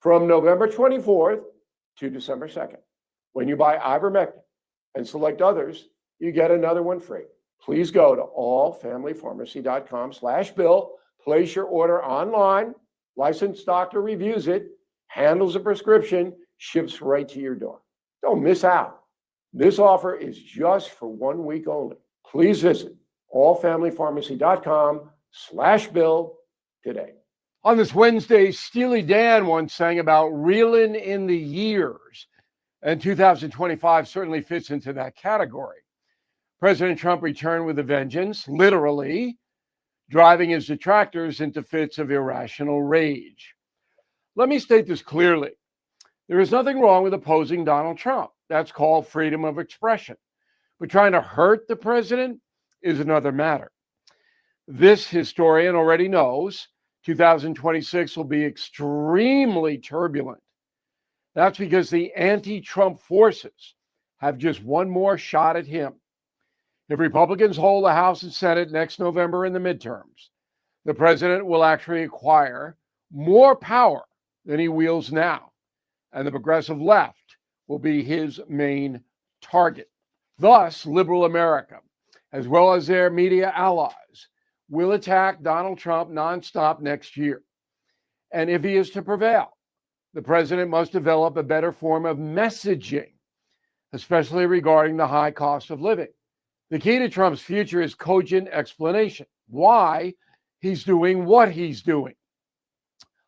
from November 24th to December 2nd. When you buy ivermectin and select others, you get another one free. Please go to allfamilypharmacy.com/bill, place your order online, licensed doctor reviews it, handles the prescription, ships right to your door. Don't miss out. This offer is just for 1 week only. Please visit allfamilypharmacy.com/bill today. On this Wednesday, Steely Dan once sang about reeling in the years, and 2025 certainly fits into that category. President Trump returned with a vengeance, literally, driving his detractors into fits of irrational rage. Let me state this clearly. There is nothing wrong with opposing Donald Trump. That's called freedom of expression. But trying to hurt the president is another matter. This historian already knows 2026 will be extremely turbulent. That's because the anti-Trump forces have just one more shot at him. If Republicans hold the House and Senate next November in the midterms, the president will actually acquire more power than he wields now, and the progressive left will be his main target. Thus, liberal America, as well as their media allies, will attack Donald Trump nonstop next year. And if he is to prevail, the president must develop a better form of messaging, especially regarding the high cost of living. The key to Trump's future is cogent explanation, why he's doing what he's doing.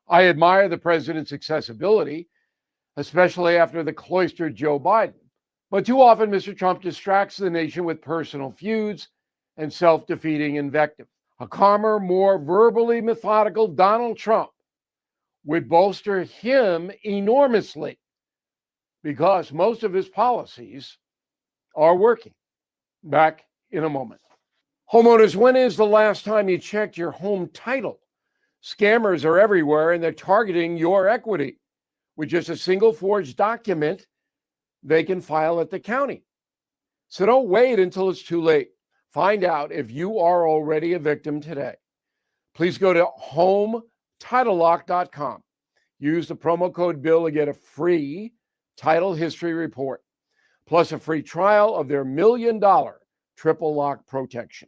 I admire the president's accessibility, especially after the cloistered Joe Biden. But too often, Mr. Trump distracts the nation with personal feuds and self-defeating invective. A calmer, more verbally methodical Donald Trump would bolster him enormously because most of his policies are working. Back in a moment. Homeowners, when is the last time you checked your home title? Scammers are everywhere and they're targeting your equity. With just a single forged document, they can file at the county. So don't wait until it's too late. Find out if you are already a victim today. Please go to HomeTitleLock.com. Use the promo code BILL to get a free title history report, plus a free trial of their $1 million triple lock protection.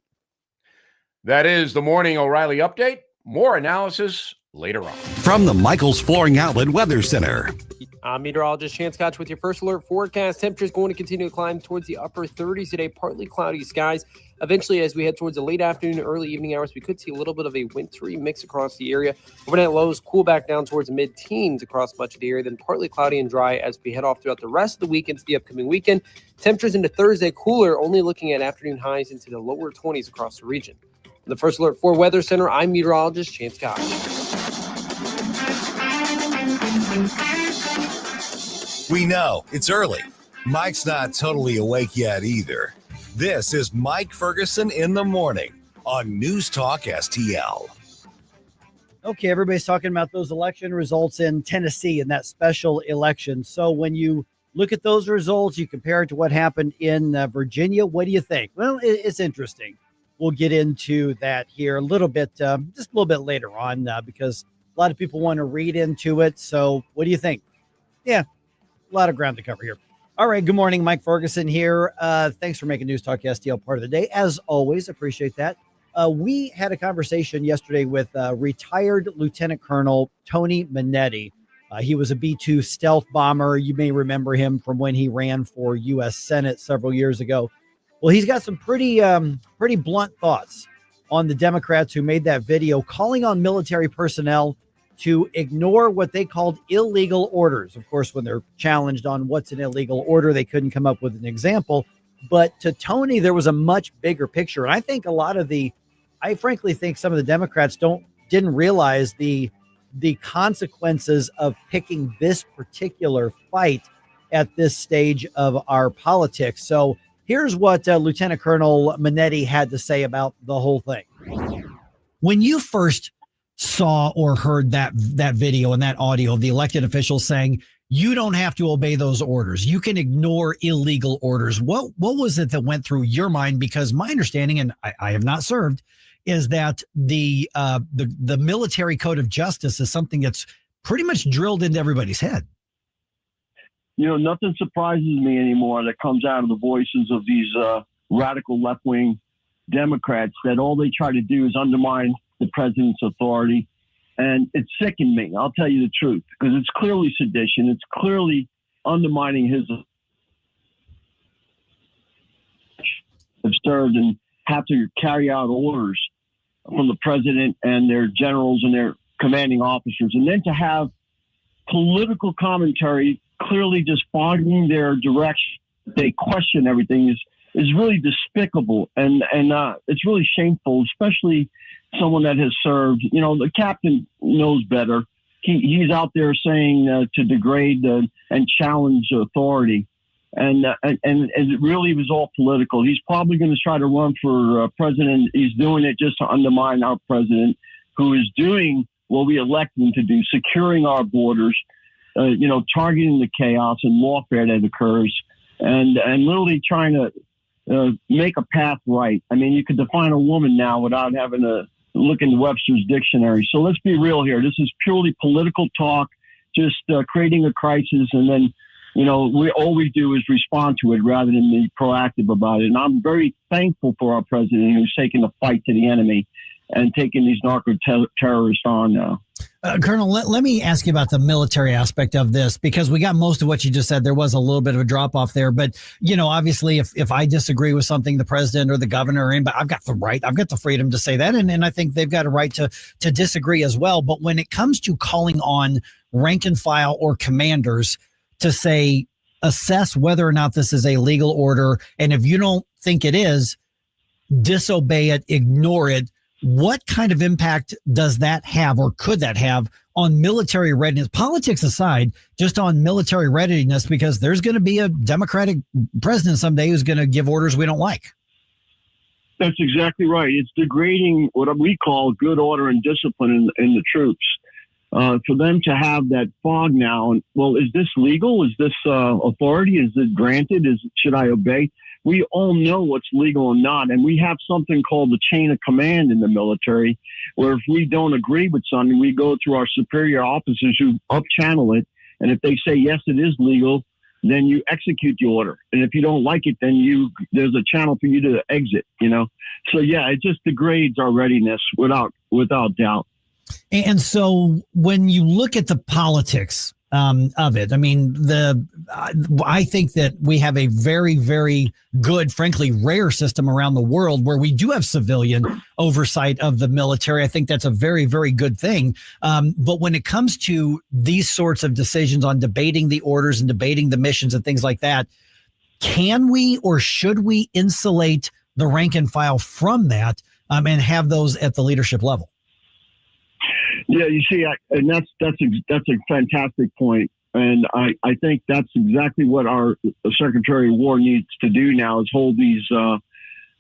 That is the Morning O'Reilly Update. More analysis later on. From the Michaels Flooring Outlet Weather Center. I'm meteorologist Chance Scotch with your first alert forecast. Temperatures going to continue to climb towards the upper 30s today. Partly cloudy skies. Eventually, as we head towards the late afternoon, early evening hours, we could see a little bit of a wintry mix across the area. Overnight lows cool back down towards mid-teens across much of the area. Then partly cloudy and dry as we head off throughout the rest of the week into the upcoming weekend. Temperatures into Thursday cooler, only looking at afternoon highs into the lower 20s across the region. On the first alert for Weather Center, I'm meteorologist Chance Scotch. We know it's early. Mike's not totally awake yet either. This is Mike Ferguson in the morning on NewsTalkSTL. Okay, everybody's talking about those election results in Tennessee in that special election. So when you look at those results, you compare it to what happened in Virginia. What do you think? Well, it's interesting. We'll get into that here a little bit, just a little bit later on, because a lot of people want to read into it. So what do you think? Yeah, a lot of ground to cover here. All right. Good morning. Mike Ferguson here. Thanks for making News Talk STL part of the day. As always, appreciate that. We had a conversation yesterday with retired Lieutenant Colonel Tony Minetti. He was a B-2 stealth bomber. You may remember him from when he ran for U.S. Senate several years ago. Well, he's got some pretty blunt thoughts on the Democrats who made that video calling on military personnel to ignore what they called illegal orders. Of course, when they're challenged on what's an illegal order, they couldn't come up with an example. But to Tony, there was a much bigger picture. And I think I frankly think some of the Democrats didn't realize the consequences of picking this particular fight at this stage of our politics. So here's what Lieutenant Colonel Minetti had to say about the whole thing. When you first saw or heard that video and that audio of the elected officials saying you don't have to obey those orders, you can ignore illegal orders, what was it that went through your mind? Because my understanding, and I have not served, is that the military code of justice is something that's pretty much drilled into everybody's head. Nothing surprises me anymore that comes out of the voices of these radical left-wing Democrats, that all they try to do is undermine the president's authority. And it's sickened me. I'll tell you the truth, because it's clearly sedition. It's clearly undermining his served and have to carry out orders from the president and their generals and their commanding officers. And then to have political commentary clearly just fogging their direction, they question everything, is really despicable. And it's really shameful, especially someone that has served. The captain knows better. He's out there saying to degrade and challenge authority. And it really was all political. He's probably going to try to run for president. He's doing it just to undermine our president, who is doing what we elected him to do, securing our borders, targeting the chaos and warfare that occurs, and literally trying to make a path right. I mean, you could define a woman now without having to look in Webster's dictionary. So let's be real here. This is purely political talk, just creating a crisis, and then all we do is respond to it rather than be proactive about it. And I'm very thankful for our president, who's taking the fight to the enemy and taking these narco-terrorists on now. Colonel, let me ask you about the military aspect of this, because we got most of what you just said. There was a little bit of a drop off there, but obviously if I disagree with something, the president or the governor or anybody, I've got the freedom to say that. And I think they've got a right to disagree as well. But when it comes to calling on rank and file or commanders to say, assess whether or not this is a legal order, and if you don't think it is, disobey it, ignore it, what kind of impact does that have, or could that have, on military readiness? Politics aside, just on military readiness, because there's going to be a Democratic president someday who's going to give orders we don't like. That's exactly right. It's degrading what we call good order and discipline in the troops. For them to have that fog now, and well, is this legal? Is this authority? Is it granted? Should I obey? We all know what's legal and not, and we have something called the chain of command in the military, where if we don't agree with something, we go through our superior officers who up-channel it, and if they say yes, it is legal, then you execute the order, and if you don't like it, then there's a channel for you to exit. So yeah, it just degrades our readiness without doubt. And so when you look at the politics of it, I mean, I think that we have a very, very good, frankly, rare system around the world where we do have civilian oversight of the military. I think that's a very, very good thing. But when it comes to these sorts of decisions on debating the orders and debating the missions and things like that, can we or should we insulate the rank and file from that and have those at the leadership level? Yeah, you see, and that's a fantastic point, and I think that's exactly what our Secretary of War needs to do now, is hold these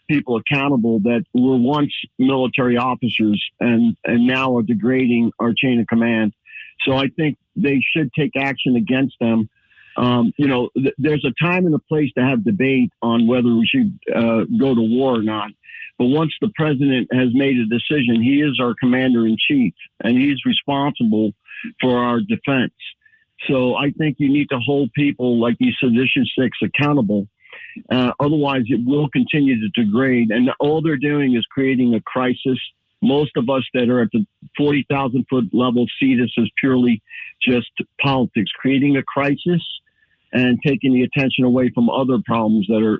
people accountable that were once military officers and now are degrading our chain of command. So I think they should take action against them. There's a time and a place to have debate on whether we should go to war or not. But once the president has made a decision, he is our commander in chief, and he's responsible for our defense. So I think you need to hold people like these seditious six accountable. Otherwise, it will continue to degrade. And all they're doing is creating a crisis. Most of us that are at the 40,000-foot level see this as purely just politics, creating a crisis and taking the attention away from other problems that are,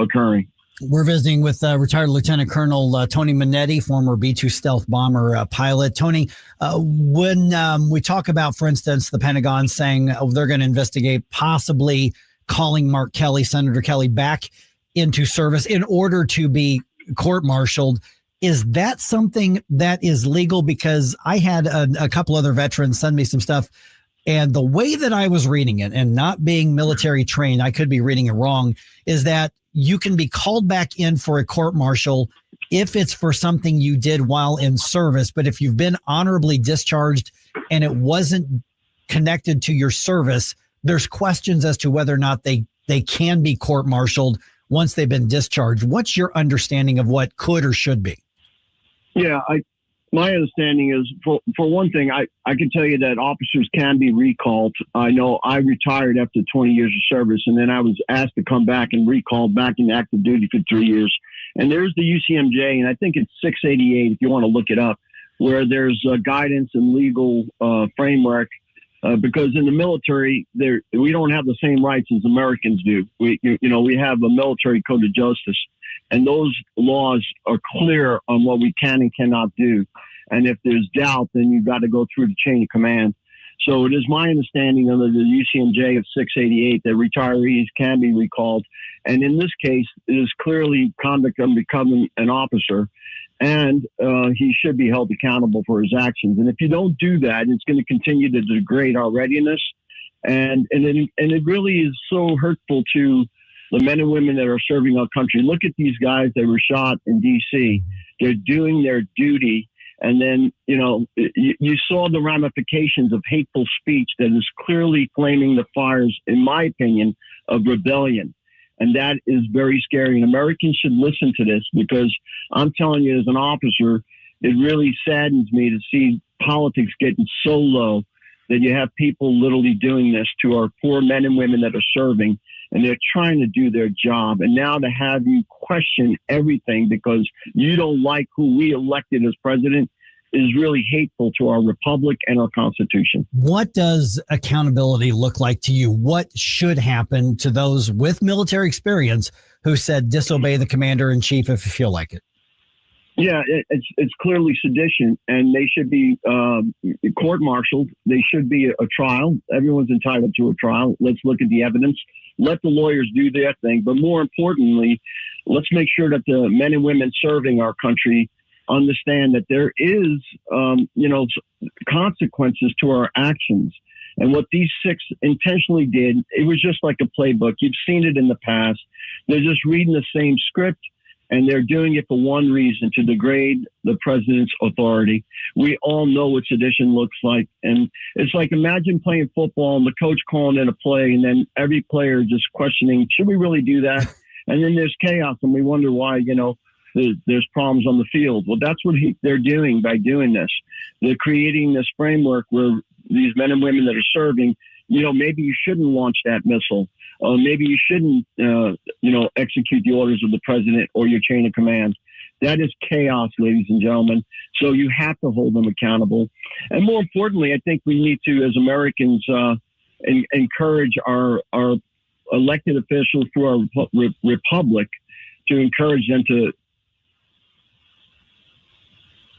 occurring. We're visiting with retired Lieutenant Colonel Tony Minetti, former B-2 stealth bomber pilot. Tony, when we talk about, for instance, the Pentagon saying they're going to investigate possibly calling Mark Kelly, Senator Kelly, back into service in order to be court-martialed, is that something that is legal? Because I had a couple other veterans send me some stuff, and the way that I was reading it, and not being military trained, I could be reading it wrong, is that you can be called back in for a court-martial if it's for something you did while in service. But if you've been honorably discharged and it wasn't connected to your service, there's questions as to whether or not they can be court-martialed once they've been discharged. What's your understanding of what could or should be? Yeah, My understanding is, for one thing, I can tell you that officers can be recalled. I know I retired after 20 years of service, and then I was asked to come back and recalled back in active duty for 3 years. And there's the UCMJ, and I think it's 688 if you want to look it up, where there's guidance and legal framework. Because in the military, we don't have the same rights as Americans do. We have a military code of justice, and those laws are clear on what we can and cannot do. And if there's doubt, then you've got to go through the chain of command. So it is my understanding under the UCMJ of 688 that retirees can be recalled. And in this case, it is clearly conduct of becoming an officer, and he should be held accountable for his actions. And if you don't do that, it's going to continue to degrade our readiness. And it really is so hurtful to the men and women that are serving our country. Look at these guys that were shot in D.C. They're doing their duty. And then, you saw the ramifications of hateful speech that is clearly flaming the fires, in my opinion, of rebellion. And that is very scary. And Americans should listen to this, because I'm telling you, as an officer, it really saddens me to see politics getting so low that you have people literally doing this to our poor men and women that are serving, and they're trying to do their job. And now to have you question everything because you don't like who we elected as president is really hateful to our republic and our Constitution. What does accountability look like to you? What should happen to those with military experience who said disobey the commander in chief if you feel like it? Yeah, it's clearly sedition, and they should be court-martialed. They should be a trial. Everyone's entitled to a trial. Let's look at the evidence. Let the lawyers do their thing. But more importantly, let's make sure that the men and women serving our country understand that there is, consequences to our actions. And what these 6 intentionally did, it was just like a playbook. You've seen it in the past. They're just reading the same script, and they're doing it for one reason, to degrade the president's authority. We all know what sedition looks like. And it's like, imagine playing football and the coach calling in a play, and then every player just questioning, should we really do that? And then there's chaos, and we wonder why, there's problems on the field. Well, that's what they're doing by doing this. They're creating this framework where these men and women that are serving, maybe you shouldn't launch that missile. Maybe you shouldn't, execute the orders of the president or your chain of command. That is chaos, ladies and gentlemen. So you have to hold them accountable. And more importantly, I think we need to, as Americans, encourage our elected officials through our republic to encourage them to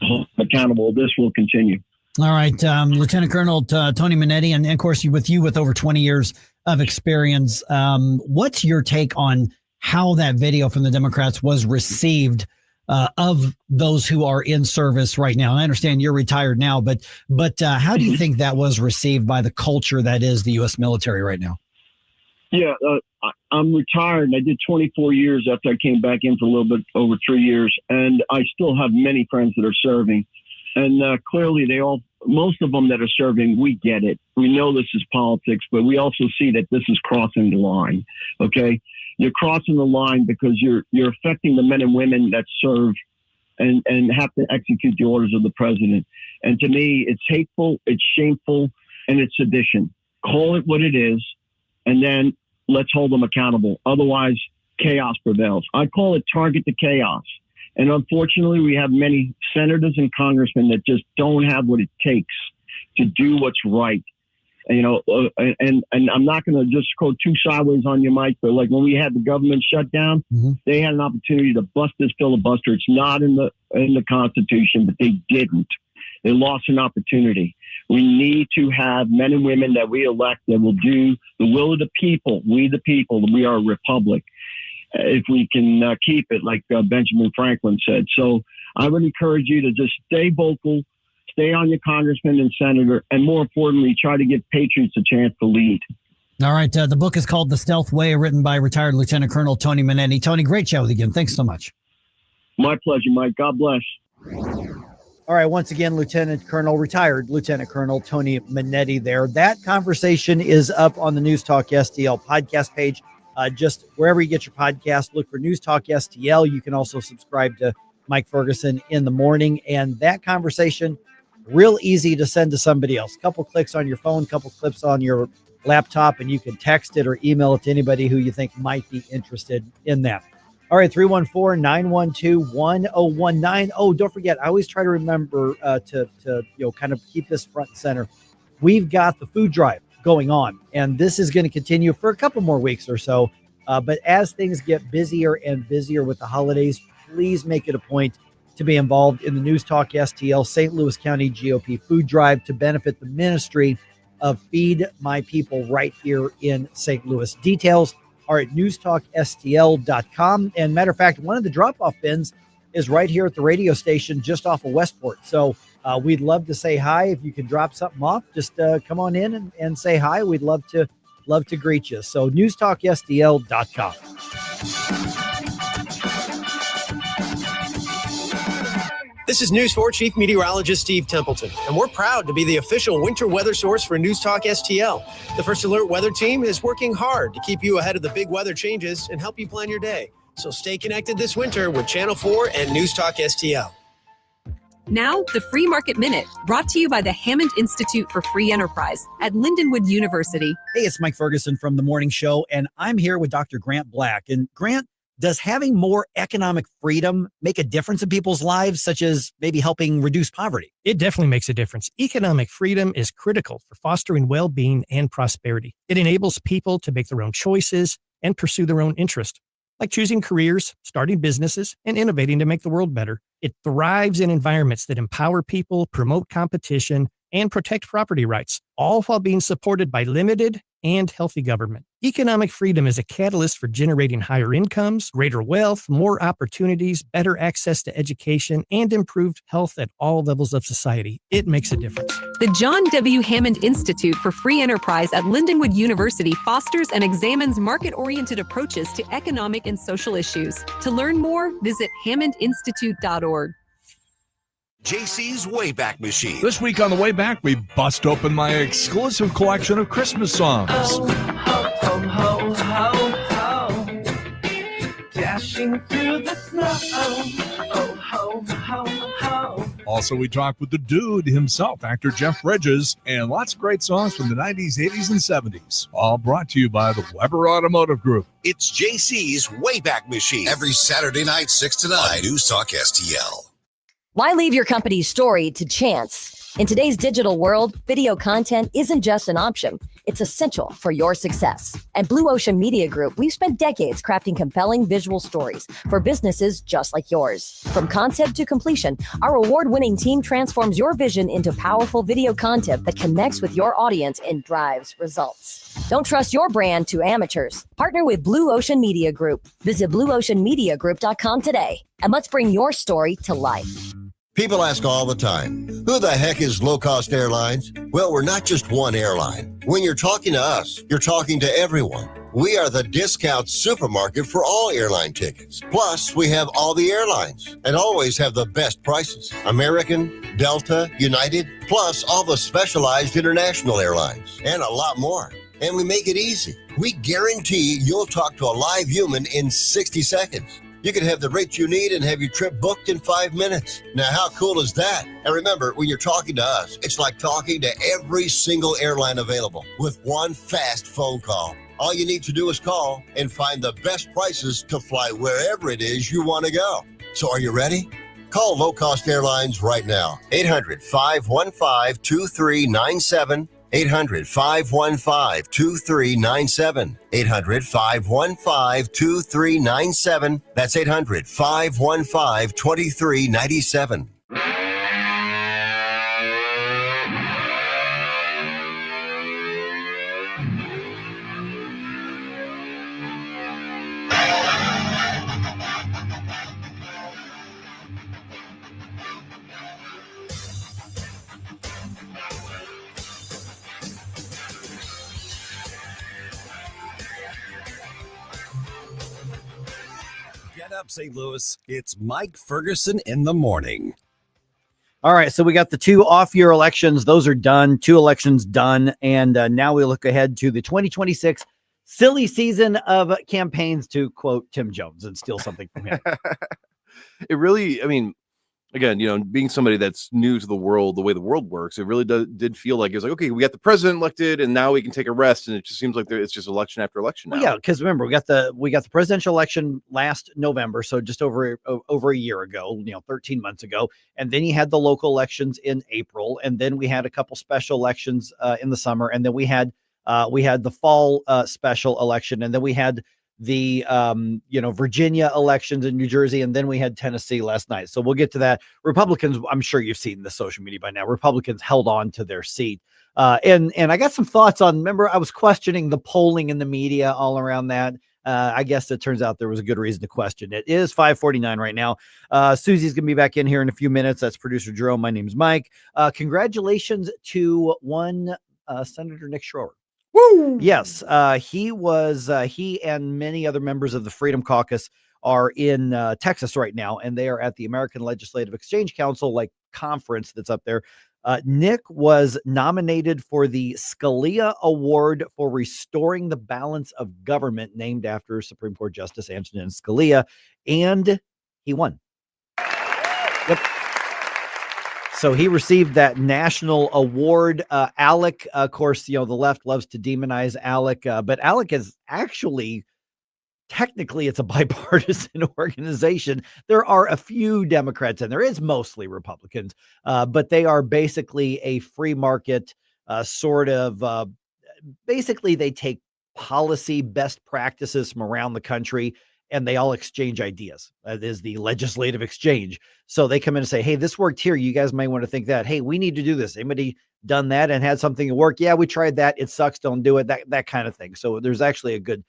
hold accountable. This will continue. All right, Lieutenant Colonel Tony Minetti, and of course, with over 20 years of experience, what's your take on how that video from the Democrats was received of those who are in service right now? And I understand you're retired now, but how do you think that was received by the culture that is the U.S. military right now? Yeah, I'm retired. I did 24 years after I came back in for a little bit over 3 years, and I still have many friends that are serving. And clearly, most of them that are serving, we get it. We know this is politics, but we also see that this is crossing the line. Okay, you're crossing the line because you're affecting the men and women that serve and have to execute the orders of the president. And to me, it's hateful, it's shameful, and it's sedition. Call it what it is, and then let's hold them accountable. Otherwise, chaos prevails. I call it target the chaos. And unfortunately, we have many senators and congressmen that just don't have what it takes to do what's right. And I'm not going to just go too sideways on you, Mike, but like when we had the government shutdown, they had an opportunity to bust this filibuster. It's not in the Constitution, but they didn't. They lost an opportunity. We need to have men and women that we elect that will do the will of the people. We the people. We are a republic. If we can keep it, like Benjamin Franklin said. So I would encourage you to just stay vocal, stay on your congressman and senator, and more importantly, try to give patriots a chance to lead. All right. The book is called The Stealth Way, written by retired Lieutenant Colonel Tony Minetti. Tony, great show again. Thanks so much. My pleasure, Mike. God bless. All right. Once again, retired Lieutenant Colonel Tony Minetti there. That conversation is up on the News Talk STL podcast page. Just wherever you get your podcast, look for News Talk STL. You can also subscribe to Mike Ferguson in the morning. And that conversation, real easy to send to somebody else. Couple clicks on your phone, couple clips on your laptop, and you can text it or email it to anybody who you think might be interested in that. All right, 314-912-1019. Oh, don't forget, I always try to remember to kind of keep this front and center. We've got the food drive going on, and this is going to continue for a couple more weeks or so. But as things get busier and busier with the holidays, please make it a point to be involved in the News Talk STL St. Louis County GOP food drive to benefit the ministry of Feed My People right here in St. Louis. Details are at newstalkstl.com. And matter of fact, one of the drop-off bins is right here at the radio station just off of Westport. So we'd love to say hi. If you can drop something off, just come on in and say hi. We'd love to greet you. So newstalkstl.com. This is News 4 Chief Meteorologist Steve Templeton, and we're proud to be the official winter weather source for News Talk STL. The First Alert Weather Team is working hard to keep you ahead of the big weather changes and help you plan your day. So stay connected this winter with Channel 4 and News Talk STL. Now, the Free Market Minute, brought to you by the Hammond Institute for Free Enterprise at Lindenwood University. Hey, it's Mike Ferguson from The Morning Show, and I'm here with Dr. Grant Black. And Grant, does having more economic freedom make a difference in people's lives, such as maybe helping reduce poverty? It definitely makes a difference. Economic freedom is critical for fostering well-being and prosperity. It enables people to make their own choices and pursue their own interest, like choosing careers, starting businesses, and innovating to make the world better. It thrives in environments that empower people, promote competition, and protect property rights, all while being supported by limited and healthy government. Economic freedom is a catalyst for generating higher incomes, greater wealth, more opportunities, better access to education, and improved health at all levels of society. It makes a difference. The John W. Hammond Institute for Free Enterprise at Lindenwood University fosters and examines market-oriented approaches to economic and social issues. To learn more, visit hammondinstitute.org. JC's Wayback Machine. This week on the way back, we bust open my exclusive collection of Christmas songs. Oh, ho, ho, ho, ho, ho. Dashing through the snow. Oh, ho, ho, ho. Also, we talked with the dude himself, actor Jeff Bridges, and lots of great songs from the 90s, 80s, and 70s. All brought to you by the Weber Automotive Group. It's JC's Wayback Machine. Every Saturday night, 6 to 9. On News Talk STL. Why leave your company's story to chance? In today's digital world, video content isn't just an option. It's essential for your success. At Blue Ocean Media Group, we've spent decades crafting compelling visual stories for businesses just like yours. From concept to completion, our award-winning team transforms your vision into powerful video content that connects with your audience and drives results. Don't trust your brand to amateurs. Partner with Blue Ocean Media Group. Visit blueoceanmediagroup.com today, and let's bring your story to life. People ask all the time, who the heck is Low Cost Airlines? Well, we're not just one airline. When you're talking to us, you're talking to everyone. We are the discount supermarket for all airline tickets. Plus, we have all the airlines and always have the best prices. American, Delta, United, plus all the specialized international airlines and a lot more. And we make it easy. We guarantee you'll talk to a live human in 60 seconds. You can have the rate you need and have your trip booked in 5 minutes. Now, how cool is that? And remember, when you're talking to us, it's like talking to every single airline available with one fast phone call. All you need to do is call and find the best prices to fly wherever it is you want to go. So are you ready? Call Low Cost Airlines right now. 800-515-2397. 800-515-2397. 800-515-2397. That's 800-515-2397. Up St. Louis, it's Mike Ferguson in the morning. All right, so we got the 2 off-year elections. Those are done. 2 elections done. And now we look ahead to the 2026 silly season of campaigns, to quote Tim Jones and steal something from him. It really, I mean, again, being somebody that's new to the world, the way the world works, it really did feel like it was like, okay, we got the president elected, and now we can take a rest. And it just seems like it's just election after election now. Well, yeah, because remember, we got the presidential election last November, so just over a year ago, 13 months ago, and then you had the local elections in April, and then we had a couple special elections in the summer, and then we had the fall special election, and then we had the Virginia elections in New Jersey, and then we had Tennessee last night. So we'll get to that. Republicans, I'm sure you've seen the social media by now. Republicans held on to their seat. And I got some thoughts on, remember, I was questioning the polling in the media all around that. I guess it turns out there was a good reason to question it. It is 5:49 right now. Susie's going to be back in here in a few minutes. That's producer Jerome. My name's Mike. Congratulations to one Senator Nick Schroer. Woo! Yes, he and many other members of the Freedom Caucus are in Texas right now, and they are at the American Legislative Exchange Council conference that's up there. Nick was nominated for the Scalia Award for Restoring the Balance of Government, named after Supreme Court Justice Antonin Scalia, and he won. Yep. So he received that national award. Alec, of course, the left loves to demonize Alec, but Alec is actually, technically, it's a bipartisan organization. There are a few Democrats and there is mostly Republicans, but they are basically a free market sort of, basically they take policy best practices from around the country and they all exchange ideas. That is the legislative exchange. So they come in and say, hey, this worked here. You guys might want to think that. Hey, we need to do this. Anybody done that and had something to work? Yeah, we tried that. It sucks. Don't do it. That kind of thing. So there's actually a good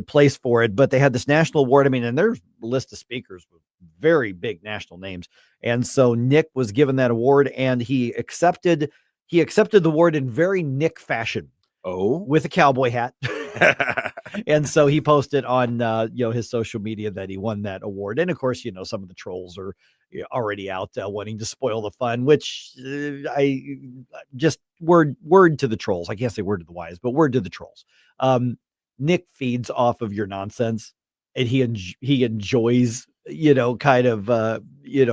place for it. But they had this national award. I mean, and there's a list of speakers with very big national names. And so Nick was given that award and he accepted the award in very Nick fashion. Oh, with a cowboy hat. And so he posted on his social media that he won that award. And of course, some of the trolls are already out wanting to spoil the fun, which I just word to the trolls. I can't say word to the wise, but word to the trolls. Nick feeds off of your nonsense and he enjoys,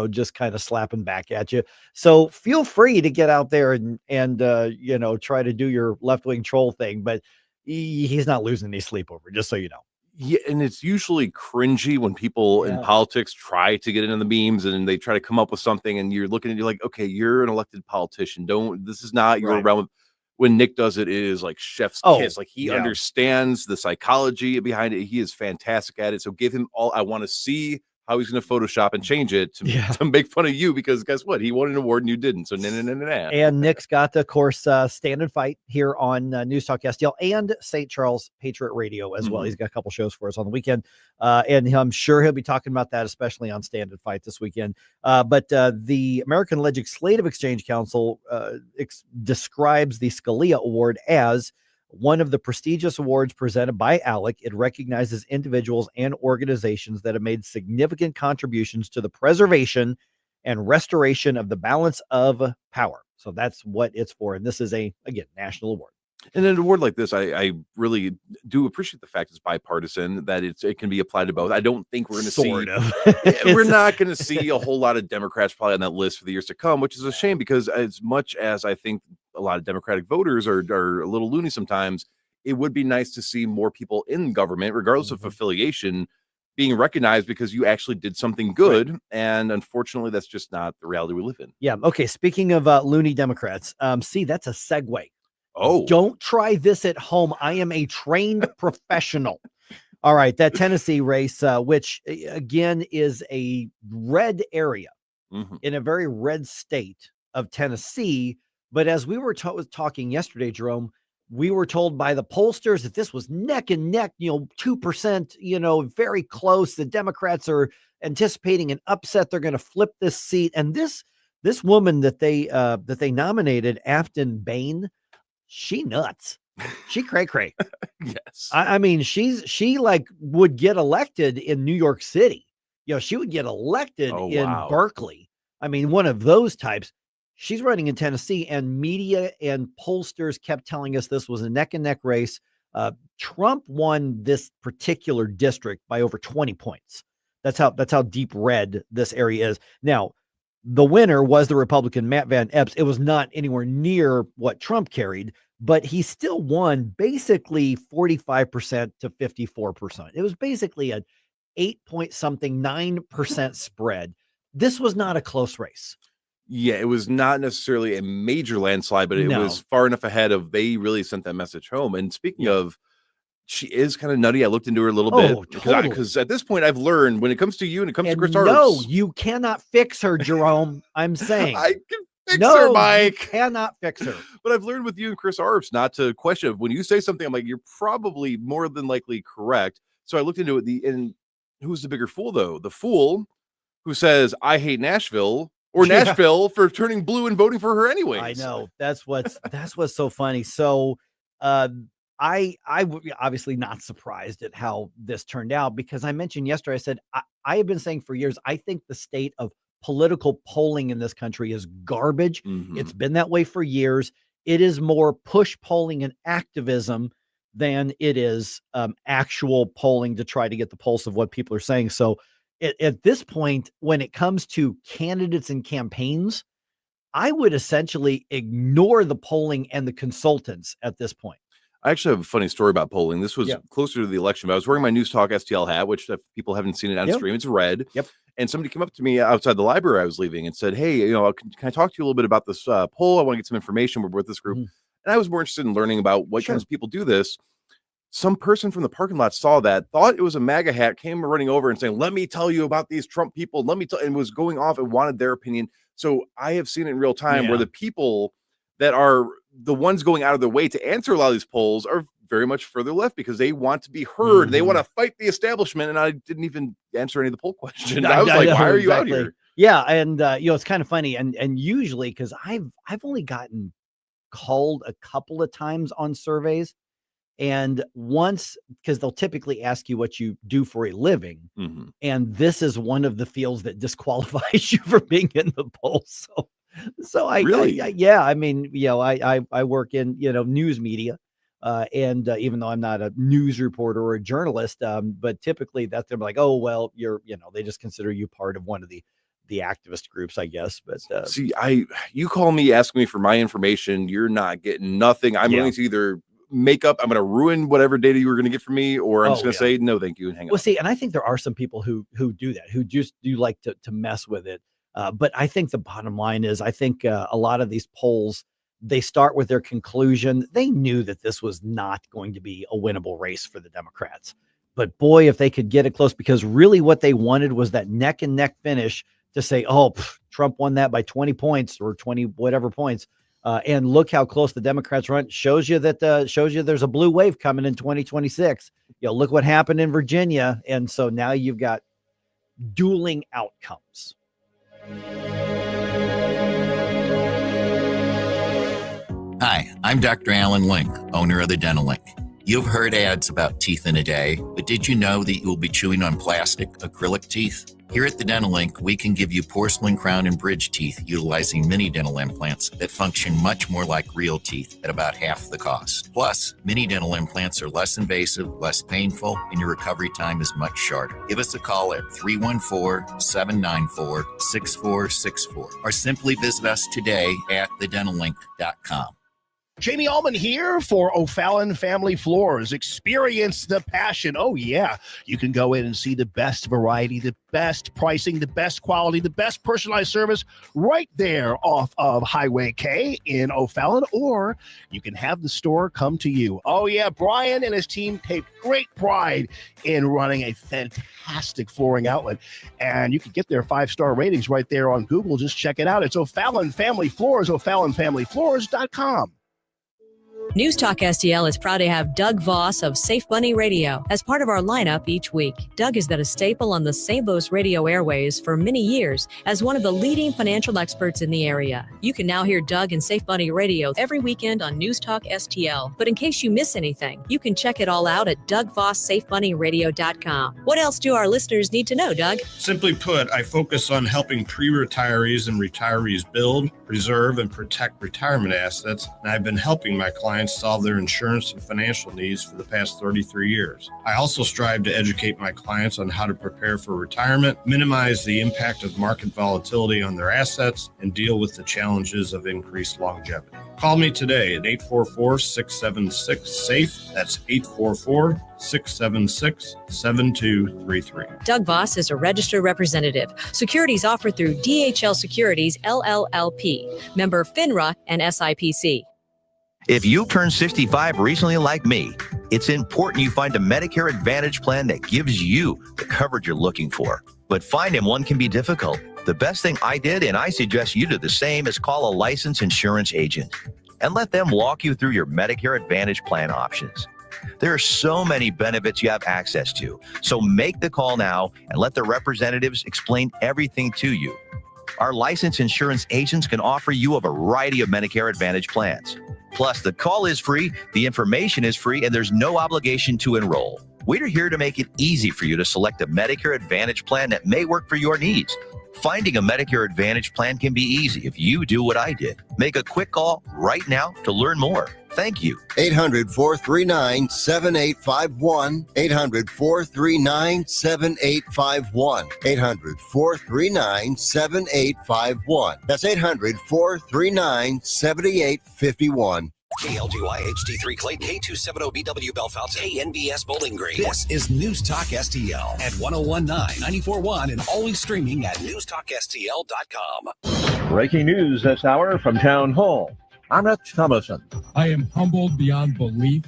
just kind of slapping back at you. So feel free to get out there and try to do your left-wing troll thing, but he's not losing any sleep over it, just so you know. Yeah, and it's usually cringy when people in politics try to get into the memes and they try to come up with something and you're looking at you like, okay, you're an elected politician. This is not your realm. When Nick does it, it is like chef's kiss. Like he understands the psychology behind it. He is fantastic at it. So give him all. I want to see how he's going to Photoshop and change it to make fun of you, because guess what? He won an award and you didn't. So nah. And Nick's got, of course, Stand and Fight here on News Talk STL and St. Charles Patriot Radio as well. He's got a couple shows for us on the weekend. And I'm sure he'll be talking about that, especially on Stand and Fight this weekend. But the American Legislative Exchange Council describes the Scalia Award as one of the prestigious awards presented by ALEC. It recognizes individuals and organizations that have made significant contributions to the preservation and restoration of the balance of power. So that's what it's for. And this is again, national award. And an award like this, I really do appreciate the fact it's bipartisan, that it can be applied to both. I don't think we're going to see, we're not going to see a whole lot of Democrats probably on that list for the years to come, which is a shame, because as much as I think a lot of Democratic voters are a little loony sometimes, it would be nice to see more people in government, regardless of affiliation, being recognized because you actually did something good. Right. And unfortunately, that's just not the reality we live in. Yeah. Okay. Speaking of loony Democrats, that's a segue. Oh, don't try this at home. I am a trained professional. All right. That Tennessee race, which again is a red area in a very red state of Tennessee. But as we were talking yesterday, Jerome, we were told by the pollsters that this was neck and neck, 2%, very close. The Democrats are anticipating an upset. They're going to flip this seat. And this woman that they nominated, Afton Bain, she nuts. She cray. Yes. I mean, she would get elected in New York City. She would get elected in Berkeley. I mean, one of those types. She's running in Tennessee, and media and pollsters kept telling us this was a neck and neck race. Trump won this particular district by over 20 points. That's how deep red this area is. Now, the winner was the Republican Matt Van Epps. It was not anywhere near what Trump carried, but he still won basically 45% to 54%. It was basically a 9% spread. This was not a close race. Yeah, it was not necessarily a major landslide, but it was far enough ahead of they really sent that message home. And speaking of, she is kind of nutty. I looked into her a little bit because at this point I've learned when it comes to you and it comes to Chris Arps. No, you cannot fix her, Jerome. I'm saying I can fix her, Mike. You cannot fix her. But I've learned with you and Chris Arps not to question when you say something. I'm like, you're probably more than likely correct. So I looked into it. And who's the bigger fool though? The fool who says I hate Nashville. Or Nashville for turning blue and voting for her anyways. I know that's what's so funny. So I obviously not surprised at how this turned out, because I mentioned yesterday, I said, I have been saying for years, I think the state of political polling in this country is garbage. Mm-hmm. It's been that way for years. It is more push polling and activism than it is actual polling to try to get the pulse of what people are saying. So at this point, when it comes to candidates and campaigns, I would essentially ignore the polling and the consultants at this point. I actually have a funny story about polling. This was closer to the election, but I was wearing my NewsTalkSTL hat, which if people haven't seen it on stream, it's red. Yep. And somebody came up to me outside the library I was leaving and said, hey, can I talk to you a little bit about this poll? I want to get some information. We're with this group. And I was more interested in learning about what kinds of people do this. Some person from the parking lot saw that, thought it was a MAGA hat, came running over and saying, let me tell you about these Trump people. And was going off and wanted their opinion. So I have seen it in real time where the people that are the ones going out of their way to answer a lot of these polls are very much further left because they want to be heard. They want to fight the establishment. And I didn't even answer any of the poll questions. I was like, why are you out here? Yeah. And, it's kind of funny. And usually, because I've only gotten called a couple of times on surveys. And once, because they'll typically ask you what you do for a living. And this is one of the fields that disqualifies you from being in the poll. So I work in, news media. And even though I'm not a news reporter or a journalist, but typically they're like, oh, well, they just consider you part of one of the activist groups, I guess. But you call me, ask me for my information. You're not getting nothing. I'm going to either I'm going to ruin whatever data you were going to get from me, or I'm just going to say, no, thank you. And hang on. Well, see, and I think there are some people who do that, who just do like to mess with it. But I think the bottom line is, I think a lot of these polls, they start with their conclusion. They knew that this was not going to be a winnable race for the Democrats. But boy, if they could get it close, because really what they wanted was that neck and neck finish to say, Trump won that by 20 points or 20 whatever points. And look how close the Democrats run. Shows you there's a blue wave coming in 2026. Look what happened in Virginia. And so now you've got dueling outcomes. Hi, I'm Dr. Alan Link, owner of the Dental Link. You've heard ads about teeth in a day, but did you know that you'll be chewing on plastic, acrylic teeth? Here at the Dental Link, we can give you porcelain crown and bridge teeth utilizing mini dental implants that function much more like real teeth at about half the cost. Plus, mini dental implants are less invasive, less painful, and your recovery time is much shorter. Give us a call at 314-794-6464 or simply visit us today at thedentallink.com. Jamie Allman here for O'Fallon Family Floors. Experience the passion. Oh, yeah. You can go in and see the best variety, the best pricing, the best quality, the best personalized service right there off of Highway K in O'Fallon, or you can have the store come to you. Oh, yeah. Brian and his team take great pride in running a fantastic flooring outlet, and you can get their 5-star ratings right there on Google. Just check it out. It's O'Fallon Family Floors, O'FallonFamilyFloors.com. News Talk STL is proud to have Doug Voss of Safe Bunny Radio as part of our lineup each week. Doug has been a staple on the St. Louis radio airways for many years as one of the leading financial experts in the area. You can now hear Doug and Safe Bunny Radio every weekend on News Talk STL. But in case you miss anything, you can check it all out at DougVossSafeBunnyRadio.com. What else do our listeners need to know, Doug? Simply put, I focus on helping pre-retirees and retirees build, preserve, and protect retirement assets, and I've been helping my clients clients solve their insurance and financial needs for the past 33 years. I also strive to educate my clients on how to prepare for retirement, minimize the impact of market volatility on their assets, and deal with the challenges of increased longevity. Call me today at 844-676-SAFE. That's 844-676-7233. Doug Voss is a registered representative. Securities offered through DHL Securities, LLLP. Member FINRA and SIPC. If you turned 65 recently like me, it's important you find a Medicare Advantage plan that gives you the coverage you're looking for. But finding one can be difficult. The best thing I did, and I suggest you do the same, is call a licensed insurance agent and let them walk you through your Medicare Advantage plan options. There are so many benefits you have access to, so make the call now and let the representatives explain everything to you. Our licensed insurance agents can offer you a variety of Medicare Advantage plans. Plus, the call is free, the information is free, and there's no obligation to enroll. We're here to make it easy for you to select a Medicare Advantage plan that may work for your needs. Finding a Medicare Advantage plan can be easy if you do what I did. Make a quick call right now to learn more. Thank you. 800-439-7851. 800-439-7851. 800-439-7851. That's 800-439-7851. KLGY HD3 Clayton, K270BW Belfast, KNBS Bowling Green. This is News Talk STL at 1019, 94.1, and always streaming at newstalkstl.com. Breaking news this hour from Town Hall. I'm Rep Thomason. I am humbled beyond belief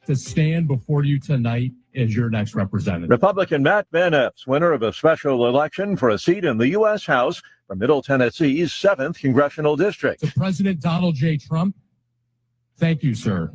to stand before you tonight as your next representative. Republican Rep Ben Keathley, winner of a special election for a seat in the U.S. House from Middle Tennessee's 7th Congressional District. To President Donald J. Trump, thank you, sir.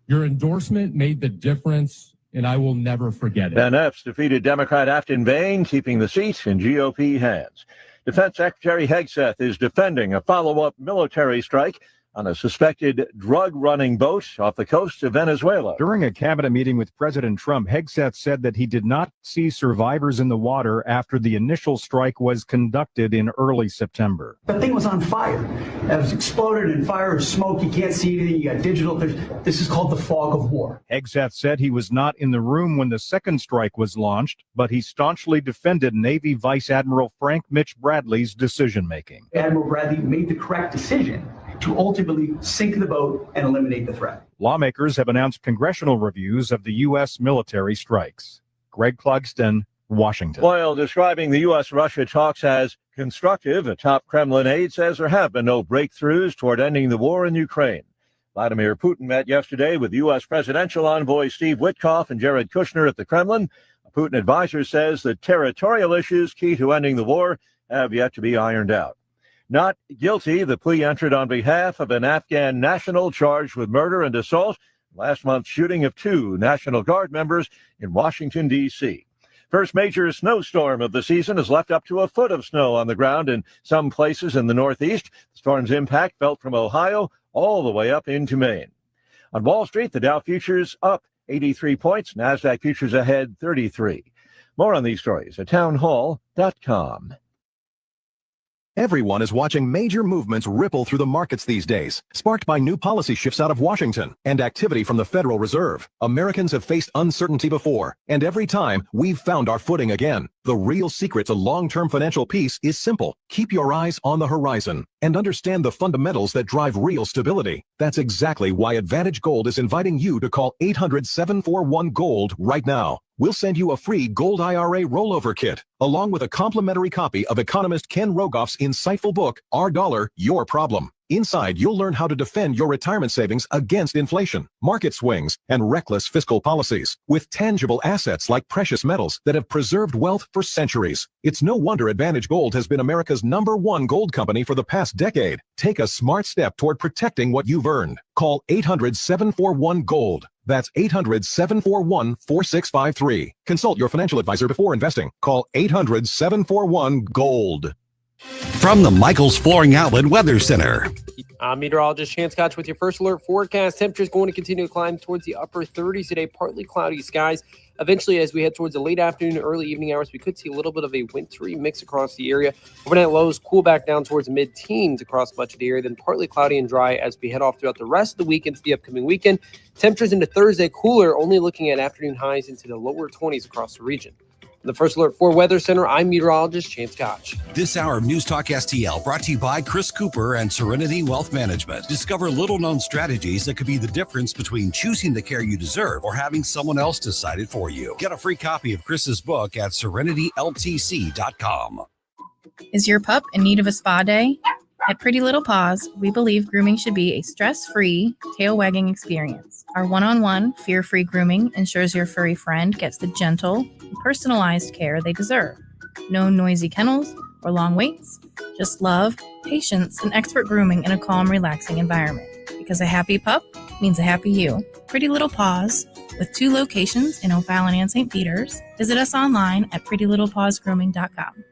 Your endorsement made the difference, and I will never forget it. Ben Keathley defeated Democrat Afton Bain, keeping the seat in GOP hands. Defense Secretary Hegseth is defending a follow-up military strike on a suspected drug-running boat off the coast of Venezuela. During a cabinet meeting with President Trump, Hegseth said that he did not see survivors in the water after the initial strike was conducted in early September. The thing was on fire. It was exploded in fire or smoke. You can't see anything. You got digital. This is called the fog of war. Hegseth said he was not in the room when the second strike was launched, but he staunchly defended Navy Vice Admiral Frank Mitch Bradley's decision-making. Admiral Bradley made the correct decision to ultimately sink the boat and eliminate the threat. Lawmakers have announced congressional reviews of the U.S. military strikes. Greg Clugston, Washington. While describing the U.S.-Russia talks as constructive, a top Kremlin aide says there have been no breakthroughs toward ending the war in Ukraine. Vladimir Putin met yesterday with U.S. presidential envoy Steve Witkoff and Jared Kushner at the Kremlin. A Putin advisor says the territorial issues key to ending the war have yet to be ironed out. Not guilty, the plea entered on behalf of an Afghan national charged with murder and assault last month's shooting of 2 National Guard members in Washington, D.C. First major snowstorm of the season has left up to a foot of snow on the ground in some places in the Northeast. The storm's impact felt from Ohio all the way up into Maine. On Wall Street, the Dow futures up 83 points, NASDAQ futures ahead 33. More on these stories at townhall.com. Everyone is watching major movements ripple through the markets these days, sparked by new policy shifts out of Washington and activity from the Federal Reserve. Americans have faced uncertainty before, and every time we've found our footing again. The real secret to long-term financial peace is simple. Keep your eyes on the horizon and understand the fundamentals that drive real stability. That's exactly why Advantage Gold is inviting you to call 800-741-GOLD right now. We'll send you a free Gold IRA rollover kit, along with a complimentary copy of economist Ken Rogoff's insightful book, Our Dollar, Your Problem. Inside, you'll learn how to defend your retirement savings against inflation, market swings, and reckless fiscal policies, with tangible assets like precious metals that have preserved wealth for centuries. It's no wonder Advantage Gold has been America's #1 gold company for the past decade. Take a smart step toward protecting what you've earned. Call 800-741-GOLD. That's 800-741-4653. Consult your financial advisor before investing. Call 800-741-GOLD. From the Michaels Flooring Outlet Weather Center. I'm meteorologist Chance Koch with your first alert forecast. Temperatures going to continue to climb towards the upper 30s today, partly cloudy skies. Eventually, as we head towards the late afternoon, early evening hours, we could see a little bit of a wintry mix across the area. Overnight lows cool back down towards mid-teens across much of the area, then partly cloudy and dry as we head off throughout the rest of the weekend to the upcoming weekend. Temperatures into Thursday cooler, only looking at afternoon highs into the lower 20s across the region. The First Alert 4 Weather Center, I'm meteorologist Chance Koch. This hour of News Talk STL brought to you by Chris Cooper and Serenity Wealth Management. Discover little-known strategies that could be the difference between choosing the care you deserve or having someone else decide it for you. Get a free copy of Chris's book at serenityltc.com. Is your pup in need of a spa day? At Pretty Little Paws, we believe grooming should be a stress-free, tail-wagging experience. Our one-on-one, fear-free grooming ensures your furry friend gets the gentle and personalized care they deserve. No noisy kennels or long waits, just love, patience, and expert grooming in a calm, relaxing environment. Because a happy pup means a happy you. Pretty Little Paws, with 2 locations in O'Fallon and St. Peters. Visit us online at prettylittlepawsgrooming.com.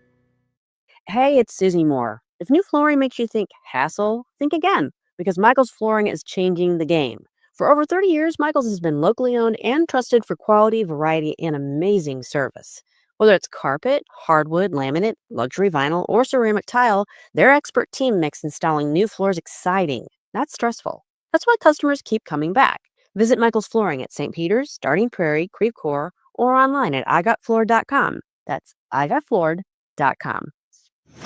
Hey, it's Susie Moore. If new flooring makes you think hassle, think again, because Michaels Flooring is changing the game. For over 30 years, Michaels has been locally owned and trusted for quality, variety, and amazing service. Whether it's carpet, hardwood, laminate, luxury vinyl, or ceramic tile, their expert team makes installing new floors exciting, not stressful. That's why customers keep coming back. Visit Michaels Flooring at St. Peters, Starting Prairie, Creve Coeur, or online at igotfloored.com. That's igotfloored.com.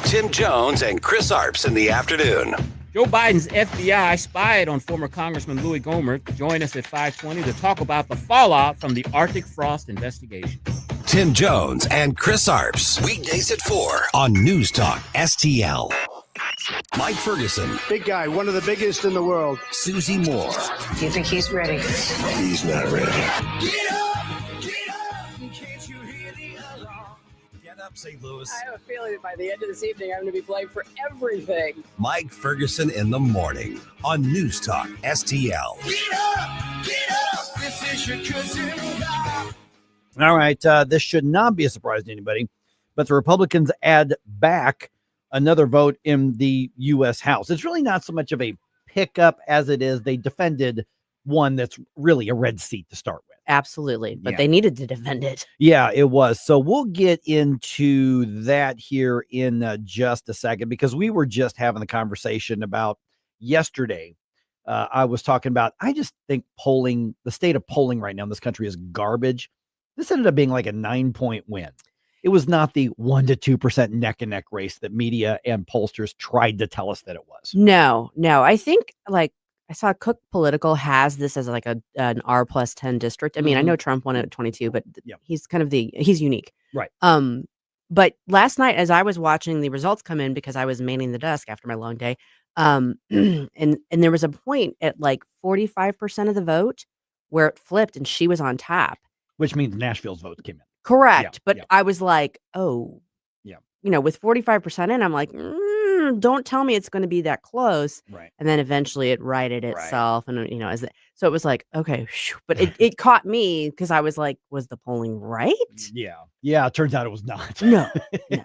Tim Jones and Chris Arps in the afternoon. Joe Biden's FBI spied on former Congressman Louis Gohmert. Join us at 5:20 to talk about the fallout from the Arctic frost investigation. Tim Jones and Chris Arps. Weekdays at 4 on News Talk STL. Mike Ferguson. Big guy, one of the biggest in the world. Susie Moore. Do you think he's ready? He's not ready. St. Louis. I have a feeling that by the end of this evening, I'm going to be blamed for everything. Mike Ferguson in the morning on News Talk STL. Get up, this is your cousin. All right. This should not be a surprise to anybody, but the Republicans add back another vote in the U.S. House. It's really not so much of a pickup as it is they defended one that's really a red seat to start with. Absolutely. But Yeah. they needed to defend it. Yeah, it was. So we'll get into that here in just a second, because we were just having the conversation about yesterday. I was talking about, I just think the state of polling right now in this country is garbage. This ended up being like a 9-point win. It was not the 1 to 2% neck and neck race that media and pollsters tried to tell us that it was. No. I think I saw Cook Political has this as like an R+10 district. I mean, I know Trump won it at 22, but he's kind of he's unique. Right. But last night, as I was watching the results come in, because I was manning the desk after my long day, and there was a point at like 45% of the vote where it flipped and she was on top. Which means Nashville's vote came in. Correct. Yeah, But yeah. I was like, oh, yeah. With 45% in, I'm like, don't tell me it's going to be that close. Right. And then eventually it righted itself. And, so it was like, okay. But it caught me because I was like, was the polling right? Yeah. Yeah. It turns out it was not. No.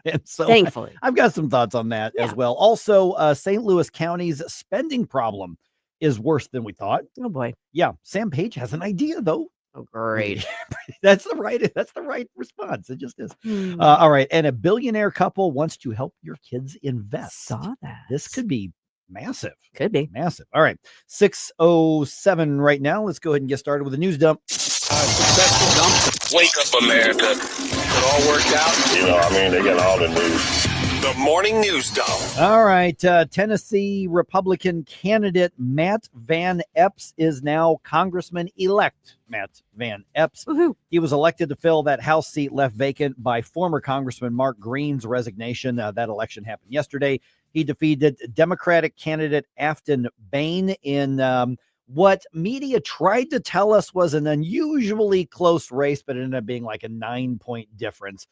And so Thankfully. I've got some thoughts on that as well. Also, St. Louis County's spending problem is worse than we thought. Oh boy. Yeah. Sam Page has an idea though. Oh, great. That's the right response. It just is. All right. And a billionaire couple wants to help your kids invest. Saw that. This could be massive. Could be. Massive. All right. 6:07 right now. Let's go ahead and get started with the news dump. Successful dump. Wake up, America. It all worked out. They got all the news. The morning news dump. All right. Tennessee Republican candidate Matt Van Epps is now Congressman-elect Matt Van Epps. Woo-hoo. He was elected to fill that House seat left vacant by former Congressman Mark Green's resignation. That election happened yesterday. He defeated Democratic candidate Afton Bain in what media tried to tell us was an unusually close race, but it ended up being like a 9-point difference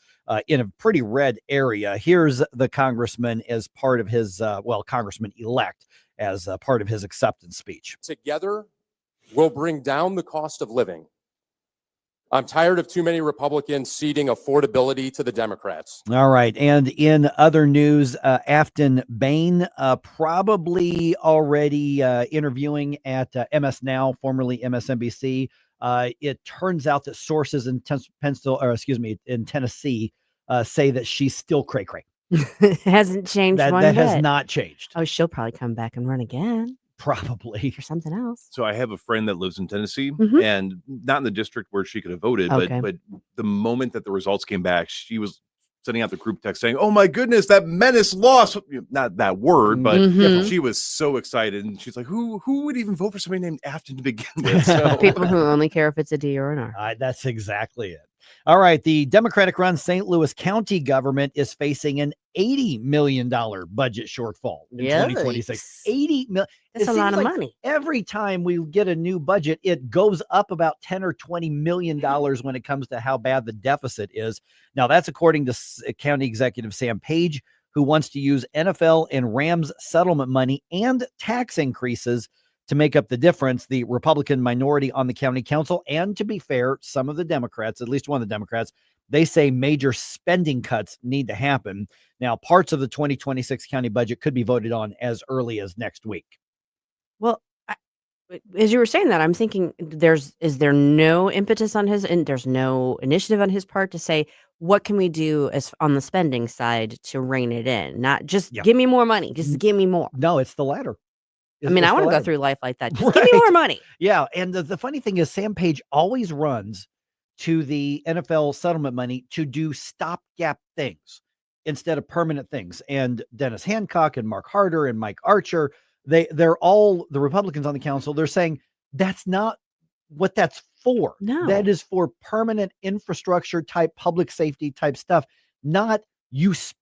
in a pretty red area. Here's the congressman as part of his, Congressman-elect as part of his acceptance speech. Together, we'll bring down the cost of living. I'm tired of too many Republicans ceding affordability to the Democrats. All right. And in other news, Afton Bain probably already interviewing at MS Now, formerly MSNBC. It turns out that sources in in Tennessee say that she's still cray-cray. Hasn't changed That one bit. has not changed. Oh, she'll probably come back and run again. Probably. For something else. So I have a friend that lives in Tennessee Mhm. and not in the district where she could have voted, Okay. but the moment that the results came back, she was sending out the group text saying, "Oh my goodness, that menace lost." Not that word, but Mhm. she was so excited. And she's like, who would even vote for somebody named Afton to begin with? So People who only care if it's a D or an R. That's exactly it. All right. The Democratic-run St. Louis County government is facing an $80 million budget shortfall in 2026. $80 million. That's a lot of money. Every time we get a new budget, it goes up about $10 or $20 million when it comes to how bad the deficit is. Now, that's according to County Executive Sam Page, who wants to use NFL and Rams settlement money and tax increases to make up the difference. The Republican minority on the county council, and to be fair, some of the Democrats, at least one of the Democrats, they say major spending cuts need to happen. Now, parts of the 2026 county budget could be voted on as early as next week. Well, as you were saying that, I'm thinking is there no impetus on his end? There's no initiative on his part to say, what can we do as on the spending side to rein it in? Not just give me more money, just give me more. No, it's the latter. I mean, I want to go through life like that. Just give me more money. Yeah. And the funny thing is, Sam Page always runs to the NFL settlement money to do stopgap things instead of permanent things. And Dennis Hancock and Mark Harder and Mike Archer, they're all the Republicans on the council. They're saying that's not what that's for. No. That is for permanent infrastructure type, public safety type stuff, not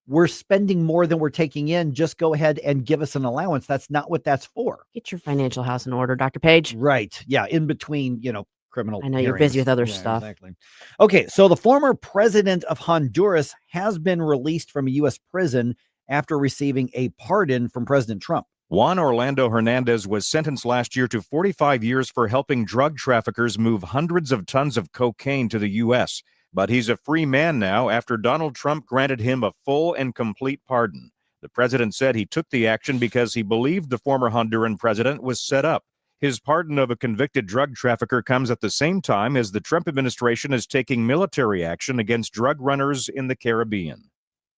we're spending more than we're taking in. Just go ahead and give us an allowance. That's not what that's for. Get your financial house in order, Dr. Page. Right. Yeah. In between, criminal. I know you're busy with other stuff. Exactly. Okay. So the former president of Honduras has been released from a U.S. prison after receiving a pardon from President Trump. Juan Orlando Hernandez was sentenced last year to 45 years for helping drug traffickers move hundreds of tons of cocaine to the U.S., but he's a free man now after Donald Trump granted him a full and complete pardon. The president said he took the action because he believed the former Honduran president was set up. His pardon of a convicted drug trafficker comes at the same time as the Trump administration is taking military action against drug runners in the Caribbean.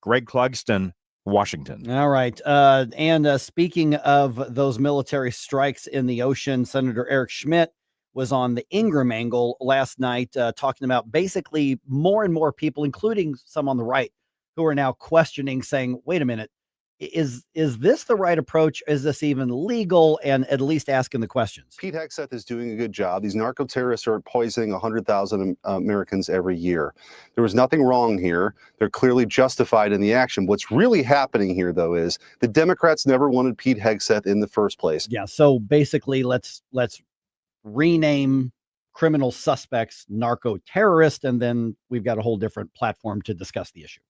Greg Clugston, Washington. All right. And speaking of those military strikes in the ocean, Senator Eric Schmidt was on the Ingram angle last night, talking about basically more and more people, including some on the right, who are now questioning, saying, wait a minute, is this the right approach? Is this even legal? And at least asking the questions. Pete Hegseth is doing a good job. These narco terrorists are poisoning 100,000 Americans every year. There was nothing wrong here. They're clearly justified in the action. What's really happening here, though, is the Democrats never wanted Pete Hegseth in the first place. Yeah. So basically, let's rename criminal suspects narco terrorist, and then we've got a whole different platform to discuss the issue.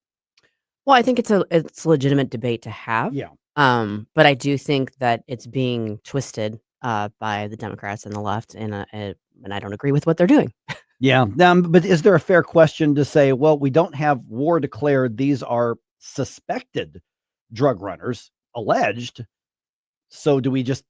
Well, I think it's a legitimate debate to have. Yeah. But I do think that it's being twisted by the Democrats and the left, and I don't agree with what they're doing. Yeah. But is there a fair question to say, well, we don't have war declared. These are suspected drug runners, alleged. So do we just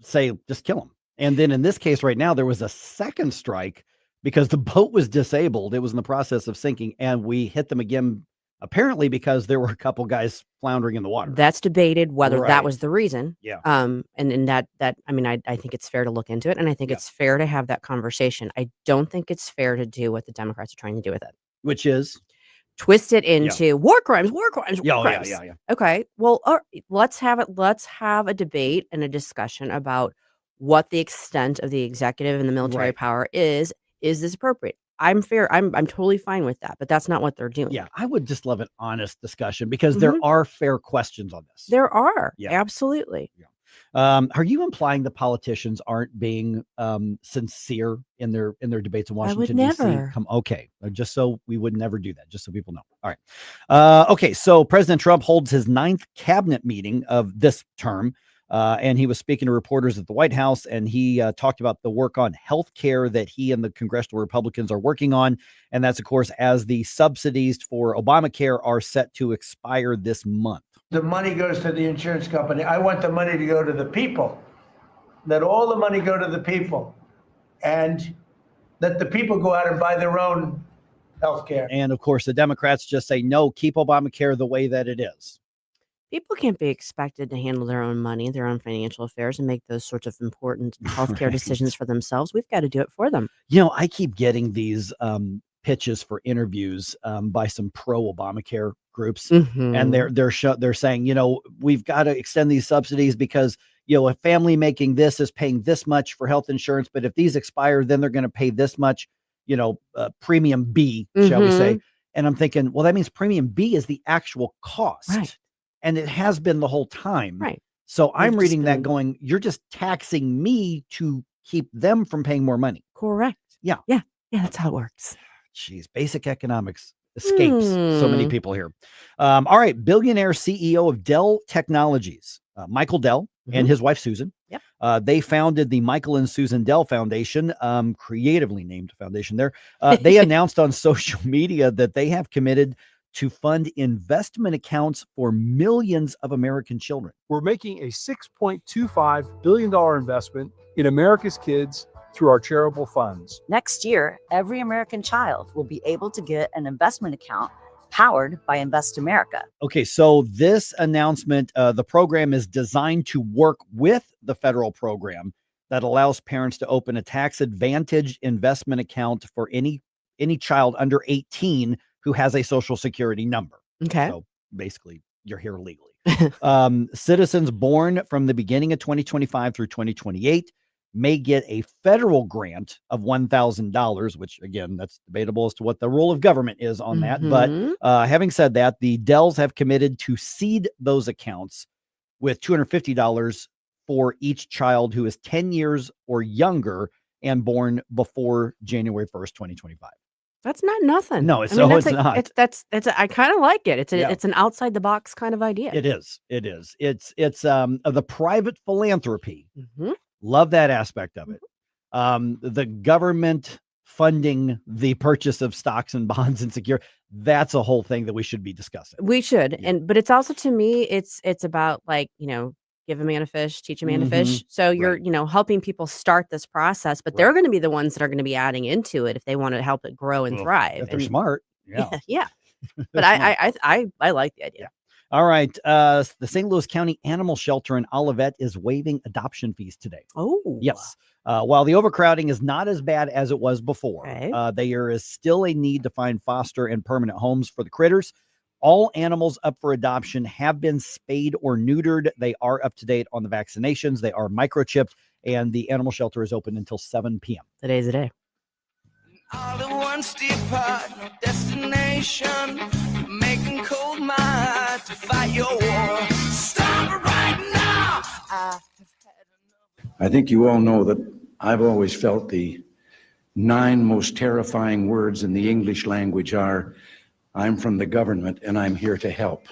say, just kill them? And then in this case right now, there was a second strike because the boat was disabled. It was in the process of sinking, and we hit them again, apparently because there were a couple guys floundering in the water. That's debated whether Right. that was the reason. Yeah. And that I mean, I think it's fair to look into it, and I think it's fair to have that conversation. I don't think it's fair to do what the Democrats are trying to do with it, which is twist it into war crimes. Yeah. Okay. Well, let's have a debate and a discussion about what the extent of the executive and the military power is. Is this appropriate? I'm fair. I'm totally fine with that, but that's not what they're doing. Yeah. I would just love an honest discussion because there are fair questions on this. There are. Yeah. Absolutely. Are you implying the politicians aren't being sincere in their debates in Washington, would D.C.? never. Okay. Just so we would never do that, just so people know. All right. Okay. So President Trump holds his 9th cabinet meeting of this term. And he was speaking to reporters at the White House, and he talked about the work on health care that he and the congressional Republicans are working on. And that's, of course, as the subsidies for Obamacare are set to expire this month. The money goes to the insurance company. I want the money to go to the people. Let all the money go to the people. And let the people go out and buy their own health care. And, of course, the Democrats just say, no, keep Obamacare the way that it is. People can't be expected to handle their own money, their own financial affairs, and make those sorts of important healthcare decisions for themselves. We've got to do it for them. You know, I keep getting these pitches for interviews by some pro-Obamacare groups, and they're saying, you know, we've got to extend these subsidies because, you know, a family making this is paying this much for health insurance, but if these expire, then they're going to pay this much, you know, premium B, shall we say? And I'm thinking, well, that means premium B is the actual cost. Right. And it has been the whole time. Right. So I'm reading that going, you're just taxing me to keep them from paying more money. Correct. Yeah. Yeah. Yeah. That's how it works. Jeez, basic economics escapes so many people here. All right. Billionaire CEO of Dell Technologies, Michael Dell, and his wife, Susan. Yep. They founded the Michael and Susan Dell Foundation, creatively named foundation there. They announced on social media that they have committed to fund investment accounts for millions of American children. We're making a $6.25 billion investment in America's kids through our charitable funds. Next year, every American child will be able to get an investment account powered by Invest America. Okay, so this announcement, the program is designed to work with the federal program that allows parents to open a tax-advantaged investment account for any child under 18 who has a social security number. Okay. So basically, you're here legally. Citizens born from the beginning of 2025 through 2028 may get a federal grant of $1,000, which again, that's debatable as to what the role of government is on that. But having said that, the Dells have committed to seed those accounts with $250 for each child who is 10 years or younger and born before January 1st, 2025. That's not nothing. No, it's not. I kind of like it. It's Yeah. an outside the box kind of idea. It is. It's the private philanthropy. Love that aspect of it. The government funding the purchase of stocks and bonds and that's a whole thing that we should be discussing. We should. But it's also, to me, it's about, like, you know, give a man a fish, teach a man to fish. So you're, you know, helping people start this process, but they're going to be the ones that are going to be adding into it if they want to help it grow and thrive. If they're smart. Yeah. Yeah. But I like the idea. All right. The St. Louis County Animal Shelter in Olivet is waiving adoption fees today. Oh, yes. While the overcrowding is not as bad as it was before, there is still a need to find foster and permanent homes for the critters. All animals up for adoption have been spayed or neutered. They are up to date on the vaccinations. They are microchipped, and the animal shelter is open until 7 p.m. Today's the day. All at once depart, no destination, making cold my heart to fight your war. Stop it right now. I think you all know that I've always felt the 9 most terrifying words in the English language are, I'm from the government and I'm here to help.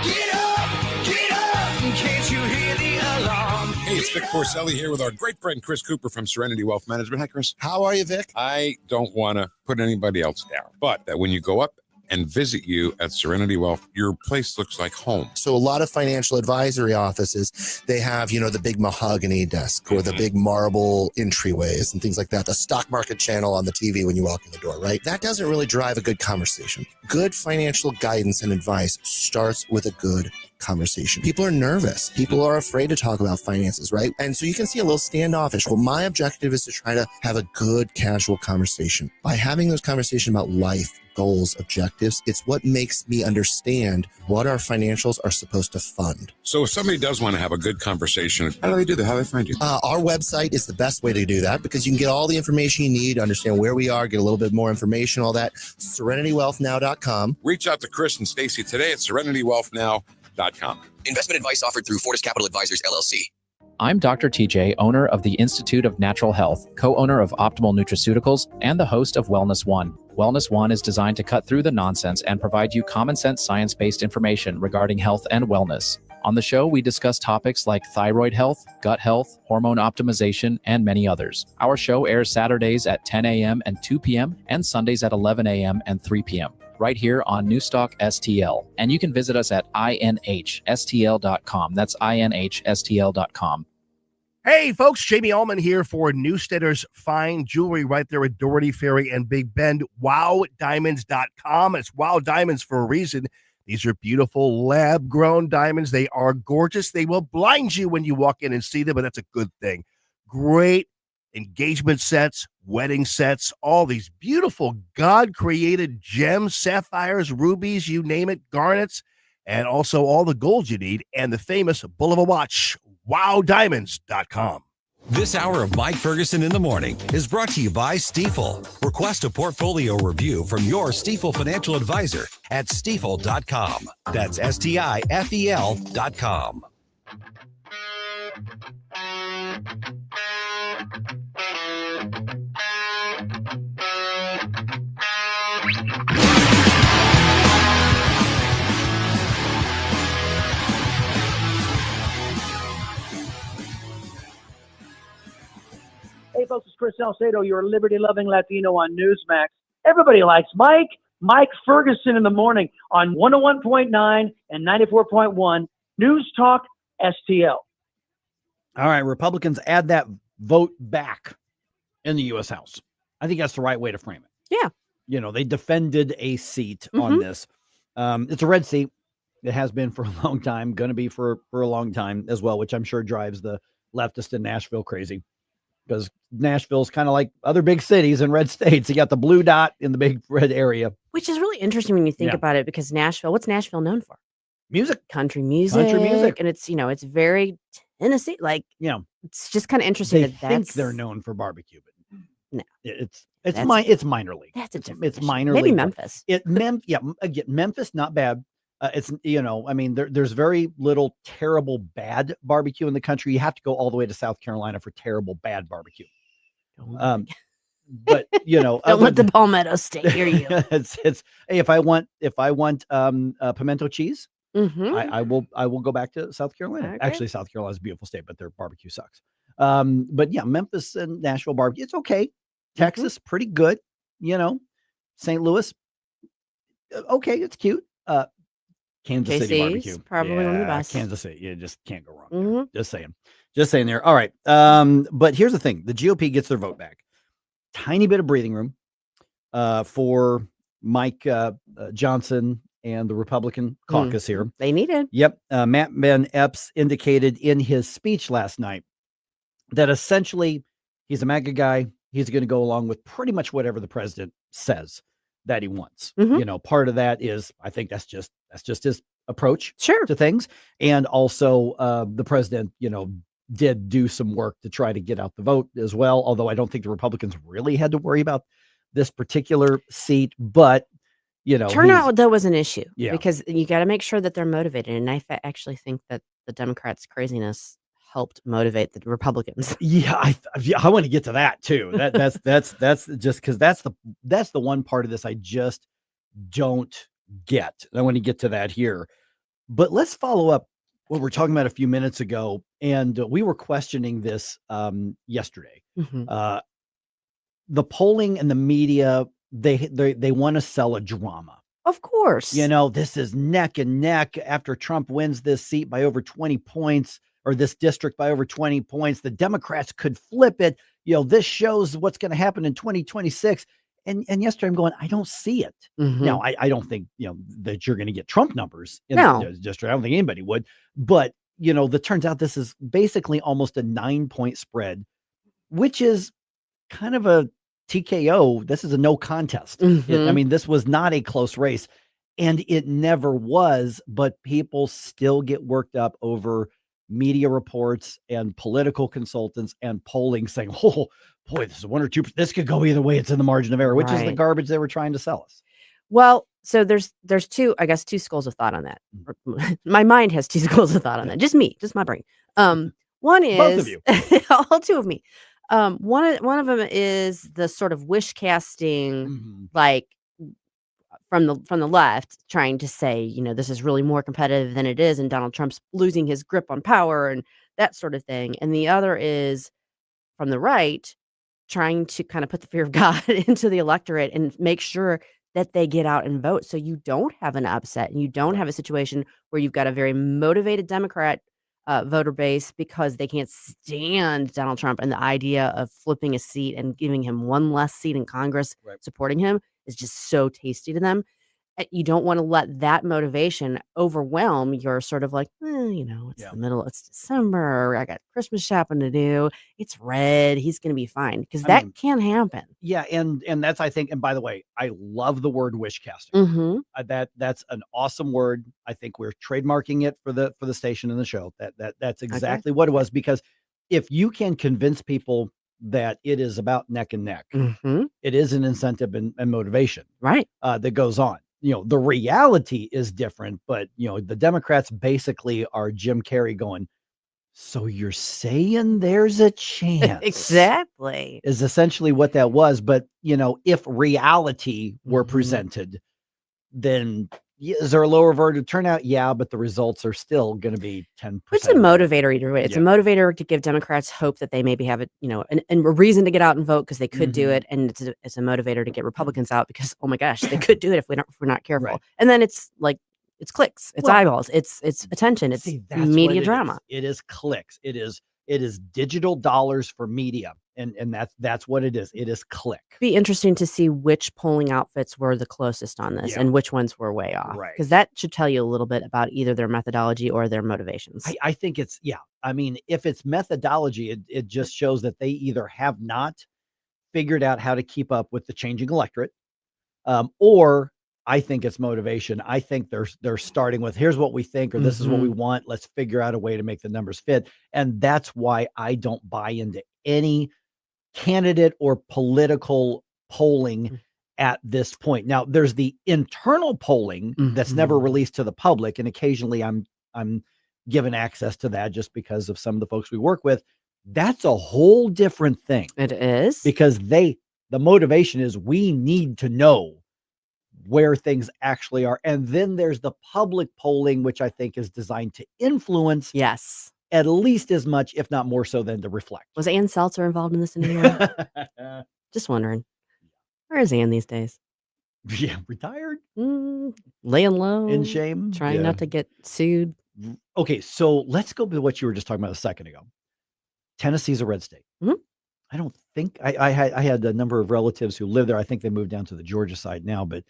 Get up, in case you hear the alarm. Hey, it's Vic Porcelli here with our great friend Chris Cooper from Serenity Wealth Management. Hi, Chris. How are you, Vic? I don't want to put anybody else down, but that when you go up and visit you at Serenity Wealth, your place looks like home. So a lot of financial advisory offices, they have, you know, the big mahogany desk or the big marble entryways and things like that. The stock market channel on the TV when you walk in the door, right? That doesn't really drive a good conversation. Good financial guidance and advice starts with a good conversation. People are nervous. People are afraid to talk about finances, right? And so you can see a little standoffish. Well, my objective is to try to have a good, casual conversation. By having those conversations about life, goals, objectives, it's what makes me understand what our financials are supposed to fund. So if somebody does want to have a good conversation, how do they do that? How do they find you? Our website is the best way to do that because you can get all the information you need, understand where we are, get a little bit more information, all that. SerenityWealthNow.com. Reach out to Chris and Stacy today at SerenityWealthNow.com. Investment advice offered through Fortis Capital Advisors, LLC. I'm Dr. TJ, owner of the Institute of Natural Health, co-owner of Optimal Nutraceuticals, and the host of Wellness One. Wellness One is designed to cut through the nonsense and provide you common sense science-based information regarding health and wellness. On the show, we discuss topics like thyroid health, gut health, hormone optimization, and many others. Our show airs Saturdays at 10 a.m. and 2 p.m. and Sundays at 11 a.m. and 3 p.m. right here on NewsTalkSTL. And you can visit us at inhstl.com. That's inhstl.com. Hey, folks, Jamie Allman here for Newsteader's Fine Jewelry right there at Doherty Ferry and Big Bend. WowDiamonds.com. It's Wow Diamonds for a reason. These are beautiful lab-grown diamonds. They are gorgeous. They will blind you when you walk in and see them, but that's a good thing. Great engagement sets, wedding sets, all these beautiful God-created gems, sapphires, rubies, you name it, garnets, and also all the gold you need, and the famous bull of a watch, WowDiamonds.com. This hour of Mike Ferguson in the Morning is brought to you by Stifel. Request a portfolio review from your Stifel financial advisor at stifel.com. That's STIFEL.com. Hey, folks, it's Chris Salcedo, your liberty-loving Latino on Newsmax. Everybody likes Mike Ferguson in the morning on 101.9 and 94.1 News Talk STL. All right, Republicans add that vote back in the U.S. House. I think that's the right way to frame it. Yeah. You know, they defended a seat on this. It's a red seat. It has been for a long time, going to be for a long time as well, which I'm sure drives the leftist in Nashville crazy. Because Nashville's kind of like other big cities in red states. You got the blue dot in the big red area. Which is really interesting when you think about it, because Nashville, what's Nashville known for? Music. Country music. And it's, it's very Tennessee. Like, it's just kind of interesting They that think they're known for barbecue, but no. It's minor league. That's it's minor Maybe league. Memphis. Again, Memphis, not bad. It's, there's very little terrible bad barbecue in the country. You have to go all the way to South Carolina for terrible bad barbecue. But don't let the Palmetto State hear you. It's hey, if I want pimento cheese, I will go back to South Carolina. Okay. Actually, South Carolina's a beautiful state, but their barbecue sucks. But yeah, Memphis and Nashville barbecue, it's okay. Texas, pretty good. St. Louis, okay, it's cute. Kansas City barbecue, probably one of the best. Kansas City, you just can't go wrong. Just saying there. All right. But here's the thing: the GOP gets their vote back. Tiny bit of breathing room for Mike Johnson and the Republican caucus here. They need it. Yep. Matt Ben Epps indicated in his speech last night that essentially he's a MAGA guy. He's going to go along with pretty much whatever the president says that he wants. Part of that is, I think that's just his approach to things. And also the president, did do some work to try to get out the vote as well. Although I don't think the Republicans really had to worry about this particular seat, but turnout though was an issue because you got to make sure that they're motivated. And I actually think that the Democrats' craziness helped motivate the Republicans. I want to get to that too. That's just because that's the one part of this I just don't get. I want to get to that here, but let's follow up what we were talking about a few minutes ago, and we were questioning this yesterday. The polling and the media, they want to sell a drama. Of course, this is neck and neck after Trump wins this seat by over 20 points. Or this district by over 20 points, the Democrats could flip it. This shows what's going to happen in 2026. And yesterday I'm going, I don't see it. Now, I don't think, that you're going to get Trump numbers in the district. I don't think anybody would. But, that turns out this is basically almost a 9-point spread, which is kind of a TKO. This is a no contest. This was not a close race. And it never was. But people still get worked up over media reports and political consultants and polling saying, oh boy, this is 1 or 2. This could go either way. It's in the margin of error, which is the garbage they were trying to sell us. Well, so there's two schools of thought on that. My mind has two schools of thought on that. Just my brain. One Both of is you. all two of me. One of them is the sort of wish casting, like from the left, trying to say, this is really more competitive than it is, and Donald Trump's losing his grip on power and that sort of thing. And the other is from the right, trying to kind of put the fear of God into the electorate and make sure that they get out and vote. So you don't have an upset and you don't have a situation where you've got a very motivated Democrat voter base because they can't stand Donald Trump, and the idea of flipping a seat and giving him one less seat in Congress, supporting him, is just so tasty to them. You don't want to let that motivation overwhelm your sort of like, it's the middle, it's December, I got Christmas shopping to do. It's red. He's going to be fine, because that can happen. Yeah, and that's, I think, and by the way, I love the word wish casting. That's an awesome word. I think we're trademarking it for the station and the show. That's exactly what it was, because if you can convince people that it is about neck and neck, it is an incentive and motivation, that goes on. The reality is different, but the Democrats basically are Jim Carrey going, so you're saying there's a chance. Exactly. Is essentially what that was. But, if reality were presented, then is there a lower voter turnout? Yeah, but the results are still going to be 10%. It's a motivator either way. It's a motivator to give Democrats hope that they maybe have and a reason to get out and vote, because they could do it, and it's a motivator to get Republicans out, because oh my gosh, they could do it if we're not careful. And then it's like it's clicks, it's eyeballs, it's attention, it's media drama. It is clicks. It is digital dollars for media, and that's what it is. It is click. Be interesting to see which polling outfits were the closest on this and which ones were way off, because that should tell you a little bit about either their methodology or their motivations. I think it's I mean, if it's methodology, it just shows that they either have not figured out how to keep up with the changing electorate, or I think it's motivation. I think they're starting with, here's what we think, or this is what we want. Let's figure out a way to make the numbers fit. And that's why I don't buy into any candidate or political polling at this point. Now, there's the internal polling that's never released to the public, and occasionally I'm given access to that just because of some of the folks we work with. That's a whole different thing. It is, because the motivation is, we need to know where things actually are. And then there's the public polling, which I think is designed to influence. At least as much, if not more so, than to reflect. Was Ann Seltzer involved in this in any way? Just wondering. Where is Ann these days? Yeah, retired. Laying low. In shame. Trying not to get sued. Okay, so let's go to what you were just talking about a second ago. Tennessee's a red state. I don't think I had a number of relatives who live there. I think they moved down to the Georgia side now, but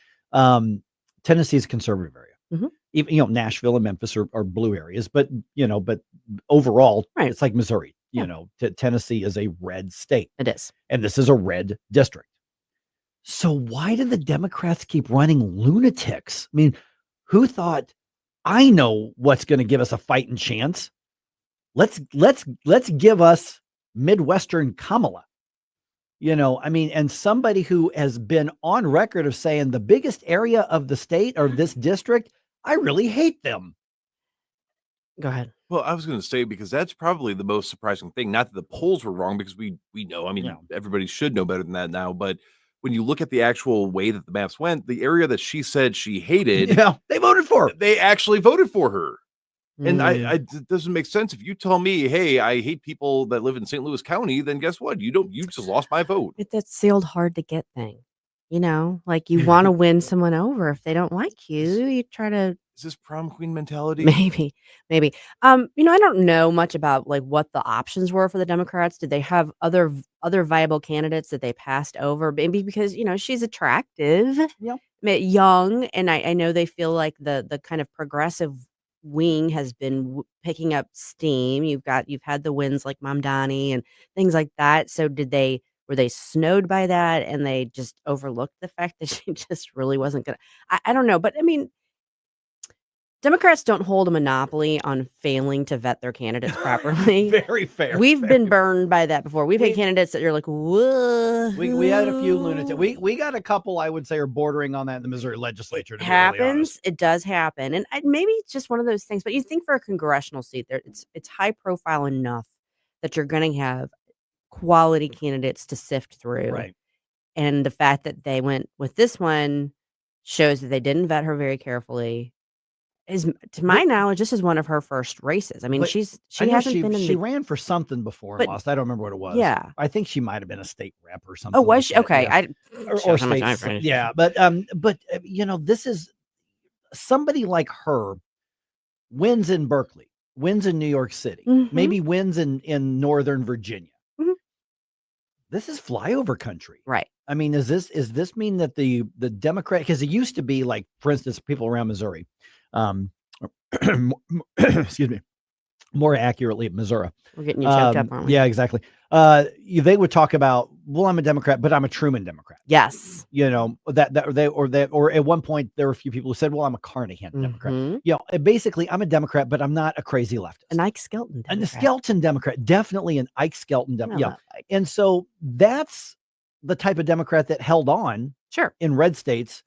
Tennessee is a conservative area. Even, Nashville and Memphis are blue areas, but overall, it's like Missouri. Tennessee is a red state. It is, and this is a red district. So why do the Democrats keep running lunatics? I mean, who thought, I know what's going to give us a fighting chance? Let's give us Midwestern Kamala. And somebody who has been on record of saying the biggest area of the state or this district, I really hate them. Go ahead. Well, I was going to say, because that's probably the most surprising thing. Not that the polls were wrong, because we know, everybody should know better than that now. But when you look at the actual way that the maps went, the area that she said she hated, they voted for her. They actually voted for her. And it doesn't make sense. If you tell me, hey, I hate people that live in St. Louis County, then guess what? You just lost my vote. That's the old hard to get thing. Like you want to win someone over. If they don't like you, you try to. Is this prom queen mentality? Maybe. I don't know much about like what the options were for the Democrats. Did they have other viable candidates that they passed over? Maybe because, she's attractive, young. And I know they feel like the kind of progressive wing has been picking up steam. You've had the wins like Mamdani and things like that. So were they snowed by that, and they just overlooked the fact that she just really wasn't gonna? I don't know, but Democrats don't hold a monopoly on failing to vet their candidates properly. Very fair. We've been burned by that before. We've had candidates that you're like, whoa. We had a few lunatics. We got a couple, I would say, are bordering on that in the Missouri legislature. It happens. It does happen. And maybe it's just one of those things. But you think for a congressional seat, it's high profile enough that you're going to have quality candidates to sift through. Right. And the fact that they went with this one shows that they didn't vet her very carefully. Is, to my knowledge, this is one of her first races. I mean, But she I know hasn't been in she the. ran for something before and But- lost. I don't remember what it was. Yeah. I think she might have been a state rep or something. Oh, was like she? that, Okay. yeah. Or state. Yeah, but this is somebody like her wins in Berkeley, wins in New York City, maybe wins in Northern Virginia. This is flyover country. Right. I mean, is this mean that the Democrat, because it used to be like, for instance, people around Missouri, excuse me, more accurately, Missouri. We're getting you choked up, aren't we? Yeah, exactly. They would talk about, well, I'm a Democrat, but I'm a Truman Democrat. Yes. You know, or at one point there were a few people who said, well, I'm a Carnahan Democrat. You know, basically I'm a Democrat, but I'm not a crazy leftist. An Ike Skelton Democrat. And a Skelton Democrat, definitely an Ike Skelton Democrat. I Yeah. love Ike. And so that's the type of Democrat that held on in red states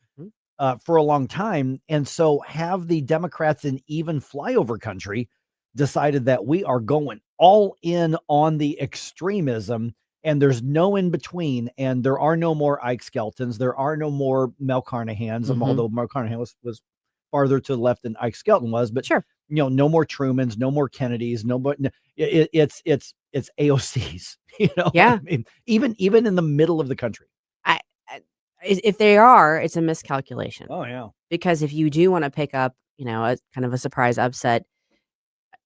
for a long time. And so have the Democrats in even flyover country decided that we are going all in on the extremism and there's no in between, and there are no more Ike Skeltons. There are no more Mel Carnahans, although Mel Carnahan was farther to the left than Ike Skelton was, but you know, no more Trumans, no more Kennedys, no more. It's AOCs, you know. Yeah. I mean, even in the middle of the country. If they are, it's a miscalculation. Oh yeah. Because if you do want to pick up, you know, a kind of a surprise upset,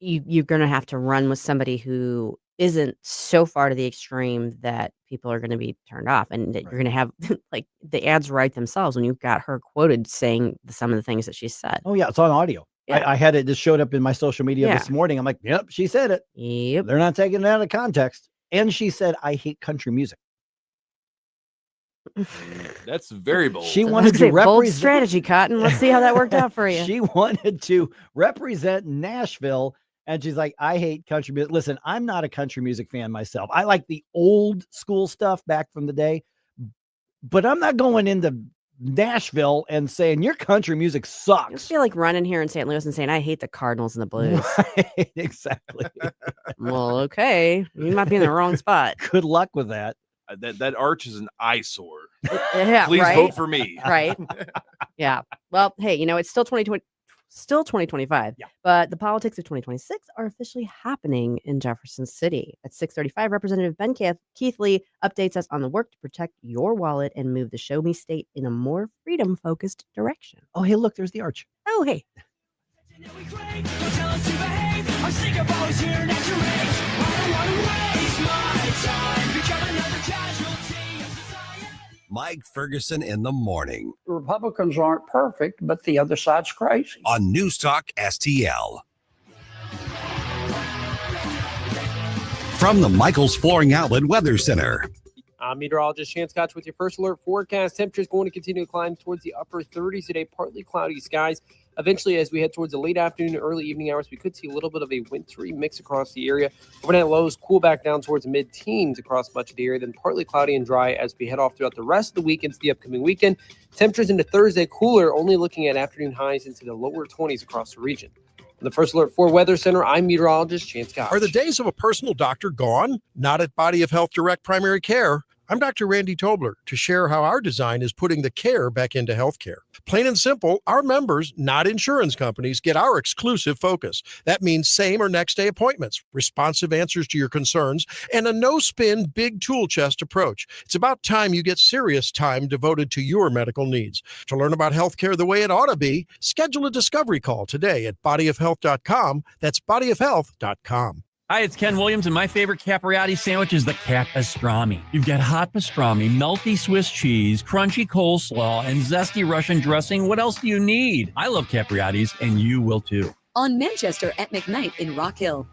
you're going to have to run with somebody who isn't so far to the extreme that people are going to be turned off, and that you're going to have like the ads write themselves when you've got her quoted saying some of the things that she said. Oh yeah, it's on audio. Yeah. I had it just showed up in my social media this morning. I'm like, yep, she said it. Yep. They're not taking it out of context. And she said, I hate country music. That's very bold. She wanted to bold represent strategy, Cotton. Let's see how that worked out for you. She wanted to represent Nashville. And she's like, I hate country music. Listen, I'm not a country music fan myself. I like the old school stuff back from the day, but I'm not going into Nashville and saying your country music sucks. I just feel like running here in St. Louis and saying I hate the Cardinals and the Blues. Right, exactly. Well, okay, you might be in the wrong spot. Good luck with that. That arch is an eyesore. Yeah, Please right? vote for me. Right. Yeah. Well, hey, you know, it's still 2020. Still 2025, but the politics of 2026 are officially happening in Jefferson City. At 6:35, Representative Ben Keathley updates us on the work to protect your wallet and move the show me state in a more freedom-focused direction. Oh, hey, look, there's the arch. Oh, hey. Mike Ferguson in the morning Republicans aren't perfect, but the other side's crazy. on Newstalk STL. From the Michaels Flooring Outlet Weather Center. I'm meteorologist Chance Scotch with your first alert forecast. Temperatures going to continue to climb towards the upper 30s today, partly cloudy skies. Eventually, as we head towards the late afternoon, early evening hours, we could see a little bit of a wintry mix across the area. Overnight lows cool back down towards mid-teens across much of the area, then partly cloudy and dry as we head off throughout the rest of the week into the upcoming weekend. Temperatures into Thursday cooler, only looking at afternoon highs into the lower 20s across the region. On the First Alert 4 Weather Center, I'm meteorologist Chance Scotch. Are the days of a personal doctor gone? Not at Body of Health Direct Primary Care. I'm Dr. Randy Tobler to share how our design is putting the care back into healthcare. Plain and simple, our members, not insurance companies, get our exclusive focus. That means same or next day appointments, responsive answers to your concerns, and a no-spin, big tool chest approach. It's about time you get serious time devoted to your medical needs. To learn about healthcare the way it ought to be, schedule a discovery call today at bodyofhealth.com. That's bodyofhealth.com. Hi, it's Ken Williams, and my favorite Capriati sandwich is the Capistrami. You've got hot pastrami, melty Swiss cheese, crunchy coleslaw, and zesty Russian dressing. What else do you need? I love Capriati's, and you will too. On Manchester at McKnight in Rock Hill.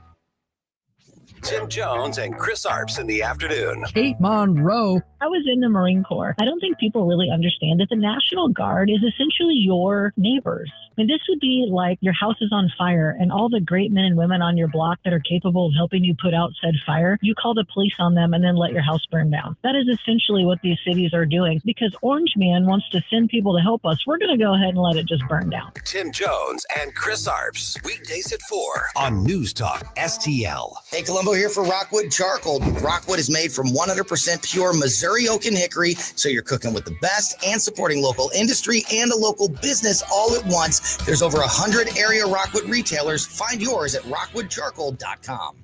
Tim Jones and Chris Arps in the afternoon. Kate Monroe. I was in the Marine Corps. I don't think people really understand that the National Guard is essentially your neighbors. I mean, this would be like your house is on fire and all the great men and women on your block that are capable of helping you put out said fire, you call the police on them and then let your house burn down. That is essentially what these cities are doing. Because Orange Man wants to send people to help us, we're going to go ahead and let it just burn down. Tim Jones and Chris Arps. Weekdays at 4 on News Talk STL. Hey, Columbo, here for Rockwood Charcoal. Rockwood is made from 100% pure Missouri oak and hickory, so you're cooking with the best and supporting local industry and a local business all at once. There's over 100 area Rockwood retailers. Find yours at rockwoodcharcoal.com.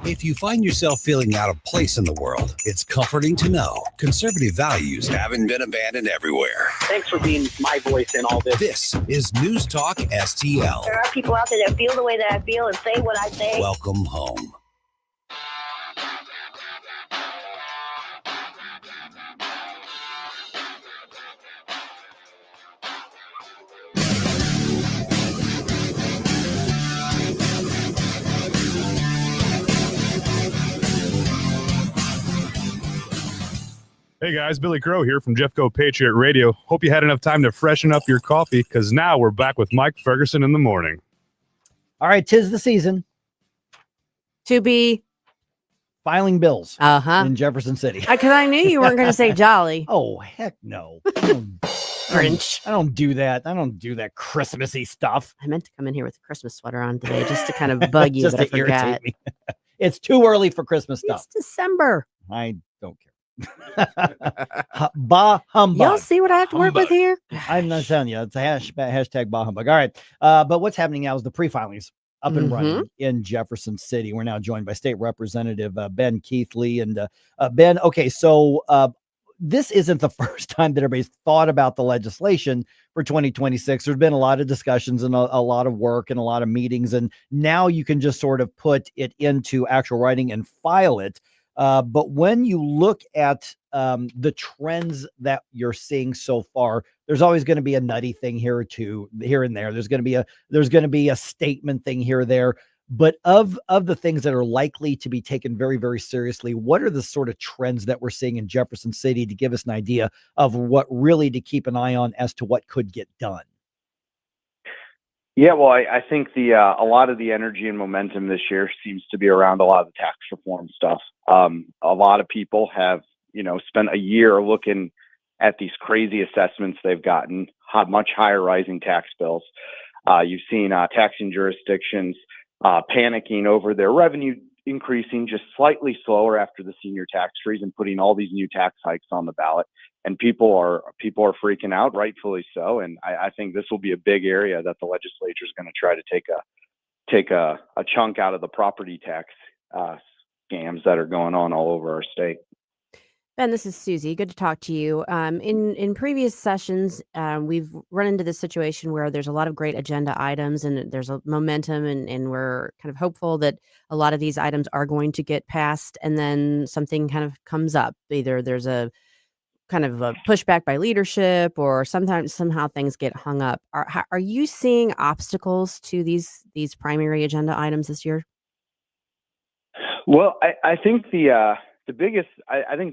If you find yourself feeling out of place in the world, it's comforting to know conservative values haven't been abandoned everywhere. Thanks for being my voice in all this. This is News Talk STL. There are people out there that feel the way that I feel and say what I say. Welcome home. Hey guys, Billy Crow here from Jeffco Patriot Radio. Hope you had enough time to freshen up your coffee, because now we're back with Mike Ferguson in the morning. All right, 'tis the season to be filing bills in Jefferson City. Because I knew you weren't going to say jolly. Oh, heck no. Grinch. I don't do that. I don't do that Christmassy stuff. I meant to come in here with a Christmas sweater on today just to kind of bug you, Just but I to irritate forgot. me. It's too early for Christmas stuff. It's December. I don't care. Bah humbug. Y'all see what I have to work with here? I'm not telling you. It's a hashtag bah humbug. All right. But what's happening now is the pre-filings up and running in Jefferson City. We're now joined by State Representative Ben Keathley. And Ben, okay, so this isn't the first time that everybody's thought about the legislation for 2026. There's been a lot of discussions and a lot of work and a lot of meetings. And now you can just sort of put it into actual writing and file it. But when you look at the trends that you're seeing so far, there's always going to be a nutty thing here and there. There's going to be a statement thing here or there. But of the things that are likely to be taken very, very seriously, what are the sort of trends that we're seeing in Jefferson City to give us an idea of what really to keep an eye on as to what could get done? Yeah, well, I think a lot of the energy and momentum this year seems to be around a lot of the tax reform stuff. A lot of people have, spent a year looking at these crazy assessments they've gotten, much higher rising tax bills. You've seen taxing jurisdictions panicking over their revenue increasing just slightly slower after the senior tax freeze and putting all these new tax hikes on the ballot. And people are freaking out, rightfully so. And I think this will be a big area that the legislature is going to try to take a chunk out of the property tax scams that are going on all over our state. Ben, this is Susie. Good to talk to you. In previous sessions, we've run into this situation where there's a lot of great agenda items and there's a momentum, and we're kind of hopeful that a lot of these items are going to get passed, and then something kind of comes up. Either there's a kind of a pushback by leadership, or sometimes somehow things get hung up. Are you seeing obstacles to these primary agenda items this year? Well, I think the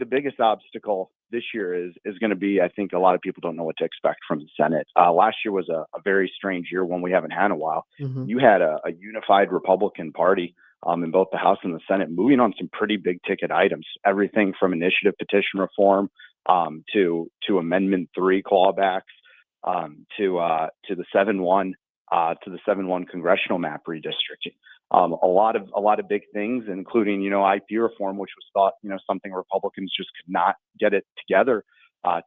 biggest obstacle this year is going to be, I think a lot of people don't know what to expect from the Senate. Last year was a very strange year, one we haven't had in a while. You had a unified Republican Party in both the House and the Senate moving on some pretty big ticket items, everything from initiative petition reform to Amendment 3 clawbacks to the 7-1 congressional map redistricting. A lot of big things, including, IP reform, which was thought, something Republicans just could not get it together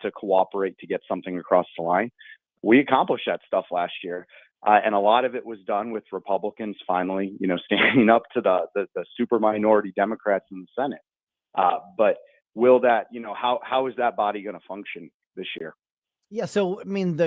to cooperate to get something across the line. We accomplished that stuff last year. And a lot of it was done with Republicans finally, standing up to the super minority Democrats in the Senate. But will that, how is that body going to function this year? Yeah. So, I mean,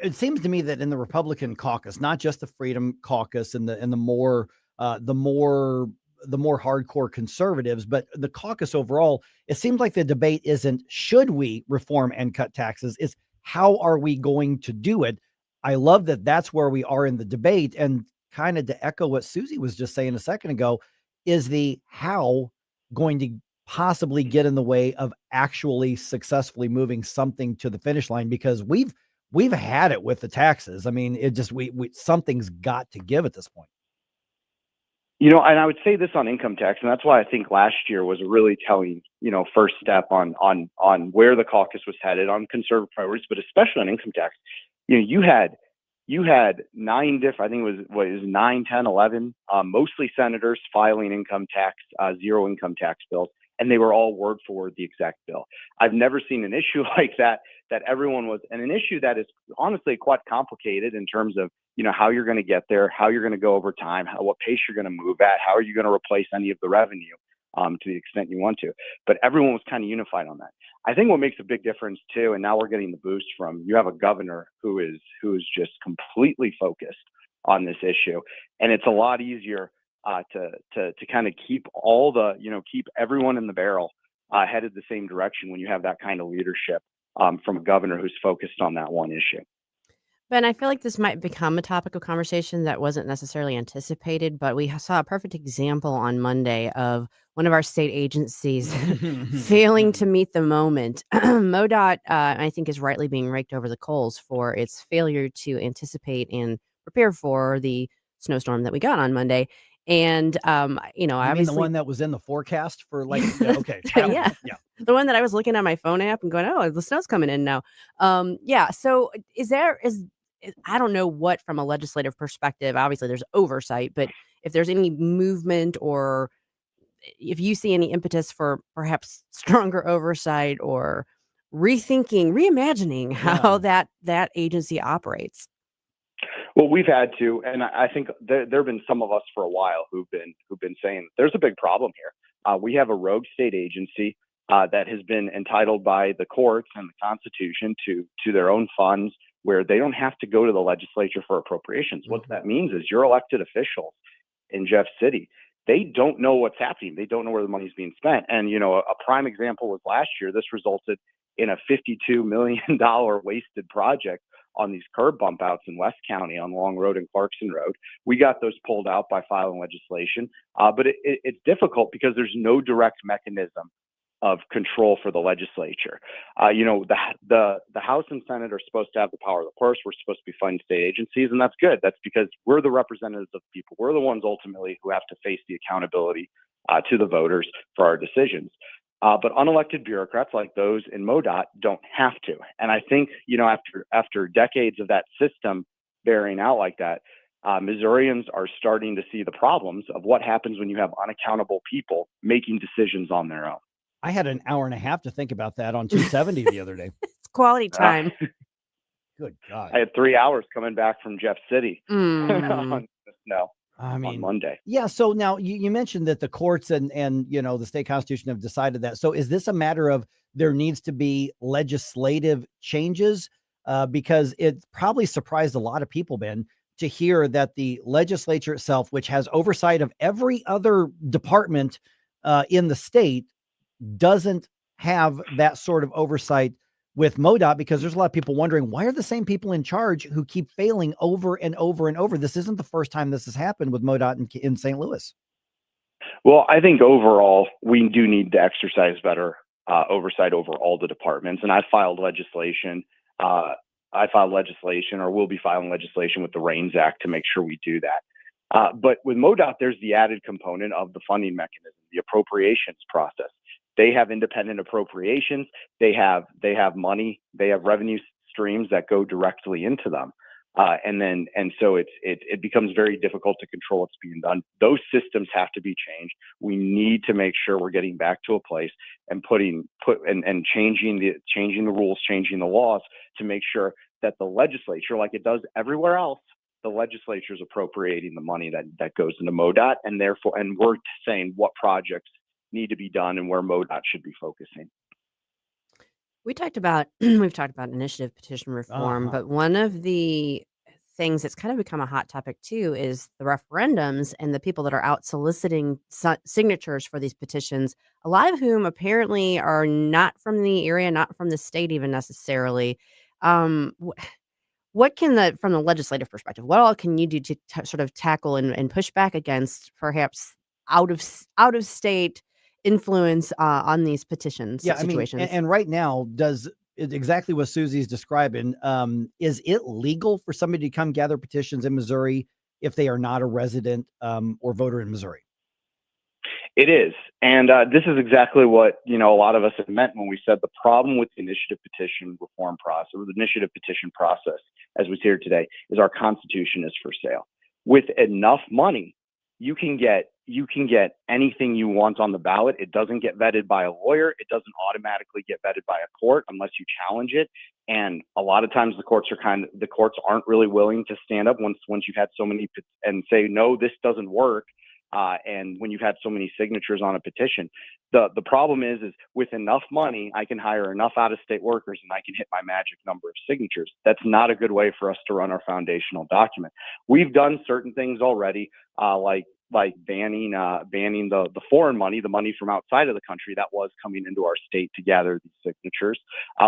it seems to me that in the Republican caucus, not just the Freedom Caucus and the more hardcore conservatives, but the caucus overall, it seems like the debate isn't should we reform and cut taxes, it's how are we going to do it. I love that that's where we are in the debate. And kind of to echo what Susie was just saying a second ago, is the how going to possibly get in the way of actually successfully moving something to the finish line? Because we've had it with the taxes. I mean, it just, something's got to give at this point. And I would say this on income tax, and that's why I think last year was a really telling, first step on where the caucus was headed on conservative priorities, but especially on income tax. You had you had I think it was 9, 10, 11, mostly senators filing income tax, zero income tax bills, and they were all word for word the exact bill. I've never seen an issue like that everyone was, and an issue that is honestly quite complicated in terms of, how you're going to get there, how you're going to go over time, what pace you're going to move at, how are you going to replace any of the revenue to the extent you want to. But everyone was kind of unified on that. I think what makes a big difference too, and now we're getting the boost from, you have a governor who is just completely focused on this issue, and it's a lot easier to kind of keep keep everyone in the barrel headed the same direction when you have that kind of leadership from a governor who's focused on that one issue. Ben, I feel like this might become a topic of conversation that wasn't necessarily anticipated, but we saw a perfect example on Monday of one of our state agencies failing to meet the moment. MoDOT, I think, is rightly being raked over the coals for its failure to anticipate and prepare for the snowstorm that we got on Monday. And, You mean obviously, the one that was in the forecast for okay. yeah, Yeah. the one that I was looking at my phone app and going, oh, the snow's coming in now. Yeah. So I don't know what, from a legislative perspective, obviously there's oversight, but if there's any movement or if you see any impetus for perhaps stronger oversight or reimagining how that agency operates. Well, we've had to, and I think there have been some of us for a while who've been saying there's a big problem here. We have a rogue state agency that has been entitled by the courts and the Constitution to their own funds, where they don't have to go to the legislature for appropriations. What that means is your elected officials in Jeff City, they don't know what's happening. They don't know where the money's being spent. And, a prime example was last year. This resulted in a $52 million wasted project on these curb bump outs in West County on Long Road and Clarkson Road. We got those pulled out by filing legislation, but it's difficult because there's no direct mechanism of control for the legislature. The House and Senate are supposed to have the power of the purse. We're supposed to be funding state agencies, and that's good. That's because we're the representatives of the people. We're the ones ultimately who have to face the accountability to the voters for our decisions. But unelected bureaucrats like those in MoDOT don't have to. And I think, after decades of that system bearing out like that, Missourians are starting to see the problems of what happens when you have unaccountable people making decisions on their own. I had an hour and a half to think about that on 270 the other day. It's quality time. Good God. I had 3 hours coming back from Jeff City on the snow. On Monday. Yeah. So now you mentioned that the courts and the state constitution have decided that. So is this a matter of there needs to be legislative changes? Because it probably surprised a lot of people, Ben, to hear that the legislature itself, which has oversight of every other department in the state, doesn't have that sort of oversight with MoDOT, because there's a lot of people wondering, why are the same people in charge who keep failing over and over and over? This isn't the first time this has happened with MoDOT in St. Louis. Well, I think overall, we do need to exercise better oversight over all the departments. And I filed legislation, or will be filing legislation with the REINS Act to make sure we do that. But with MoDOT, there's the added component of the funding mechanism, the appropriations process. They have independent appropriations. They have money. They have revenue streams that go directly into them, and so it becomes very difficult to control what's being done. Those systems have to be changed. We need to make sure we're getting back to a place and changing the rules, changing the laws to make sure that the legislature, like it does everywhere else, the legislature is appropriating the money that goes into MoDOT, and we're saying what projects need to be done and where MoDOT should be focusing. We've talked about initiative petition reform, but one of the things that's kind of become a hot topic too is the referendums and the people that are out soliciting signatures for these petitions, a lot of whom apparently are not from the area, not from the state even necessarily. What can from the legislative perspective, what all can you do to sort of tackle and push back against perhaps out of state influence on these petitions situations? And right now, does exactly what Susie's describing, is it legal for somebody to come gather petitions in Missouri if they are not a resident or voter in Missouri? It is. And this is exactly what, a lot of us have meant when we said the problem with the initiative petition reform process, or the initiative petition process, as we see here today, is our Constitution is for sale. With enough money, you can get anything you want on the ballot. It doesn't get vetted by a lawyer. It doesn't automatically get vetted by a court unless you challenge it. And a lot of times the courts aren't really willing to stand up once you've had so many and say, no, this doesn't work. And when you've had so many signatures on a petition, the problem is with enough money, I can hire enough out-of-state workers and I can hit my magic number of signatures. That's not a good way for us to run our foundational document. We've done certain things already, like banning the foreign money, the money from outside of the country that was coming into our state to gather these signatures.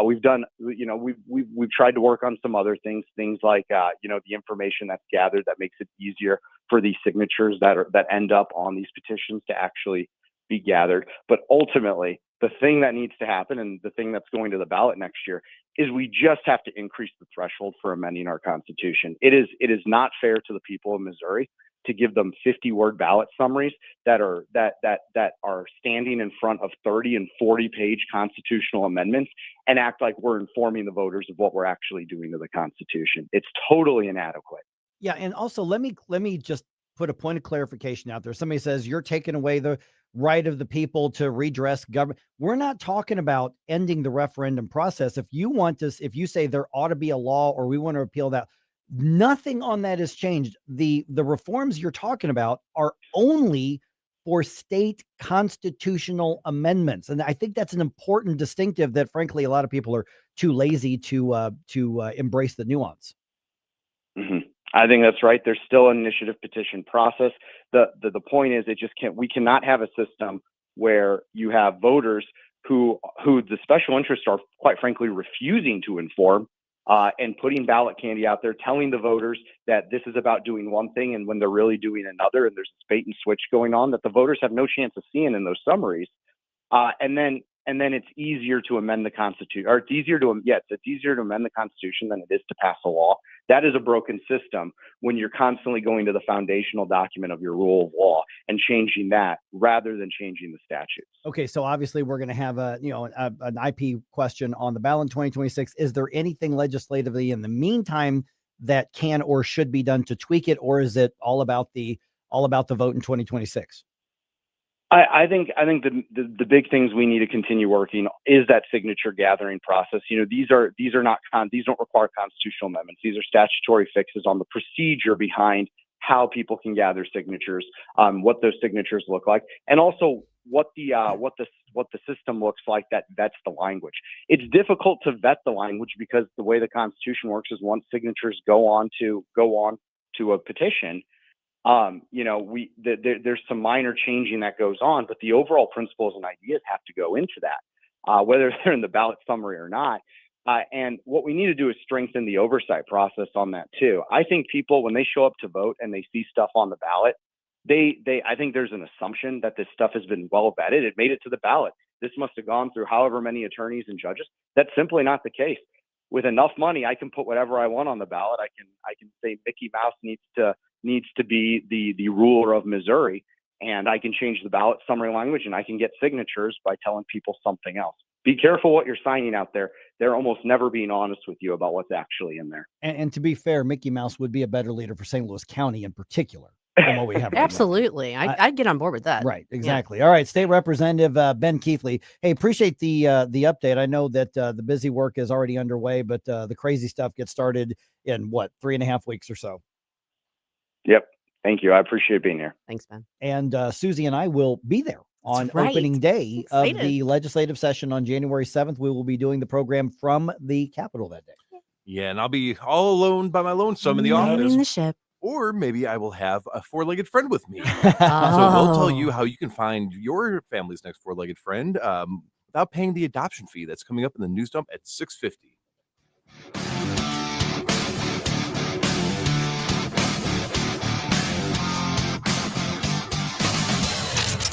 We've tried to work on some other things like the information that's gathered that makes it easier for these signatures that end up on these petitions to actually be gathered. But ultimately, the thing that needs to happen, and the thing that's going to the ballot next year, is we just have to increase the threshold for amending our Constitution. It is not fair to the people of Missouri to give them 50-word ballot summaries that are standing in front of 30 and 40-page constitutional amendments and act like we're informing the voters of what we're actually doing to the Constitution. It's totally inadequate. Yeah, and also let me just put a point of clarification out there. Somebody says you're taking away the right of the people to redress government. We're not talking about ending the referendum process. If you say there ought to be a law or we want to repeal that, nothing on that has changed. The reforms you're talking about are only for state constitutional amendments. And I think that's an important distinctive that, frankly, a lot of people are too lazy to embrace the nuance. Mm-hmm. I think that's right. There's still an initiative petition process. The point is, we cannot have a system where you have voters who the special interests are, quite frankly, refusing to inform and putting ballot candy out there, telling the voters that this is about doing one thing, and when they're really doing another, and there's a bait and switch going on that the voters have no chance of seeing in those summaries. And then it's easier to amend the Constitution, or it's easier to amend the Constitution than it is to pass a law. That is a broken system when you're constantly going to the foundational document of your rule of law and changing that rather than changing the statutes. Okay, so obviously we're going to have an IP question on the ballot in 2026. Is there anything legislatively in the meantime that can or should be done to tweak it, or is it all about the vote in 2026? I think the big things we need to continue working is that signature gathering process. These don't require constitutional amendments. These are statutory fixes on the procedure behind how people can gather signatures, what those signatures look like, and also what the system looks like that vets the language. It's difficult to vet the language because the way the Constitution works is once signatures go on to a petition, there's some minor changing that goes on, but the overall principles and ideas have to go into that, whether they're in the ballot summary or not. And what we need to do is strengthen the oversight process on that too. I think people, when they show up to vote and they see stuff on the ballot, I think there's an assumption that this stuff has been well vetted. It made it to the ballot. This must have gone through however many attorneys and judges. That's simply not the case. With enough money, I can put whatever I want on the ballot. I can say Mickey Mouse needs to be the ruler of Missouri, and I can change the ballot summary language, and I can get signatures by telling people something else. Be careful what you're signing out there. They're almost never being honest with you about what's actually in there. And to be fair, Mickey Mouse would be a better leader for St. Louis County in particular than what we have. Absolutely. I'd get on board with that. Right. Exactly. Yeah. All right. State Representative Ben Keathley. Hey, appreciate the update. I know that the busy work is already underway, but the crazy stuff gets started in 3.5 weeks or so. Yep. Thank you. I appreciate being here. Thanks, Ben. And Susie and I will be there on opening day of the legislative session on January 7th. We will be doing the program from the Capitol that day. Yeah, and I'll be all alone by my lonesome in the office. In the ship. Or maybe I will have a four-legged friend with me. So we'll tell you how you can find your family's next four-legged friend without paying the adoption fee. That's coming up in the news dump at 6:50.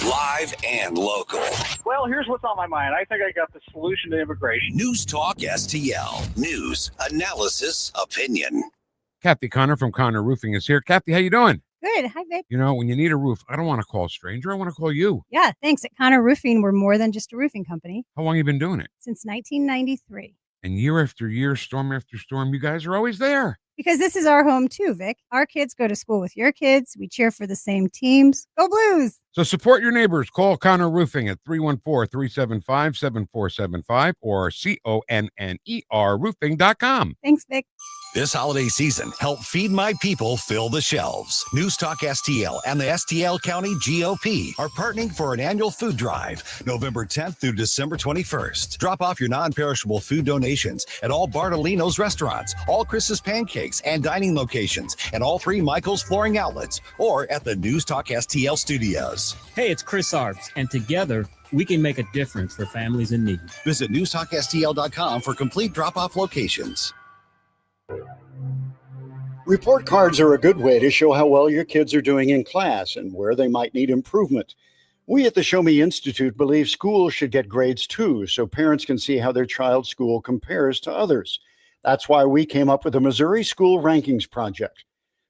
Live and local. Well, here's what's on my mind. I think I got the solution to immigration. News Talk STL. News, analysis, opinion. Kathy Connor from Connor Roofing is here. Kathy, how you doing? Good. Hi, Vic. You know, when you need a roof, I don't want to call a stranger. I want to call you. Yeah, thanks. At Connor Roofing, we're more than just a roofing company. How long you been doing it? Since 1993. And year after year, storm after storm, you guys are always there. Because this is our home too, Vic. Our kids go to school with your kids. We cheer for the same teams. Go Blues! So support your neighbors. Call Connor Roofing at 314-375-7475 or CONNER roofing.com. Thanks, Vic. This holiday season, help Feed My People fill the shelves. NewsTalkSTL and the STL County GOP are partnering for an annual food drive, November 10th through December 21st. Drop off your non-perishable food donations at all Bartolino's restaurants, all Chris's Pancakes and dining locations, and all 3 Michael's flooring outlets, or at the NewsTalkSTL studios. Hey, it's Chris Arps, and together we can make a difference for families in need. Visit NewsTalkSTL.com for complete drop-off locations. Report cards are a good way to show how well your kids are doing in class and where they might need improvement. We at the Show Me Institute believe schools should get grades too, so parents can see how their child's school compares to others. That's why we came up with the Missouri School Rankings Project.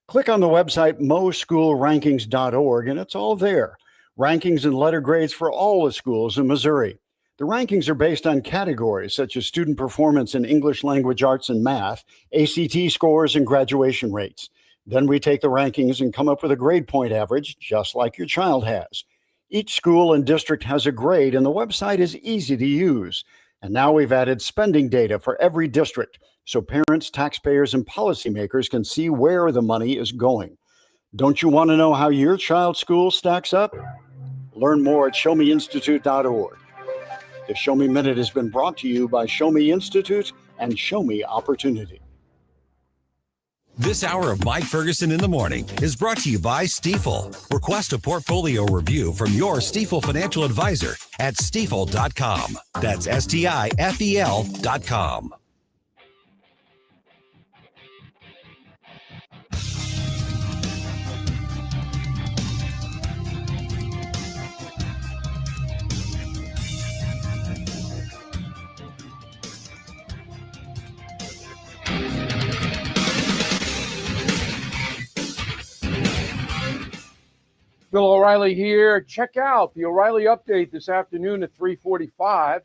Click on the website moschoolrankings.org and it's all there. Rankings and letter grades for all the schools in Missouri. The rankings are based on categories such as student performance in English language arts and math, ACT scores, and graduation rates. Then we take the rankings and come up with a grade point average, just like your child has. Each school and district has a grade, and the website is easy to use. And now we've added spending data for every district, so parents, taxpayers, and policymakers can see where the money is going. Don't you want to know how your child's school stacks up? Learn more at showmeinstitute.org. The Show Me Minute has been brought to you by Show Me Institute and Show Me Opportunity. This hour of Mike Ferguson in the Morning is brought to you by Stifel. Request a portfolio review from your Stifel financial advisor at stifel.com. That's STIFEL.com. Bill O'Reilly here. Check out the O'Reilly Update this afternoon at 3:45.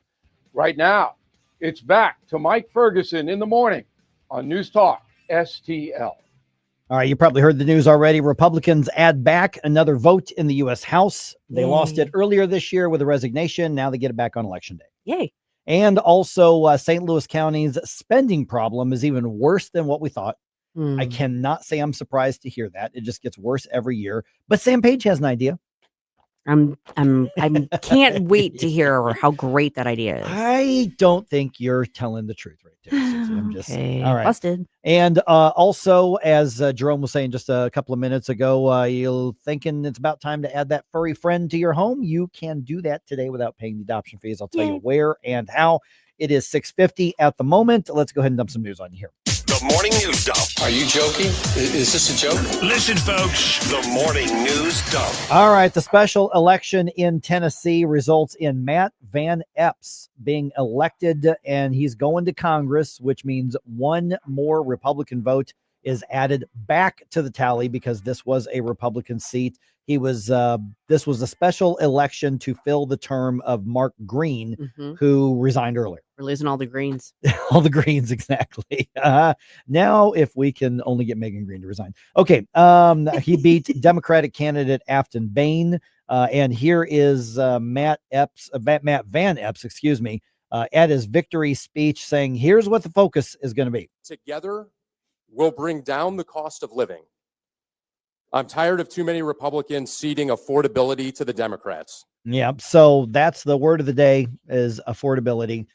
Right now, it's back to Mike Ferguson in the morning on News Talk STL. All right, you probably heard the news already. Republicans add back another vote in the U.S. House. They lost it earlier this year with a resignation. Now they get it back on Election Day. Yay. And also, St. Louis County's spending problem is even worse than what we thought. I cannot say I'm surprised to hear that. It just gets worse every year. But Sam Page has an idea. I can't wait to hear how great that idea is. I don't think you're telling the truth right there. I'm just Okay, all right. busted. And also, as Jerome was saying just a couple of minutes ago, you're thinking it's about time to add that furry friend to your home. You can do that today without paying the adoption fees. I'll tell you where and how. It is 6:50 at the moment. Let's go ahead and dump some news on you here. The Morning News Dump. Are you joking? Is this a joke? Listen, folks, the Morning News Dump. All right. The special election in Tennessee results in Matt Van Epps being elected, and he's going to Congress, which means one more Republican vote is added back to the tally because this was a Republican seat. This was a special election to fill the term of Mark Green, who resigned earlier. We're losing all the Greens. All the Greens, exactly. Now, if we can only get Megan Green to resign. Okay. He beat Democratic candidate Afton Bain. And here is Matt Van Epps, at his victory speech saying, here's what the focus is going to be. Together, we'll bring down the cost of living. I'm tired of too many Republicans ceding affordability to the Democrats. Yeah. So that's the word of the day is affordability.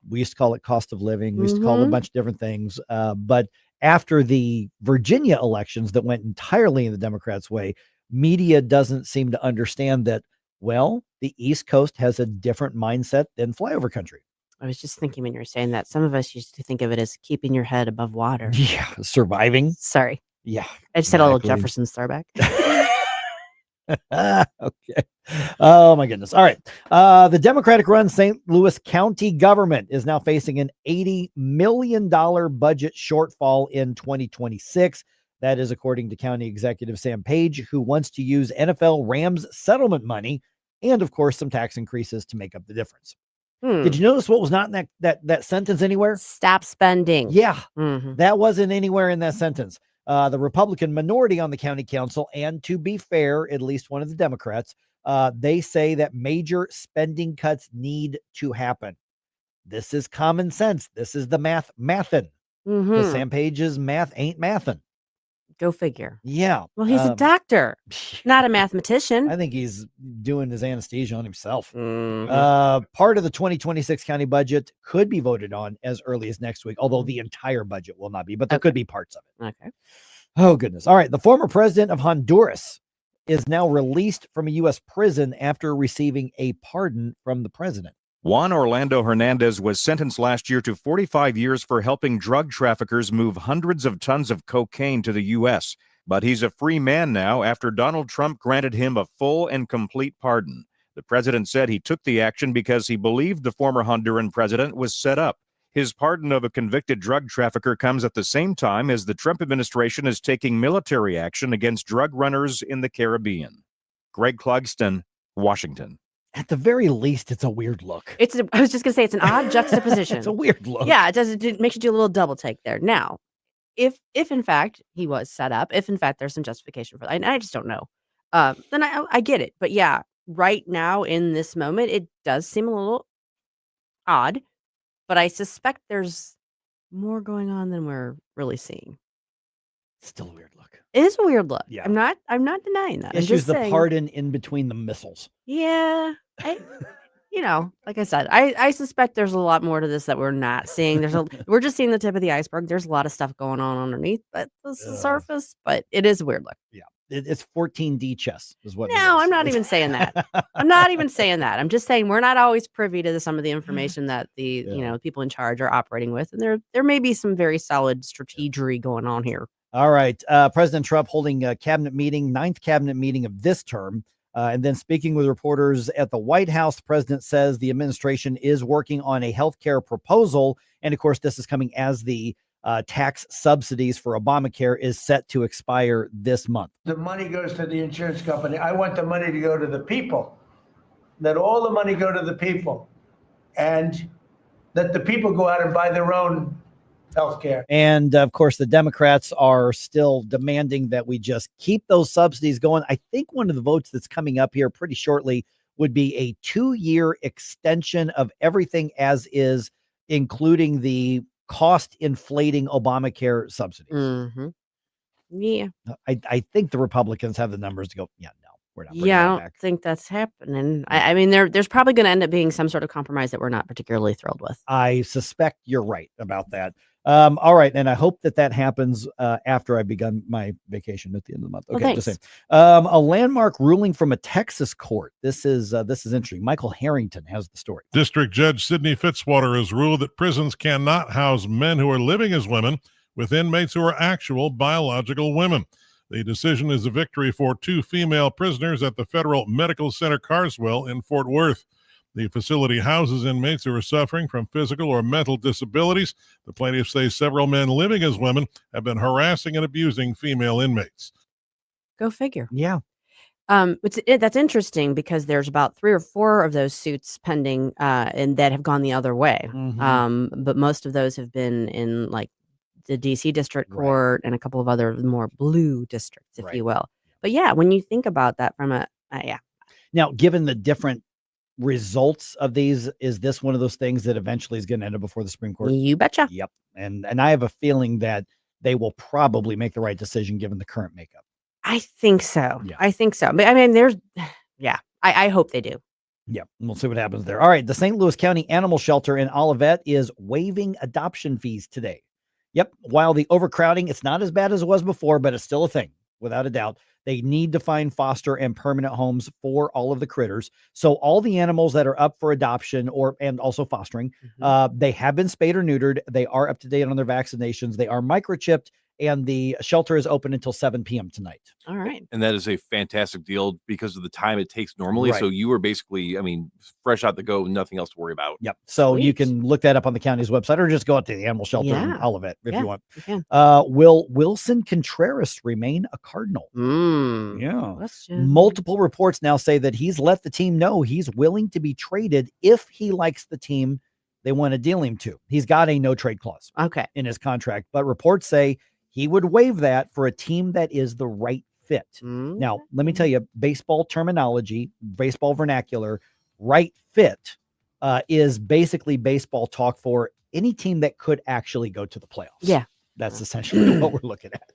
We used to call it cost of living. We used to call it a bunch of different things. But after the Virginia elections that went entirely in the Democrats' way, media doesn't seem to understand that, well, the East Coast has a different mindset than flyover country. I was just thinking when you were saying that, some of us used to think of it as keeping your head above water. Yeah. Surviving. Sorry. Yeah. I just had a little Jefferson throwback. Okay. Oh my goodness. All right. The Democratic run St. Louis County government is now facing an $80 million budget shortfall in 2026. That is according to County Executive Sam Page, who wants to use NFL Rams settlement money and, of course, some tax increases to make up the difference. Did you notice what was not in that sentence anywhere? Stop spending. Yeah, that wasn't anywhere in that sentence. The Republican minority on the county council, and to be fair, at least one of the Democrats, they say that major spending cuts need to happen. This is common sense. This is the mathin'. Because Sam Page's math ain't mathin'. Go figure. Yeah. Well, he's a doctor, not a mathematician. I think he's doing his anesthesia on himself. Part of the 2026 county budget could be voted on as early as next week, although the entire budget will not be, but there could be parts of it. Okay. Oh, goodness. All right. The former president of Honduras is now released from a U.S. prison after receiving a pardon from the president. Juan Orlando Hernandez was sentenced last year to 45 years for helping drug traffickers move hundreds of tons of cocaine to the U.S. But he's a free man now after Donald Trump granted him a full and complete pardon. The president said he took the action because he believed the former Honduran president was set up. His pardon of a convicted drug trafficker comes at the same time as the Trump administration is taking military action against drug runners in the Caribbean. Greg Clugston, Washington. At the very least, it's a weird look. I was just going to say it's an odd juxtaposition. It's a weird look. Yeah, it makes you do a little double take there. Now, if in fact he was set up, if in fact there's some justification for that, and I just don't know, then I get it. But yeah, right now in this moment, it does seem a little odd, but I suspect there's more going on than we're really seeing. Still a weird look. It is a weird look. Yeah. I'm not denying that. Issues the pardon in between the missiles. Yeah. Like I said, I suspect there's a lot more to this that we're not seeing. We're just seeing the tip of the iceberg. There's a lot of stuff going on underneath, but the surface. But it is a weird look. Yeah, it's 14D chess is what. No, I'm not even saying that. I'm not even saying that. I'm just saying we're not always privy to some of the information that the people in charge are operating with, and there may be some very solid strategery going on here. All right, President Trump holding a cabinet meeting, 9th cabinet meeting of this term. And then speaking with reporters at the White House, the president says the administration is working on a healthcare proposal. And of course, this is coming as the tax subsidies for Obamacare is set to expire this month. The money goes to the insurance company. I want the money to go to the people. Let all the money go to the people. And let the people go out and buy their own healthcare. And of course, the Democrats are still demanding that we just keep those subsidies going. I think one of the votes that's coming up here pretty shortly would be a 2-year extension of everything as is, including the cost inflating Obamacare subsidies. Yeah. I think the Republicans have the numbers to go, yeah, no, we're not. Yeah, I don't think that's happening. I mean, there's probably going to end up being some sort of compromise that we're not particularly thrilled with. I suspect you're right about that. All right. And I hope that happens after I've begun my vacation at the end of the month. Okay. Just saying. A landmark ruling from a Texas court. This is interesting. Michael Harrington has the story. District Judge Sidney Fitzwater has ruled that prisons cannot house men who are living as women with inmates who are actual biological women. The decision is a victory for 2 female prisoners at the Federal Medical Center Carswell in Fort Worth. The facility houses inmates who are suffering from physical or mental disabilities. The plaintiffs say several men living as women have been harassing and abusing female inmates. Go figure. Yeah. That's interesting because there's about 3 or 4 of those suits pending and that have gone the other way. But most of those have been in like the DC District Court and a couple of other more blue districts, if you will. But yeah, when you think about that from Now, given the different results of these, is this one of those things that eventually is going to end up before the Supreme Court? You betcha. Yep. And I have a feeling that they will probably make the right decision given the current makeup. I think so. Yeah. I think so. But I mean, I hope they do. Yep. We'll see what happens there. All right. The St. Louis County Animal Shelter in Olivet is waiving adoption fees today. Yep. While the overcrowding, it's not as bad as it was before, but it's still a thing, without a doubt. They need to find foster and permanent homes for all of the critters. So all the animals that are up for adoption and also fostering, they have been spayed or neutered. They are up to date on their vaccinations. They are microchipped and the shelter is open until 7 p.m. tonight. All right. And that is a fantastic deal because of the time it takes normally. Right. So you are basically, fresh out the go, nothing else to worry about. Yep. So Sweet. you can look that up on the county's website or just go out to the animal shelter Yeah. and all of it if you want. You can. Will Wilson Contreras remain a Cardinal? Yeah. Question. Multiple reports now say that he's let the team know he's willing to be traded if he likes the team they want to deal him to. He's got a no trade clause in his contract, but reports say he would waive that for a team that is the right fit. Now, let me tell you, baseball terminology, baseball vernacular, right fit is basically baseball talk for any team that could actually go to the playoffs. Yeah. That's essentially what we're looking at.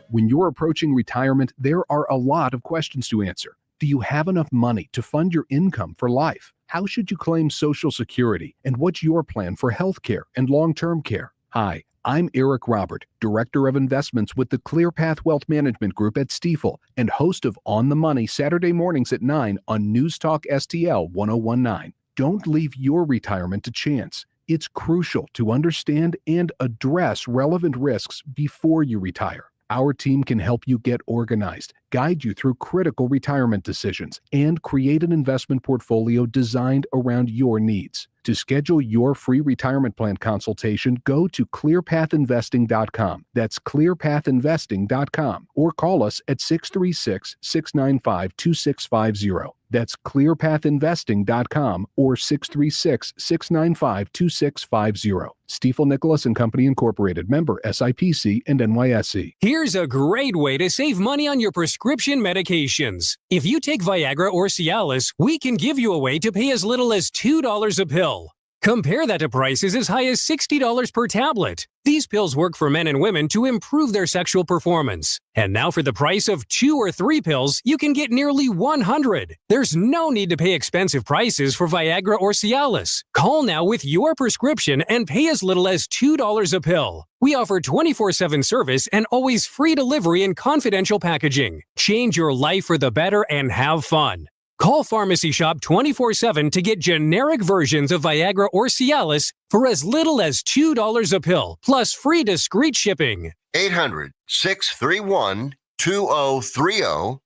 When you're approaching retirement, there are a lot of questions to answer. Do you have enough money to fund your income for life? How should you claim Social Security? And what's your plan for health care and long-term care? Hi, I'm Eric Robert, Director of Investments with the ClearPath Wealth Management Group at Stifel and host of On the Money Saturday mornings at 9 on News Talk STL 1019. Don't leave your retirement to chance. It's crucial to understand and address relevant risks before you retire. Our team can help you get organized, guide you through critical retirement decisions, and create an investment portfolio designed around your needs. To schedule your free retirement plan consultation, go to clearpathinvesting.com. That's clearpathinvesting.com, or call us at 636-695-2650. That's clearpathinvesting.com or 636-695-2650. Stifel Nicholas and Company Incorporated, member SIPC and NYSE. Here's a great way to save money on your prescription medications. If you take Viagra or Cialis, we can give you a way to pay as little as $2 a pill. Compare that to prices as high as $60 per tablet. These pills work for men and women to improve their sexual performance. And now for the price of 2 or 3 pills, you can get nearly 100. There's no need to pay expensive prices for Viagra or Cialis. Call now with your prescription and pay as little as $2 a pill. We offer 24/7 service and always free delivery and confidential packaging. Change your life for the better and have fun. Call Pharmacy Shop 24/7 to get generic versions of Viagra or Cialis for as little as $2 a pill, plus free discreet shipping. 800-631-2030.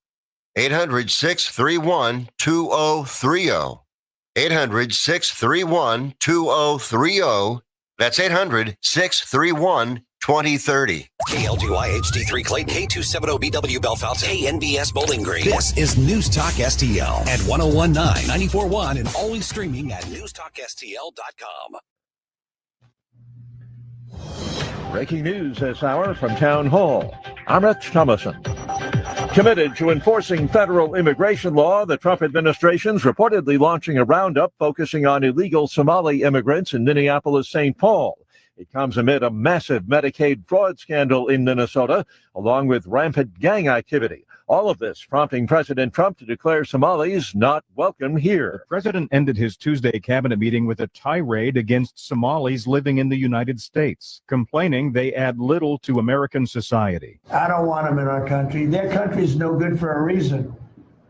800-631-2030. 800-631-2030. That's 800-631-2030. KLGY HD3 Clayton, K270BW Belfast, KNBS Bowling Green. This is News Talk STL at 1019, 94.1, and always streaming at newstalkstl.com. Breaking news this hour from Town Hall. I'm Rich Thomason. Committed to enforcing federal immigration law, the Trump administration's reportedly launching a roundup focusing on illegal Somali immigrants in Minneapolis-St. Paul. It comes amid a massive Medicaid fraud scandal in Minnesota, along with rampant gang activity. All of this prompting President Trump to declare Somalis not welcome here. The president ended his Tuesday cabinet meeting with a tirade against Somalis living in the United States, complaining they add little to American society. I don't want them in our country. Their country's no good for a reason.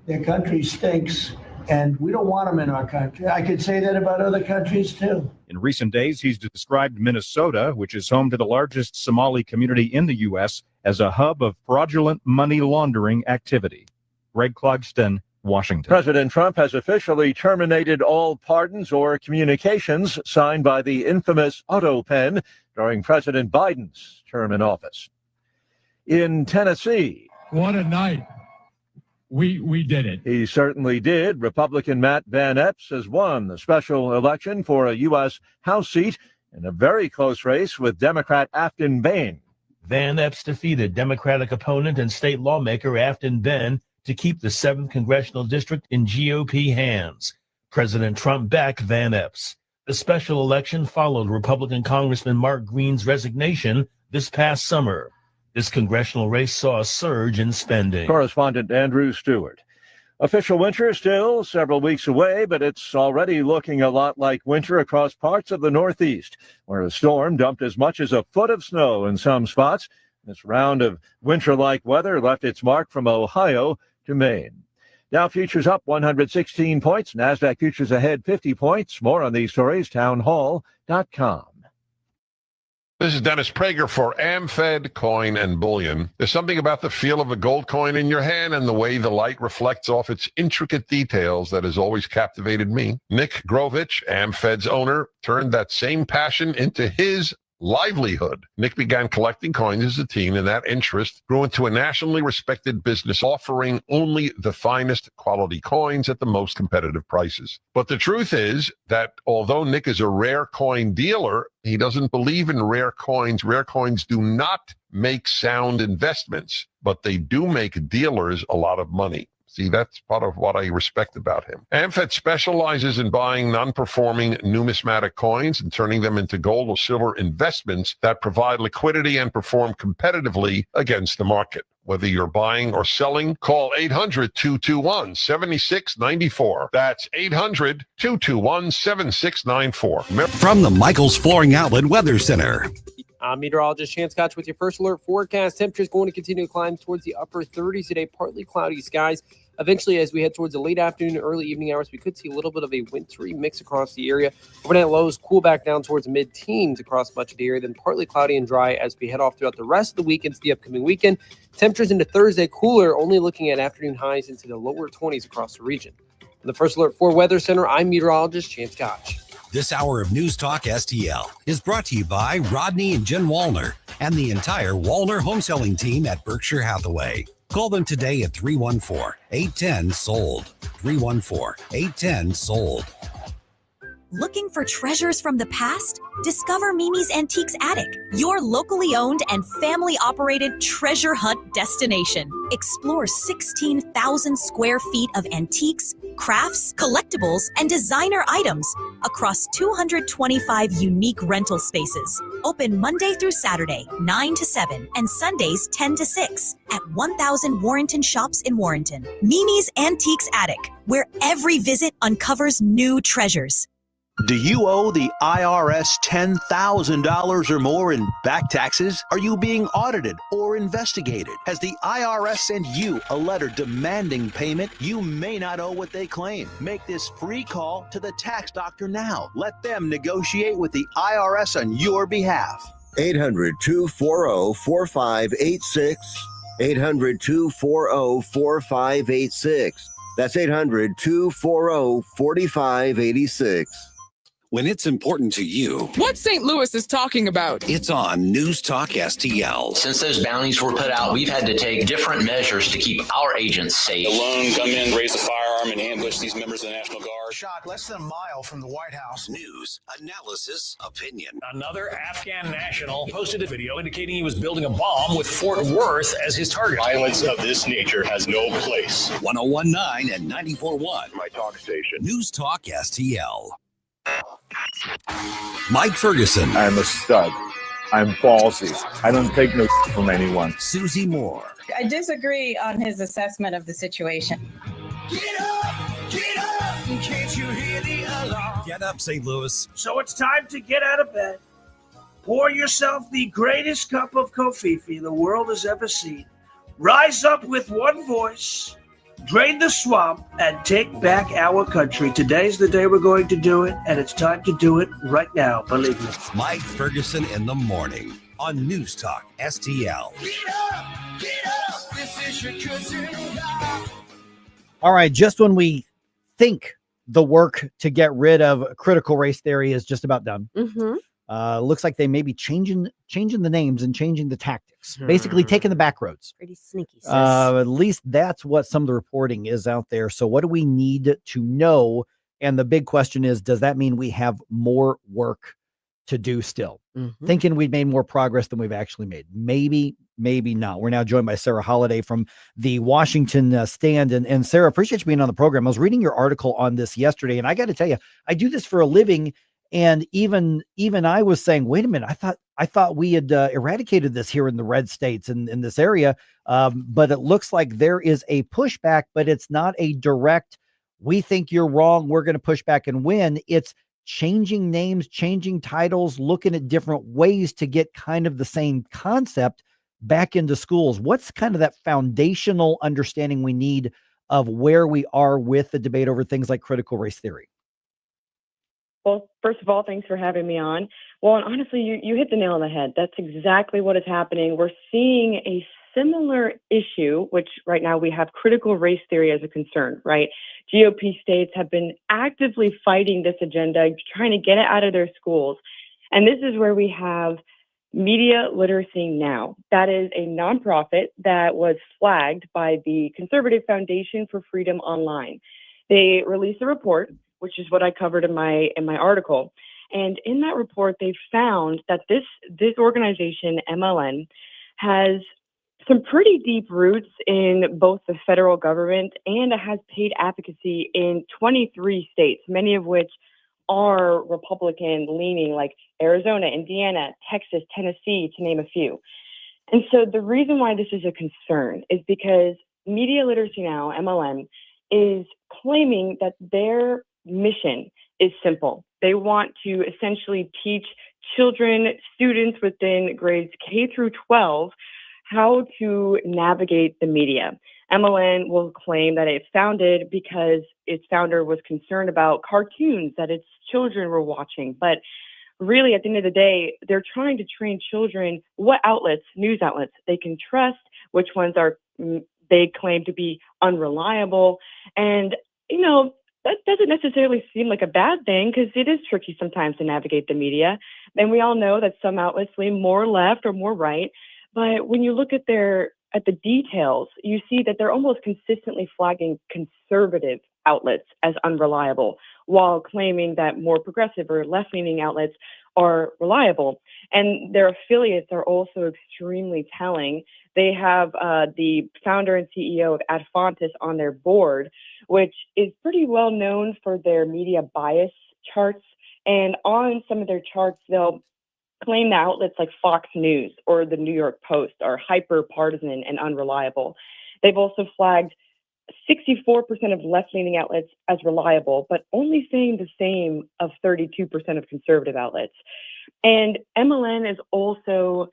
Their country stinks, and we don't want them in our country. I could say that about other countries, too. In recent days, he's described Minnesota, which is home to the largest Somali community in the U.S., as a hub of fraudulent money laundering activity. Greg Clugston, Washington. President Trump has officially terminated all pardons or communications signed by the infamous Otto pen during President Biden's term in office. In Tennessee. What a night. We did it. He certainly did. Republican Matt Van Epps has won the special election for a U.S. House seat in a very close race with Democrat Afton Bain. Van Epps defeated Democratic opponent and state lawmaker Afton Bain to keep the 7th congressional district in GOP hands. President Trump backed Van Epps. The special election followed Republican Congressman Mark Green's resignation this past summer. This congressional race saw a surge in spending. Correspondent Andrew Stewart. Official winter still several weeks away, but it's already looking a lot like winter across parts of the Northeast, where a storm dumped as much as a foot of snow in some spots. This round of winter-like weather left its mark from Ohio to Maine. Dow futures up 116 points. NASDAQ futures ahead 50 points. More on these stories, townhall.com. This is Dennis Prager for AmFed Coin and Bullion. There's something about the feel of a gold coin in your hand and the way the light reflects off its intricate details that has always captivated me. Nick Grovich, AmFed's owner, turned that same passion into his livelihood. Nick began collecting coins as a teen, and that interest grew into a nationally respected business offering only the finest quality coins at the most competitive prices. But the truth is that although Nick is a rare coin dealer, he doesn't believe in rare coins. Rare coins do not make sound investments, but they do make dealers a lot of money. See, that's part of what I respect about him. AmFed specializes in buying non-performing numismatic coins and turning them into gold or silver investments that provide liquidity and perform competitively against the market. Whether you're buying or selling, call 800-221-7694. That's 800-221-7694. From the Michaels Flooring Outlet Weather Center. I'm meteorologist Chance Scotch with your first alert forecast. Temperatures going to continue to climb towards the upper 30s today, partly cloudy skies. Eventually, as we head towards the late afternoon and early evening hours, we could see a little bit of a wintry mix across the area. Overnight lows cool back down towards mid-teens across much of the area, then partly cloudy and dry as we head off throughout the rest of the week into the upcoming weekend. Temperatures into Thursday cooler, only looking at afternoon highs into the lower 20s across the region. In the first alert for Weather Center, I'm meteorologist Chance Scotch. This hour of News Talk STL is brought to you by Rodney and Jen Wallner and the entire Wallner home selling team at Berkshire Hathaway. Call them today at 314-810-SOLD. 314-810-SOLD. Looking for treasures from the past? Discover Mimi's Antiques Attic, your locally owned and family-operated treasure hunt destination. Explore 16,000 square feet of antiques, crafts, collectibles, and designer items across 225 unique rental spaces. Open Monday through Saturday, 9 to 7, and Sundays, 10 to 6 at 1000 Warrenton Shops in Warrenton. Mimi's Antiques Attic, where every visit uncovers new treasures. Do you owe the IRS $10,000 or more in back taxes? Are you being audited or investigated? Has the IRS sent you a letter demanding payment? You may not owe what they claim. Make this free call to the tax doctor now. Let them negotiate with the IRS on your behalf. 800-240-4586. 800-240-4586. That's 800-240-4586. When it's important to you, what St. Louis is talking about. It's on News Talk STL. Since those bounties were put out, we've had to take different measures to keep our agents safe. Alone, come in, raise a firearm, and ambush these members of the National Guard. Shot less than a mile from the White House. News, analysis, opinion. Another Afghan national posted a video indicating he was building a bomb with Fort Worth as his target. Violence of this nature has no place. 101.9 and 94.1. My talk station. News Talk STL. Mike Ferguson. I'm a stud. I'm ballsy. I don't take no from anyone. Susie Moore. I disagree on his assessment of the situation. Get up! Get up! Can't you hear the alarm? Get up, St. Louis. So it's time to get out of bed. Pour yourself the greatest cup of Kofifi the world has ever seen. Rise up with one voice. Drain the swamp and take back our country. Today's the day we're going to do it, and it's time to do it right now, believe me. Mike Ferguson in the morning on News Talk STL. Get up! Get up! This is your cousin. All right, just when we think the work to get rid of critical race theory is just about done, looks like they may be changing the names and changing the tactics, basically taking the back roads. Pretty sneaky, sis. At least that's what some of the reporting is out there. So what do we need to know? And the big question is, does that mean we have more work to do still? Thinking we've made more progress than we've actually made. Maybe not. We're now joined by Sarah Holliday from the Washington Stand. And Sarah, appreciate you being on the program. I was reading your article on this yesterday, and I got to tell you, I do this for a living. And even I was saying, wait a minute, I thought we had eradicated this here in the red states in this area. But it looks like there is a pushback, but it's not a direct, we think you're wrong, we're going to push back and win. It's changing names, changing titles, looking at different ways to get kind of the same concept back into schools. What's kind of that foundational understanding we need of where we are with the debate over things like critical race theory? Well, first of all, thanks for having me on. Well, and honestly, you hit the nail on the head. That's exactly what is happening. We're seeing a similar issue, which right now we have critical race theory as a concern, right? GOP states have been actively fighting this agenda, trying to get it out of their schools. And this is where we have Media Literacy Now. That is a nonprofit that was flagged by the Conservative Foundation for Freedom Online. They released a report, which is what I covered in my article. And in that report, they found that this organization, MLN, has some pretty deep roots in both the federal government, and it has paid advocacy in 23 states, many of which are Republican leaning, like Arizona, Indiana, Texas, Tennessee, to name a few. And so the reason why this is a concern is because Media Literacy Now, MLM, is claiming that their mission is simple. They want to essentially teach children, students within grades K through 12, how to navigate the media. MLN will claim that it founded because its founder was concerned about cartoons that its children were watching. But really, at the end of the day, they're trying to train children what outlets, news outlets, they can trust, which ones are they claim to be unreliable. And, that doesn't necessarily seem like a bad thing, because it is tricky sometimes to navigate the media. And we all know that some outlets lean more left or more right. But when you look at the details, you see that they're almost consistently flagging conservative outlets as unreliable, while claiming that more progressive or left-leaning outlets are reliable. And their affiliates are also extremely telling. They have the founder and CEO of Adfontes on their board, which is pretty well known for their media bias charts. And on some of their charts, they'll claim that outlets like Fox News or the New York Post are hyper-partisan and unreliable. They've also flagged 64% of left-leaning outlets as reliable, but only saying the same of 32% of conservative outlets. And MLN is also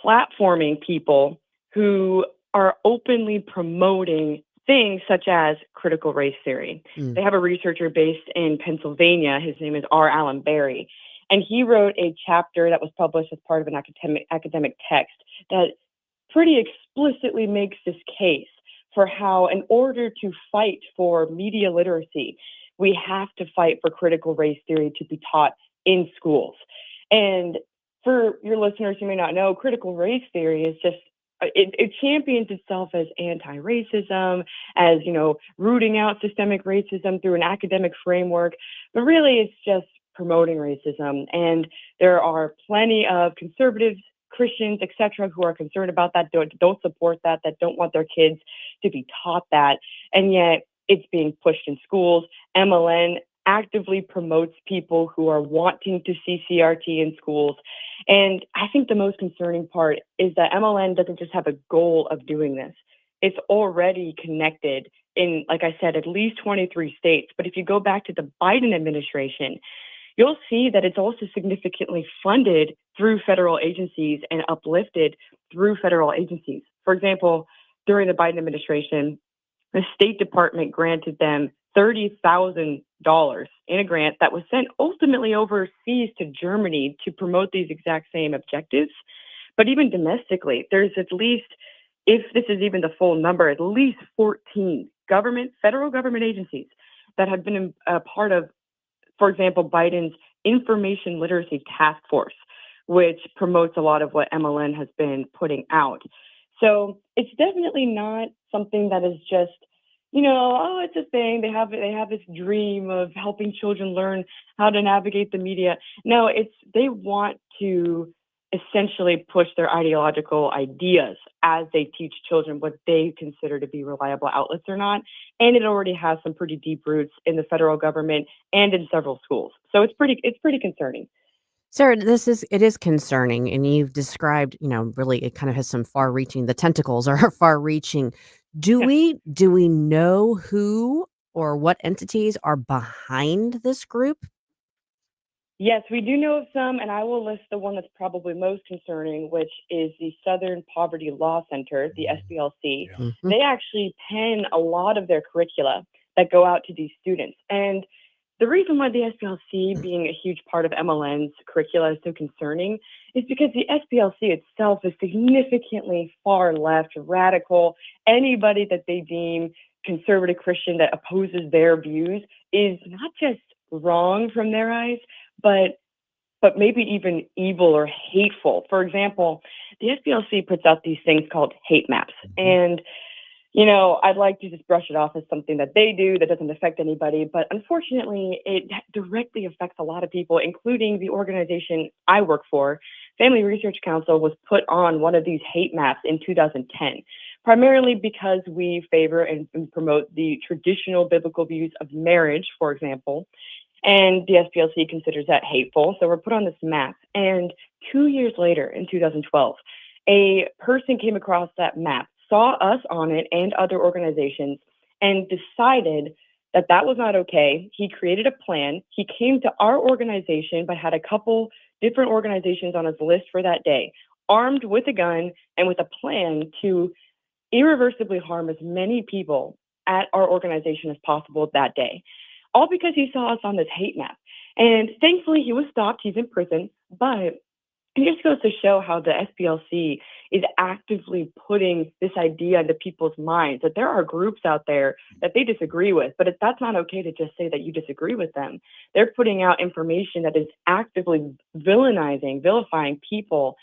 platforming people who are openly promoting things such as critical race theory. They have a researcher based in Pennsylvania. His name is R. Allen Berry. And he wrote a chapter that was published as part of an academic text that pretty explicitly makes this case for how, in order to fight for media literacy, we have to fight for critical race theory to be taught in schools. And for your listeners who may not know, critical race theory is just, it champions itself as anti-racism, as, rooting out systemic racism through an academic framework. But really, it's just promoting racism. And there are plenty of conservatives, Christians, etc., who are concerned about that, don't support that don't want their kids to be taught that. And yet it's being pushed in schools. MLN actively promotes people who are wanting to see CRT in schools. And I think the most concerning part is that MLN doesn't just have a goal of doing this. It's already connected in, like I said, at least 23 states. But if you go back to the Biden administration, you'll see that it's also significantly funded through federal agencies and uplifted through federal agencies. For example, during the Biden administration, the State Department granted them $30,000 in a grant that was sent ultimately overseas to Germany to promote these exact same objectives. But even domestically, there's at least, if this is even the full number, at least 14 federal government agencies that have been a part of, for example, Biden's Information Literacy Task Force, which promotes a lot of what MLN has been putting out. So it's definitely not something that is just, it's a thing. They have this dream of helping children learn how to navigate the media. No, they want to essentially push their ideological ideas as they teach children what they consider to be reliable outlets or not. And it already has some pretty deep roots in the federal government and in several schools. So it's pretty concerning. Sarah, it is concerning, and you've described, really it kind of has some far-reaching, the tentacles are far-reaching. Do we know who or what entities are behind this group? Yes, we do know of some, and I will list the one that's probably most concerning, which is the Southern Poverty Law Center, the SPLC. They actually pen a lot of their curricula that go out to these students. And the reason why the SPLC being a huge part of MLN's curricula is so concerning is because the SPLC itself is significantly far left, radical. Anybody that they deem conservative Christian that opposes their views is not just wrong from their eyes, but maybe even evil or hateful. For example, the SPLC puts out these things called hate maps. And, you know, I'd like to just brush it off as something that they do that doesn't affect anybody. But unfortunately, it directly affects a lot of people, including the organization I work for. Family Research Council was put on one of these hate maps in 2010, primarily because we favor and promote the traditional biblical views of marriage, for example. And the SPLC considers that hateful. So we're put on this map. And 2 years later, in 2012, a person came across that map, saw us on it and other organizations, and decided that that was not okay. He created a plan. He came to our organization, but had a couple different organizations on his list for that day, armed with a gun and with a plan to irreversibly harm as many people at our organization as possible that day. All because he saw us on this hate map. And thankfully, he was stopped. He's in prison. But it just goes to show how the SPLC is actively putting this idea into people's minds that there are groups out there that they disagree with. But that's not okay to just say that you disagree with them. They're putting out information that is actively vilifying people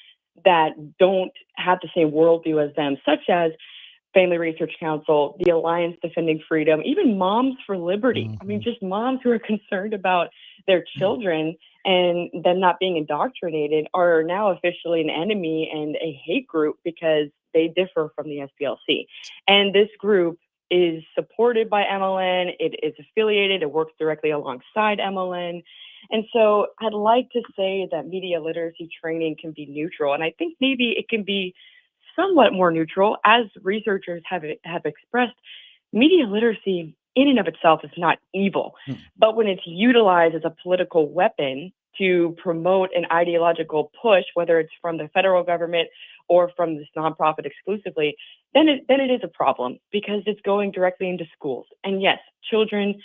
that don't have the same worldview as them, such as Family Research Council, the Alliance Defending Freedom, even Moms for Liberty. I mean, just moms who are concerned about their children and them not being indoctrinated are now officially an enemy and a hate group because they differ from the SPLC. And this group is supported by MLN. It is affiliated. It works directly alongside MLN. And so I'd like to say that media literacy training can be neutral. And I think maybe it can be somewhat more neutral. As researchers have expressed, media literacy in and of itself is not evil. But when it's utilized as a political weapon to promote an ideological push, whether it's from the federal government or from this nonprofit exclusively, then it is a problem because it's going directly into schools. And yes, children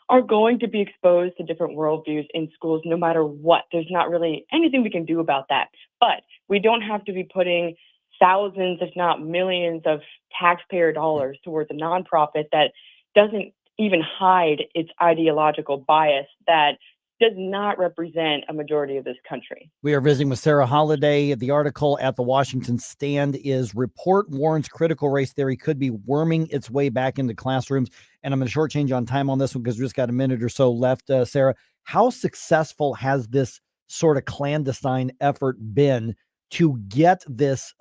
are going to be exposed to different worldviews in schools no matter what. There's not really anything we can do about that. But we don't have to be putting thousands, if not millions, of taxpayer dollars towards a nonprofit that doesn't even hide its ideological bias that does not represent a majority of this country. We are visiting with Sarah Holliday. The article at the Washington Stand is Report Warns Critical Race Theory Could Be Worming Its Way Back into Classrooms. And I'm going to shortchange on time on this one because we just got a minute or so left. Sarah, how successful has this sort of clandestine effort been to get this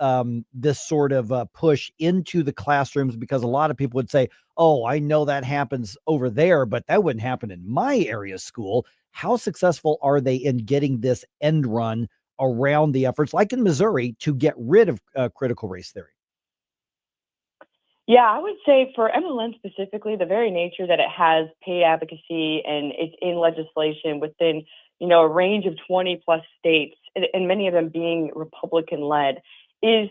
this sort of push into the classrooms? Because a lot of people would say, oh, I know that happens over there, but that wouldn't happen in my area school. How successful are they in getting this end run around the efforts, like in Missouri, to get rid of critical race theory? Yeah, I would say for MLN specifically, the very nature that it has paid advocacy and it's in legislation within, a range of 20 plus states, and many of them being Republican led, is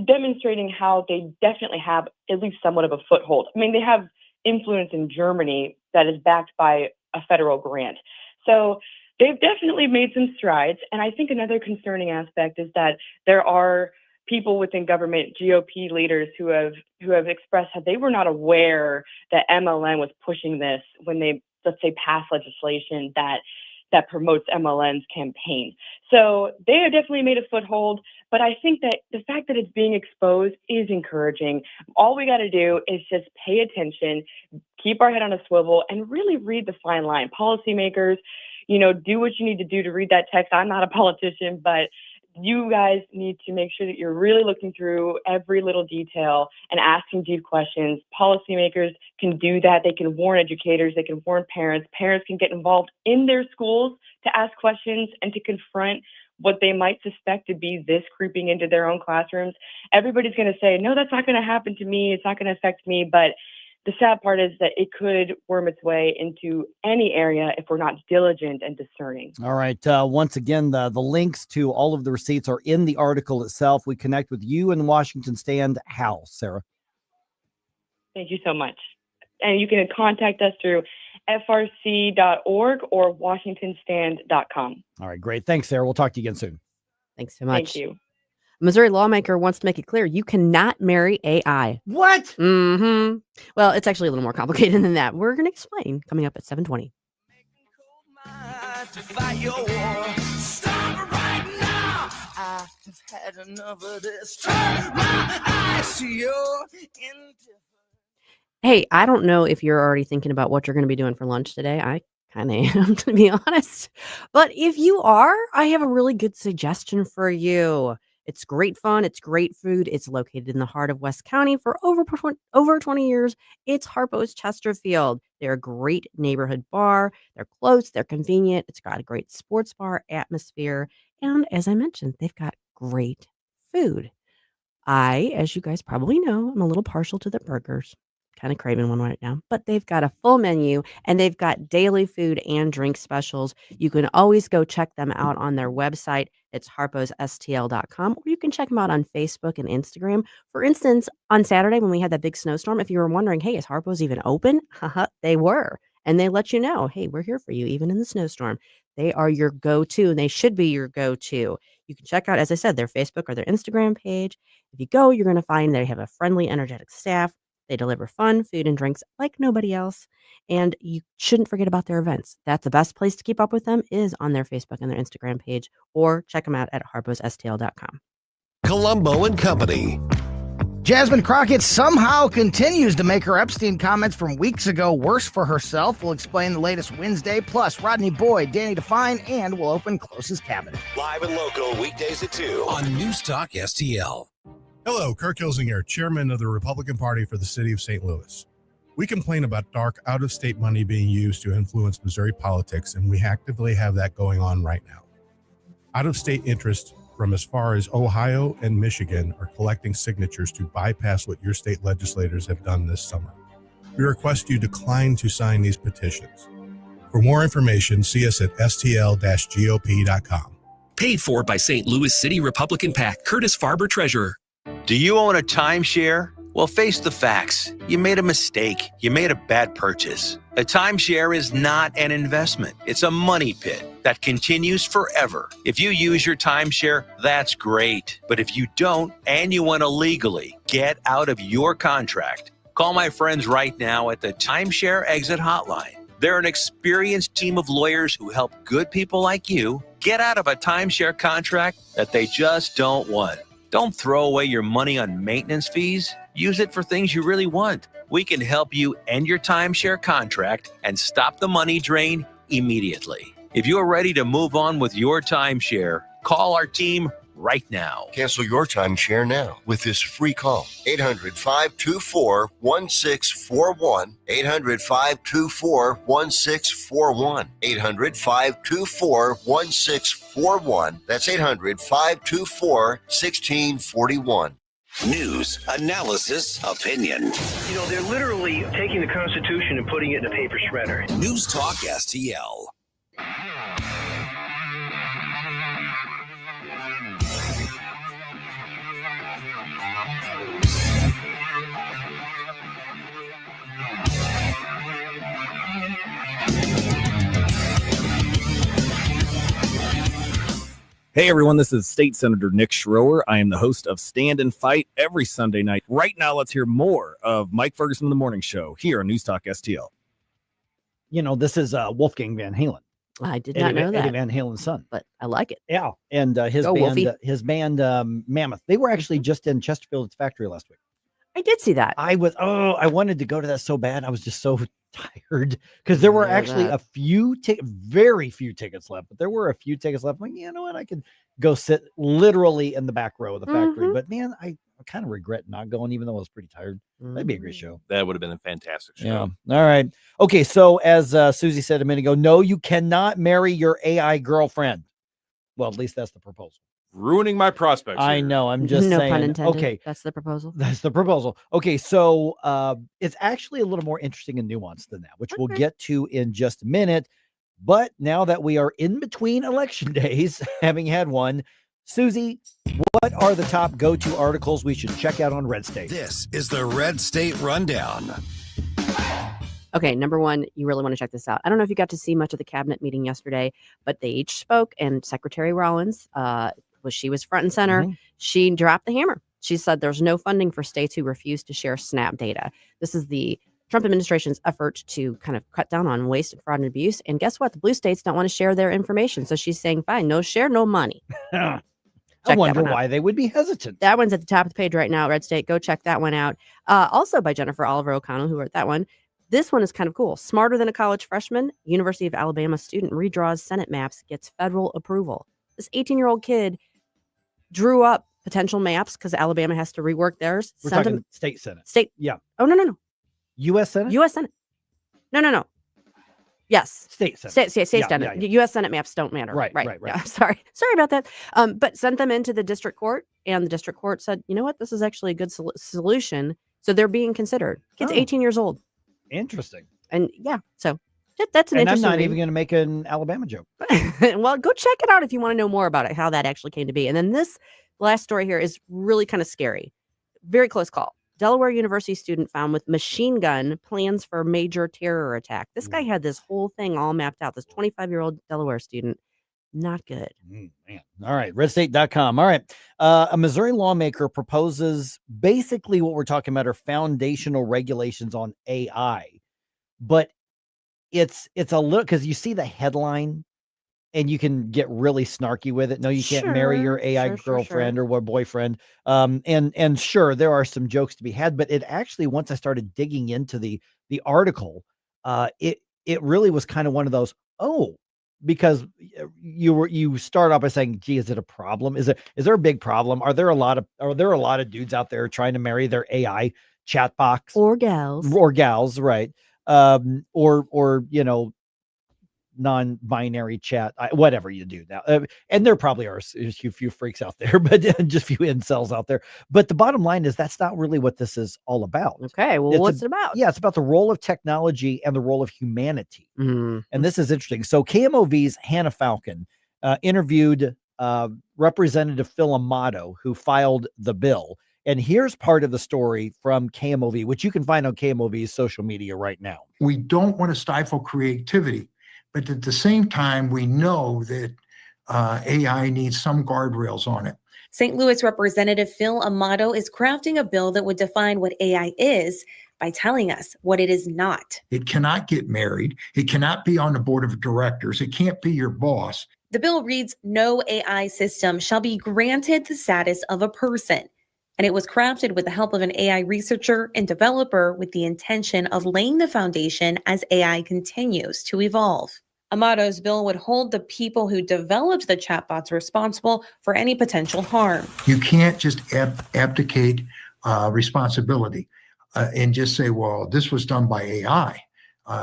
demonstrating how they definitely have at least somewhat of a foothold. I mean, they have influence in Germany that is backed by a federal grant. So they've definitely made some strides. And I think another concerning aspect is that there are people within government, GOP leaders who have expressed that they were not aware that MLN was pushing this when they, let's say, passed legislation that promotes MLN's campaign. So they have definitely made a foothold, but I think that the fact that it's being exposed is encouraging. All we got to do is just pay attention, keep our head on a swivel, and really read the fine line. Policymakers, do what you need to do to read that text. I'm not a politician, but you guys need to make sure that you're really looking through every little detail and asking deep questions. Policymakers can do that. They can warn educators. They can warn parents. Parents can get involved in their schools to ask questions and to confront what they might suspect to be this creeping into their own classrooms. Everybody's going to say, no, that's not going to happen to me. It's not going to affect me. But the sad part is that it could worm its way into any area if we're not diligent and discerning. All right. Once again, the links to all of the receipts are in the article itself. We connect with you in the Washington stand. How, Sarah? Thank you so much. And you can contact us through frc.org or washingtonstand.com. All right, great. Thanks, Sarah. We'll talk to you again soon. Thanks so much. Thank you. A Missouri lawmaker wants to make it clear you cannot marry AI. What? Mm-hmm. Well, it's actually a little more complicated than that. We're going to explain coming up at 7:20. Hey, I don't know if you're already thinking about what you're going to be doing for lunch today. I kind of am, to be honest. But if you are, I have a really good suggestion for you. It's great fun. It's great food. It's located in the heart of West County for over 20 years. It's Harpo's Chesterfield. They're a great neighborhood bar. They're close. They're convenient. It's got a great sports bar atmosphere. And as I mentioned, they've got great food. As you guys probably know, I'm a little partial to the burgers. Kind of craving one right now, but they've got a full menu and they've got daily food and drink specials. You can always go check them out on their website. It's harposstl.com, or you can check them out on Facebook and Instagram. For instance, on Saturday when we had that big snowstorm, if you were wondering, hey, is Harpo's even open? They were. And they let you know, hey, we're here for you, even in the snowstorm. They are your go-to, and they should be your go-to. You can check out, as I said, their Facebook or their Instagram page. If you go, you're going to find they have a friendly, energetic staff. They deliver fun food and drinks like nobody else. And you shouldn't forget about their events. That's the best place to keep up with them is on their Facebook and their Instagram page, or check them out at harposstl.com. Columbo and Company. Jasmine Crockett somehow continues to make her Epstein comments from weeks ago worse for herself. We'll explain the latest Wednesday. Plus, Rodney Boyd, Danny Define, and we'll open Close's cabinet. Live and local weekdays at 2 on News Talk STL. Hello, Kirk Hilsinger, chairman of the Republican Party for the city of St. Louis. We complain about dark, out-of-state money being used to influence Missouri politics, and we actively have that going on right now. Out-of-state interests from as far as Ohio and Michigan are collecting signatures to bypass what your state legislators have done this summer. We request you decline to sign these petitions. For more information, see us at stl-gop.com. Paid for by St. Louis City Republican PAC, Curtis Farber, Treasurer. Do you own a timeshare? Well, face the facts. You made a mistake. You made a bad purchase. A timeshare is not an investment. It's a money pit that continues forever. If you use your timeshare, that's great. But if you don't and you want to legally get out of your contract, call my friends right now at the Timeshare Exit Hotline. They're an experienced team of lawyers who help good people like you get out of a timeshare contract that they just don't want. Don't throw away your money on maintenance fees. Use it for things you really want. We can help you end your timeshare contract and stop the money drain immediately. If you are ready to move on with your timeshare, call our team right now. Cancel your timeshare now with this free call. 800-524-1641. 800-524-1641. 800-524-1641. That's 800-524-1641. News, analysis, opinion. You know, they're literally taking the Constitution and putting it in a paper shredder. News Talk STL. Hey everyone, this is State Senator Nick Schroer. I am the host of Stand and Fight every Sunday night. Right now, let's hear more of Mike Ferguson in the Morning Show here on News Talk STL. You know, this is Wolfgang Van Halen. I did not know that. Eddie Van Halen's son. But I like it. Yeah. And his band Mammoth. They were actually just in Chesterfield's factory last week. I did see that. I wanted to go to that so bad. I was just so tired because there were actually very few tickets left, but there were a few tickets left. I'm like, you know what? I could go sit literally in the back row of the factory. But man, I kind of regret not going, even though I was pretty tired. That'd be a great show. That would have been a fantastic show. Yeah. All right. Okay. So as Susie said a minute ago, no, you cannot marry your AI girlfriend. Well, at least that's the proposal. ruining my prospects. I here. know. I'm just no saying. pun intended. Okay. That's the proposal. That's the proposal. Okay. So it's actually a little more interesting and nuanced than that, which we'll get to in just a minute. But now that we are in between election days, having had one, Susie, what are the top go-to articles we should check out on Red State? This is the Red State Rundown. Okay, number one, you really want to check this out. I don't know if you got to see much of the cabinet meeting yesterday, but they each spoke, and Secretary Rollins, she was front and center. Mm-hmm. She dropped the hammer. She said there's no funding for states who refuse to share SNAP data. This is the Trump administration's effort to kind of cut down on waste and fraud and abuse. And guess what? The blue states don't want to share their information. So she's saying, fine, no share, no money. I wonder why they would be hesitant. That one's at the top of the page right now, Red State. Go check that one out. Also by Jennifer Oliver O'Connell, who wrote that one. This one is kind of cool. Smarter than a college freshman, University of Alabama student redraws Senate maps, gets federal approval. This 18-year-old kid drew up potential maps because Alabama has to rework theirs. We're talking state Senate. State. Yeah. Oh, no. U.S. Senate? U.S. Senate. No. Yes. State Senate. State Senate. Yeah. U.S. Senate maps don't matter. Right. Yeah, sorry about that. But sent them into the district court, and the district court said, you know what? This is actually a good solution. So they're being considered. Kid's 18 years old. Interesting. And yeah, so that's an and interesting I'm not read. even going to make an Alabama joke. Well, go check it out if you want to know more about it, how that actually came to be. And then this last story here is really kind of scary. Very close call. Delaware University student found with machine gun plans for major terror attack. This guy had this whole thing all mapped out. This 25-year-old Delaware student. Not good. Man. All right. Redstate.com. All right. A Missouri lawmaker proposes basically what we're talking about are foundational regulations on AI. But it's a little, because you see the headline and you can get really snarky with it. No, you can't marry your AI girlfriend or boyfriend. And sure, there are some jokes to be had, but it actually, once I started digging into the article, it really was kind of one of those, because you start off by saying, gee, is it a problem? Is there a big problem? Are there a lot of dudes out there trying to marry their AI chat box or gals, right? Or non-binary chat, whatever you do now. And there probably are a few freaks out there, but just a few incels out there. But the bottom line is that's not really what this is all about. Okay, well, what's it about? Yeah, it's about the role of technology and the role of humanity. Mm-hmm. And this is interesting. So KMOV's Hannah Falcon interviewed Representative Phil Amato, who filed the bill. And here's part of the story from KMOV, which you can find on KMOV's social media right now. We don't want to stifle creativity, but at the same time, we know that AI needs some guardrails on it. St. Louis Representative Phil Amato is crafting a bill that would define what AI is by telling us what it is not. It cannot get married. It cannot be on the board of directors. It can't be your boss. The bill reads, no AI system shall be granted the status of a person. And it was crafted with the help of an AI researcher and developer with the intention of laying the foundation as AI continues to evolve. Amato's bill would hold the people who developed the chatbots responsible for any potential harm. You can't just abdicate responsibility and just say, well, this was done by AI.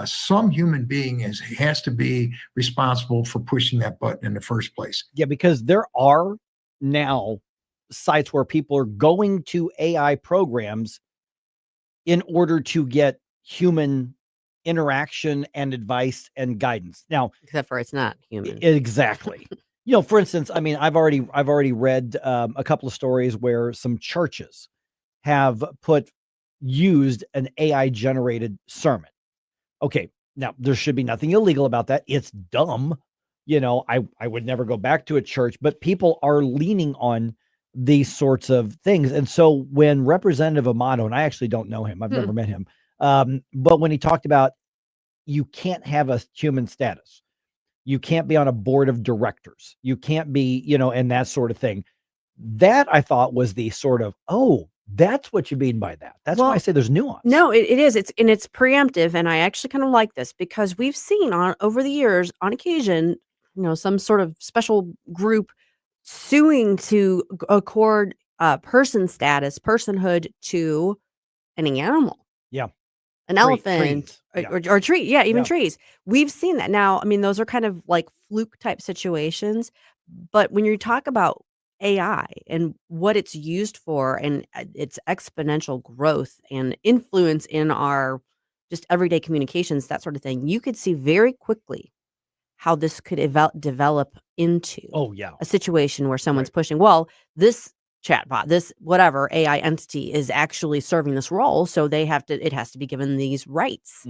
Some human being has to be responsible for pushing that button in the first place. Yeah, because there are now sites where people are going to AI programs in order to get human interaction and advice and guidance. Now, except for it's not human. Exactly. For instance, I mean, I've already read a couple of stories where some churches have used an AI generated sermon. Okay. Now there should be nothing illegal about that. It's dumb. I would never go back to a church, but people are leaning on these sorts of things. And so when Representative Amato, and I actually don't know him, I've never met him. But when he talked about you can't have a human status, you can't be on a board of directors, you can't be, and that sort of thing, that I thought was the sort of, that's what you mean by that. That's why I say there's nuance. No, it is. It's preemptive. And I actually kind of like this because we've seen over the years, on occasion, some sort of special group suing to accord person status, personhood to an animal. Yeah. An elephant or tree. Yeah, even trees. We've seen that. Now, I mean, those are kind of like fluke type situations. But when you talk about AI and what it's used for and its exponential growth and influence in our just everyday communications, that sort of thing, you could see very quickly how this could develop into a situation where someone's pushing, well, this chatbot, this whatever AI entity is actually serving this role, so it has to be given these rights.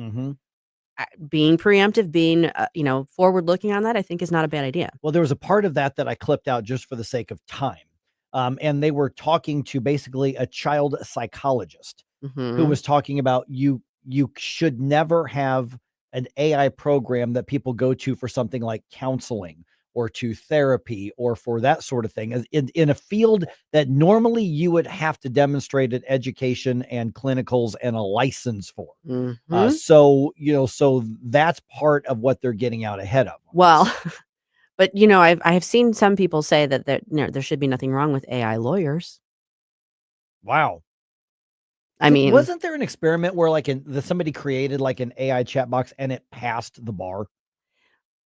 Being preemptive, being forward looking on that, I think is not a bad idea. Well, there was a part of that I clipped out just for the sake of time. And they were talking to basically a child psychologist who was talking about you should never have an AI program that people go to for something like counseling or to therapy or for that sort of thing in a field that normally you would have to demonstrate an education and clinicals and a license for. So that's part of what they're getting out ahead of. Well, but I have seen some people say that there should be nothing wrong with AI lawyers. Wow. I mean, wasn't there an experiment where somebody created like an AI chat box and it passed the bar?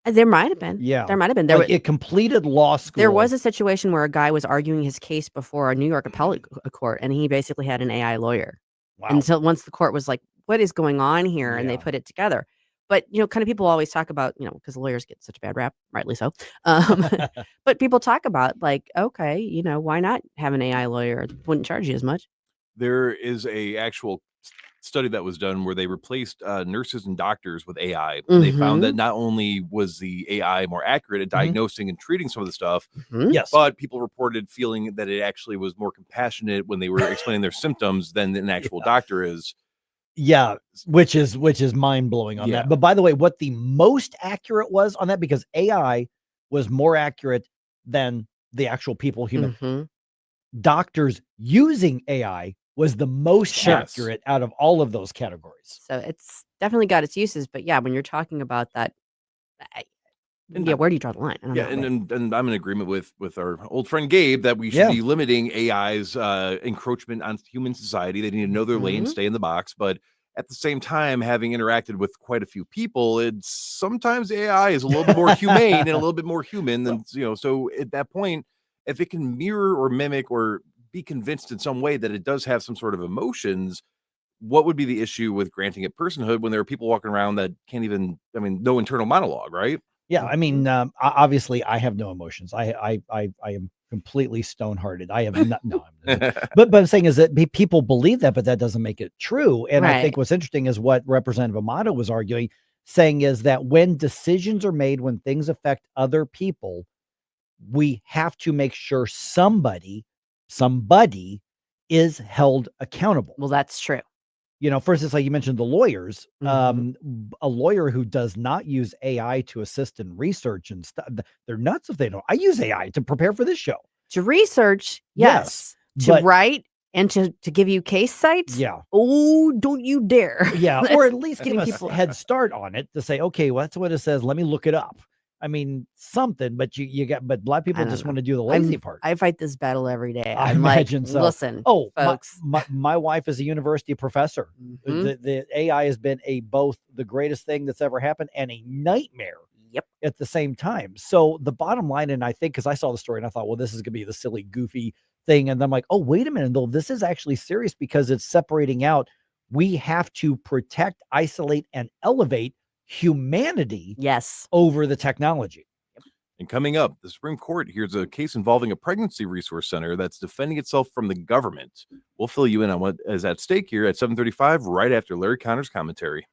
There might have been. Yeah. There might have been. It completed law school. There was a situation where a guy was arguing his case before a New York appellate court, and he basically had an AI lawyer. Wow. Until once the court was like, what is going on here? And they put it together. But, kind of people always talk about, because lawyers get such a bad rap, rightly so. But people talk about like, okay, why not have an AI lawyer? It wouldn't charge you as much. There is a actual study that was done where they replaced nurses and doctors with AI. They found that not only was the AI more accurate at diagnosing and treating some of the stuff, yes, but people reported feeling that it actually was more compassionate when they were explaining their symptoms than an actual doctor is. Yeah, which is mind blowing on that. But by the way, what the most accurate was on that, because AI was more accurate than the actual human doctors using AI was the most accurate out of all of those categories. So it's definitely got its uses, but when you're talking about that, where do you draw the line? I don't know. And I'm in agreement with our old friend Gabe that we should be limiting AI's encroachment on human society. They need to know their lane, stay in the box, but at the same time, having interacted with quite a few people, it's sometimes AI is a little bit more humane and a little bit more human than, so at that point, if it can mirror or mimic or be convinced in some way that it does have some sort of emotions, what would be the issue with granting it personhood when there are people walking around that can't even, no internal monologue, right? Yeah. Obviously I have no emotions. I am completely stone-hearted. I have no, but I'm saying is that people believe that, but that doesn't make it true. And I think what's interesting is what Representative Amato was arguing, saying is that when decisions are made, when things affect other people, we have to make sure somebody is held accountable. Well, that's true. For instance, like you mentioned, the lawyers, a lawyer who does not use AI to assist in research and stuff, they're nuts if they don't. I use AI to prepare for this show. To research, yes. To write and to give you case sites. Yeah. Oh, don't you dare. Yeah. Or at least give people a head start on it to say, okay, well, that's what it says. Let me look it up. Something, but but a lot of people just want to do the lazy part. I fight this battle every day. I imagine so. Listen, folks. My wife is a university professor. The AI has been both the greatest thing that's ever happened and a nightmare. Yep. At the same time. So the bottom line, and I think because I saw the story and I thought, well, this is gonna be the silly, goofy thing, and I'm like, oh, wait a minute, though, this is actually serious because it's separating out. We have to protect, isolate, and elevate humanity over the technology. And coming up, the Supreme Court hears a case involving a pregnancy resource center that's defending itself from the government. We'll fill you in on what is at stake here at 7:35 right after Larry Connor's commentary.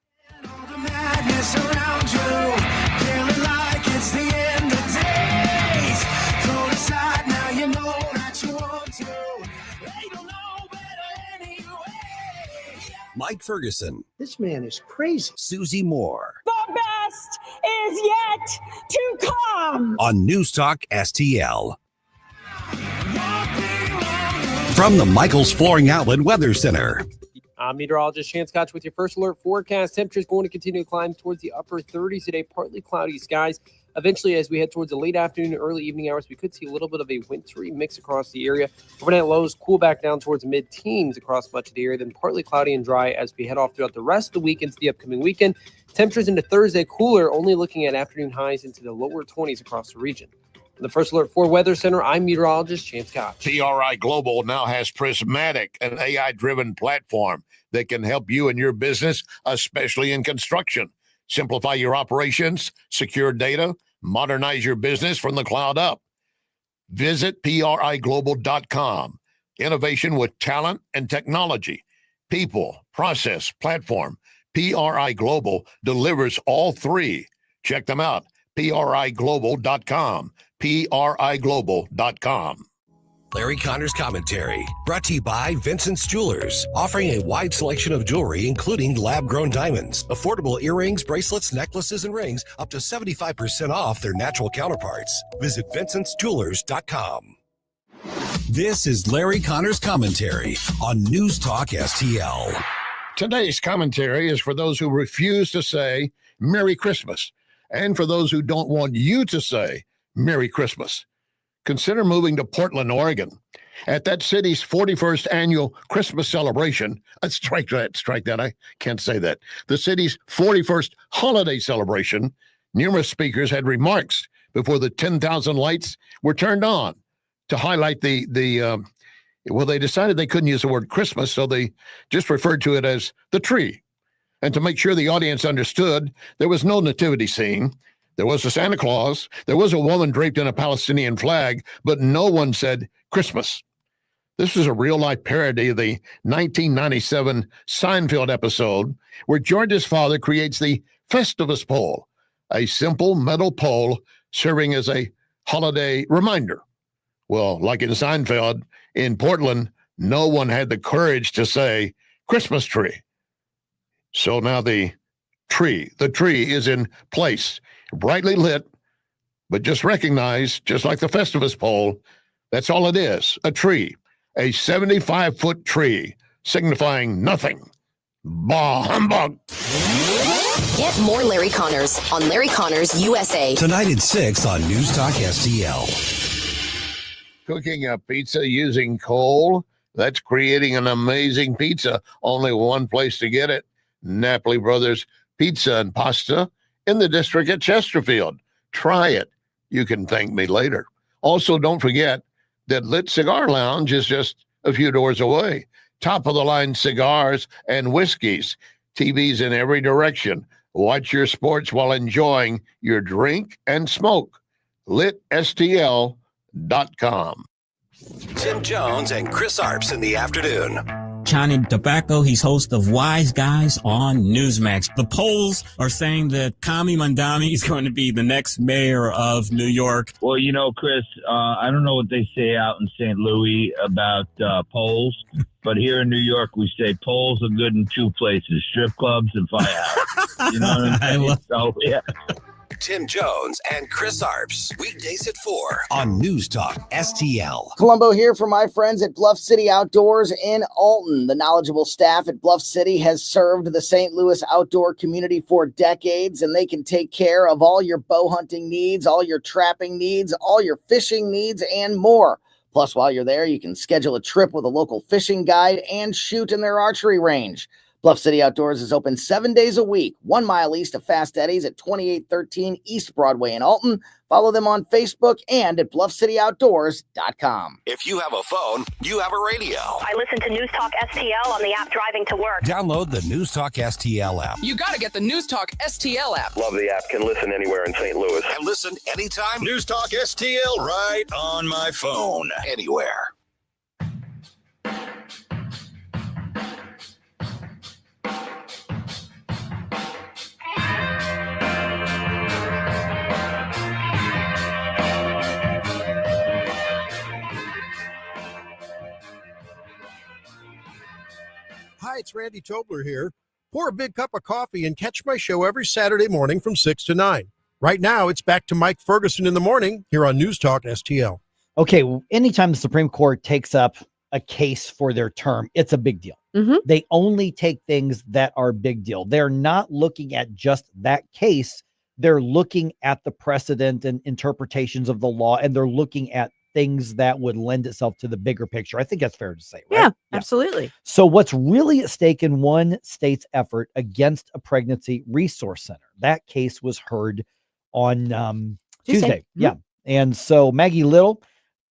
Mike Ferguson. This man is crazy. Susie Moore. The best is yet to come. On News Talk STL. From the Michaels Flooring Outlet Weather Center. I'm meteorologist Shan Scotch with your first alert forecast. Temperatures going to continue to climb towards the upper 30s today. Partly cloudy skies. Eventually, as we head towards the late afternoon and early evening hours, we could see a little bit of a wintry mix across the area. Overnight lows cool back down towards mid-teens across much of the area, then partly cloudy and dry as we head off throughout the rest of the week into the upcoming weekend. Temperatures into Thursday cooler, only looking at afternoon highs into the lower 20s across the region. The First Alert 4 Weather Center, I'm meteorologist Chance Koch. PRI Global now has Prismatic, an AI-driven platform that can help you and your business, especially in construction. Simplify your operations, secure data, modernize your business from the cloud up. Visit PRIGlobal.com. Innovation with talent and technology. People, process, platform. PRI Global delivers all three. Check them out. PRIGlobal.com. PRIGlobal.com. Larry Connor's Commentary, brought to you by Vincent's Jewelers, offering a wide selection of jewelry, including lab-grown diamonds, affordable earrings, bracelets, necklaces, and rings, up to 75% off their natural counterparts. Visit VincentsJewelers.com. This is Larry Connor's Commentary on News Talk STL. Today's commentary is for those who refuse to say Merry Christmas, and for those who don't want you to say Merry Christmas. Consider moving to Portland, Oregon. At that city's 41st annual Christmas celebration, strike that, I can't say that. The city's 41st holiday celebration, numerous speakers had remarks before the 10,000 lights were turned on to highlight they decided they couldn't use the word Christmas, so they just referred to it as the tree. And to make sure the audience understood, there was no nativity scene. There was a Santa Claus. There was a woman draped in a Palestinian flag, but no one said Christmas. This is a real-life parody of the 1997 Seinfeld episode where George's father creates the Festivus pole, a simple metal pole serving as a holiday reminder. Well, like in Seinfeld, in Portland, no one had the courage to say Christmas tree. So now the tree is in place, brightly lit, but just recognize, just like the Festivus pole, that's all it is, a tree, a 75-foot tree, signifying nothing. Bah humbug. Get more Larry Connors on Larry Connors USA. Tonight at 6 on News Talk STL. Cooking a pizza using coal, that's creating an amazing pizza. Only one place to get it, Napoli Brothers Pizza and Pasta in the district at Chesterfield. Try it. You can thank me later. Also, don't forget that Lit Cigar Lounge is just a few doors away. Top-of-the-line cigars and whiskeys. TVs in every direction. Watch your sports while enjoying your drink and smoke. LitSTL.com. Tim Jones and Chris Arps in the afternoon. Johnny Tobacco, he's host of Wise Guys on Newsmax. The polls are saying that Kami Mandami is going to be the next mayor of New York. Well, you know, Chris, I don't know what they say out in St. Louis about polls, but here in New York, we say polls are good in two places, strip clubs and firehouses. You know what I'm saying? So, yeah. Tim Jones and Chris Arps, weekdays at 4 on News Talk STL. Columbo here for my friends at Bluff City Outdoors in Alton. The knowledgeable staff at Bluff City has served the St. Louis outdoor community for decades, and they can take care of all your bow hunting needs, all your trapping needs, all your fishing needs, and more. Plus, while you're there, you can schedule a trip with a local fishing guide and shoot in their archery range. Bluff City Outdoors is open 7 days a week, 1 mile east of Fast Eddie's at 2813 East Broadway in Alton. Follow them on Facebook and at BluffCityOutdoors.com. If you have a phone, you have a radio. I listen to News Talk STL on the app driving to work. Download the News Talk STL app. You got to get the News Talk STL app. Love the app. Can listen anywhere in St. Louis. And listen anytime. News Talk STL right on my phone. Anywhere. Hi, it's Randy Tobler here. Pour a big cup of coffee and catch my show every Saturday morning from 6 to 9. Right now, it's back to Mike Ferguson in the morning here on News Talk STL. Okay, anytime the Supreme Court takes up a case for their term, it's a big deal. They only take things that are big deal. They're not looking at just that case. They're looking at the precedent and interpretations of the law, and they're looking at things that would lend itself to the bigger picture. I think that's fair to say, right? Yeah, absolutely. So what's really at stake in one state's effort against a pregnancy resource center? That case was heard on Tuesday. Yeah. And so Maggie Little,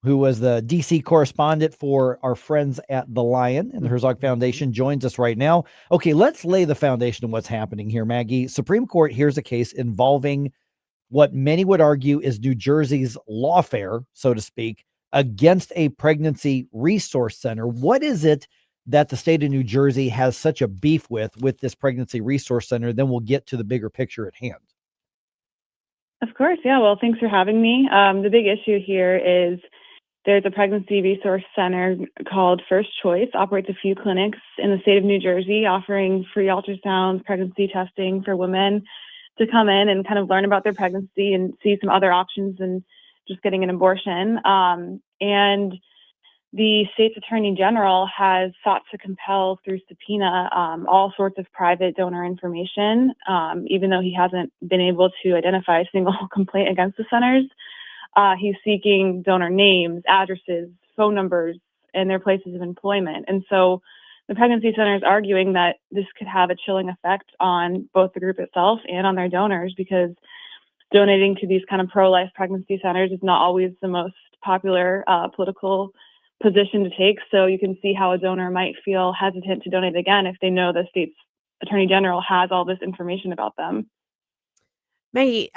who was the DC correspondent for our friends at The Lion and the Herzog Foundation, joins us right now. Okay, let's lay the foundation of what's happening here, Maggie. Supreme Court hears a case involving what many would argue is New Jersey's lawfare, so to speak, against a pregnancy resource center. What is it that the state of New Jersey has such a beef with this pregnancy resource center? Then we'll get to the bigger picture at hand. Of course. Yeah. Well, thanks for having me. The big issue here is there's a pregnancy resource center called First Choice, operates a few clinics in the state of New Jersey, offering free ultrasounds, pregnancy testing for women to come in and kind of learn about their pregnancy and see some other options than just getting an abortion. And the state's attorney general has sought to compel through subpoena all sorts of private donor information, even though he hasn't been able to identify a single complaint against the centers. He's seeking donor names, addresses, phone numbers, and their places of employment. And so the pregnancy center is arguing that this could have a chilling effect on both the group itself and on their donors, because donating to these kind of pro-life pregnancy centers is not always the most popular political position to take. So you can see how a donor might feel hesitant to donate again if they know the state's attorney general has all this information about them. Maggie,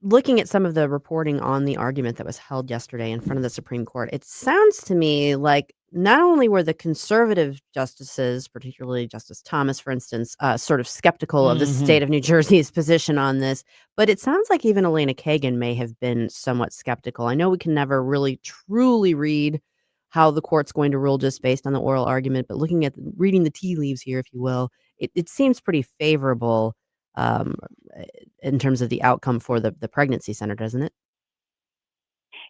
looking at some of the reporting on the argument that was held yesterday in front of the Supreme Court, it sounds to me like not only were the conservative justices, particularly Justice Thomas, for instance, sort of skeptical of the state of New Jersey's position on this, but it sounds like even Elena Kagan may have been somewhat skeptical. I know we can never really truly read how the court's going to rule just based on the oral argument, but reading the tea leaves here, if you will, it seems pretty favorable in terms of the outcome for the pregnancy center, doesn't it?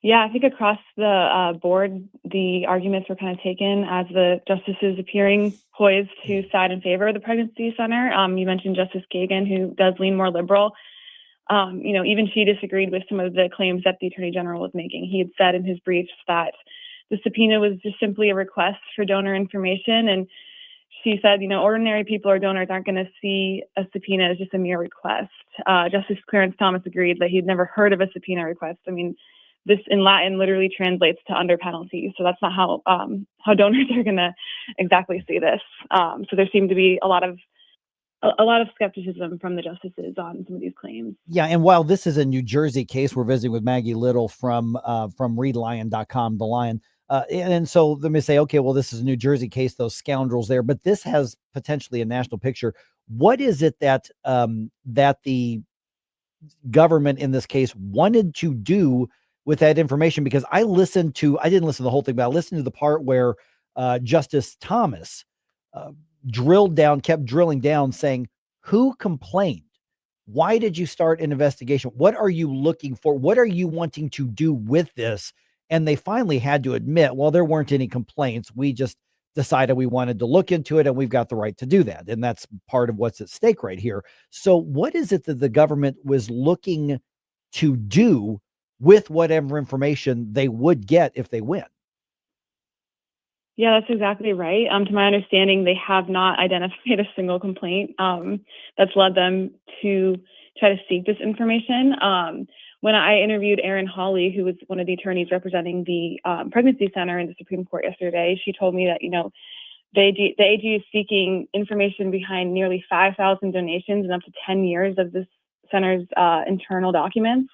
Yeah, I think across the board, the arguments were kind of taken as the justices appearing poised to side in favor of the pregnancy center. You mentioned Justice Kagan, who does lean more liberal. Even she disagreed with some of the claims that the attorney general was making. He had said in his briefs that the subpoena was just simply a request for donor information. And she said, ordinary people or donors aren't going to see a subpoena as just a mere request. Justice Clarence Thomas agreed that he'd never heard of a subpoena request. I mean, this in Latin literally translates to under penalty. So that's not how donors are going to exactly see this. So there seemed to be a lot of skepticism from the justices on some of these claims. Yeah, and while this is a New Jersey case, we're visiting with Maggie Little from readlion.com, The Lion. And so let me say, okay, well, this is a New Jersey case, those scoundrels there, but this has potentially a national picture. What is it that that the government in this case wanted to do with that information? Because I didn't listen to the whole thing, but I listened to the part where Justice Thomas kept drilling down, saying, who complained? Why did you start an investigation? What are you looking for? What are you wanting to do with this? And they finally had to admit, well, there weren't any complaints. We just decided we wanted to look into it, and we've got the right to do that. And that's part of what's at stake right here. So what is it that the government was looking to do with whatever information they would get if they win? Yeah, that's exactly right. To my understanding, they have not identified a single complaint that's led them to try to seek this information. When I interviewed Erin Hawley, who was one of the attorneys representing the pregnancy center in the Supreme Court yesterday, she told me that, the AG is seeking information behind nearly 5,000 donations and up to 10 years of this center's internal documents.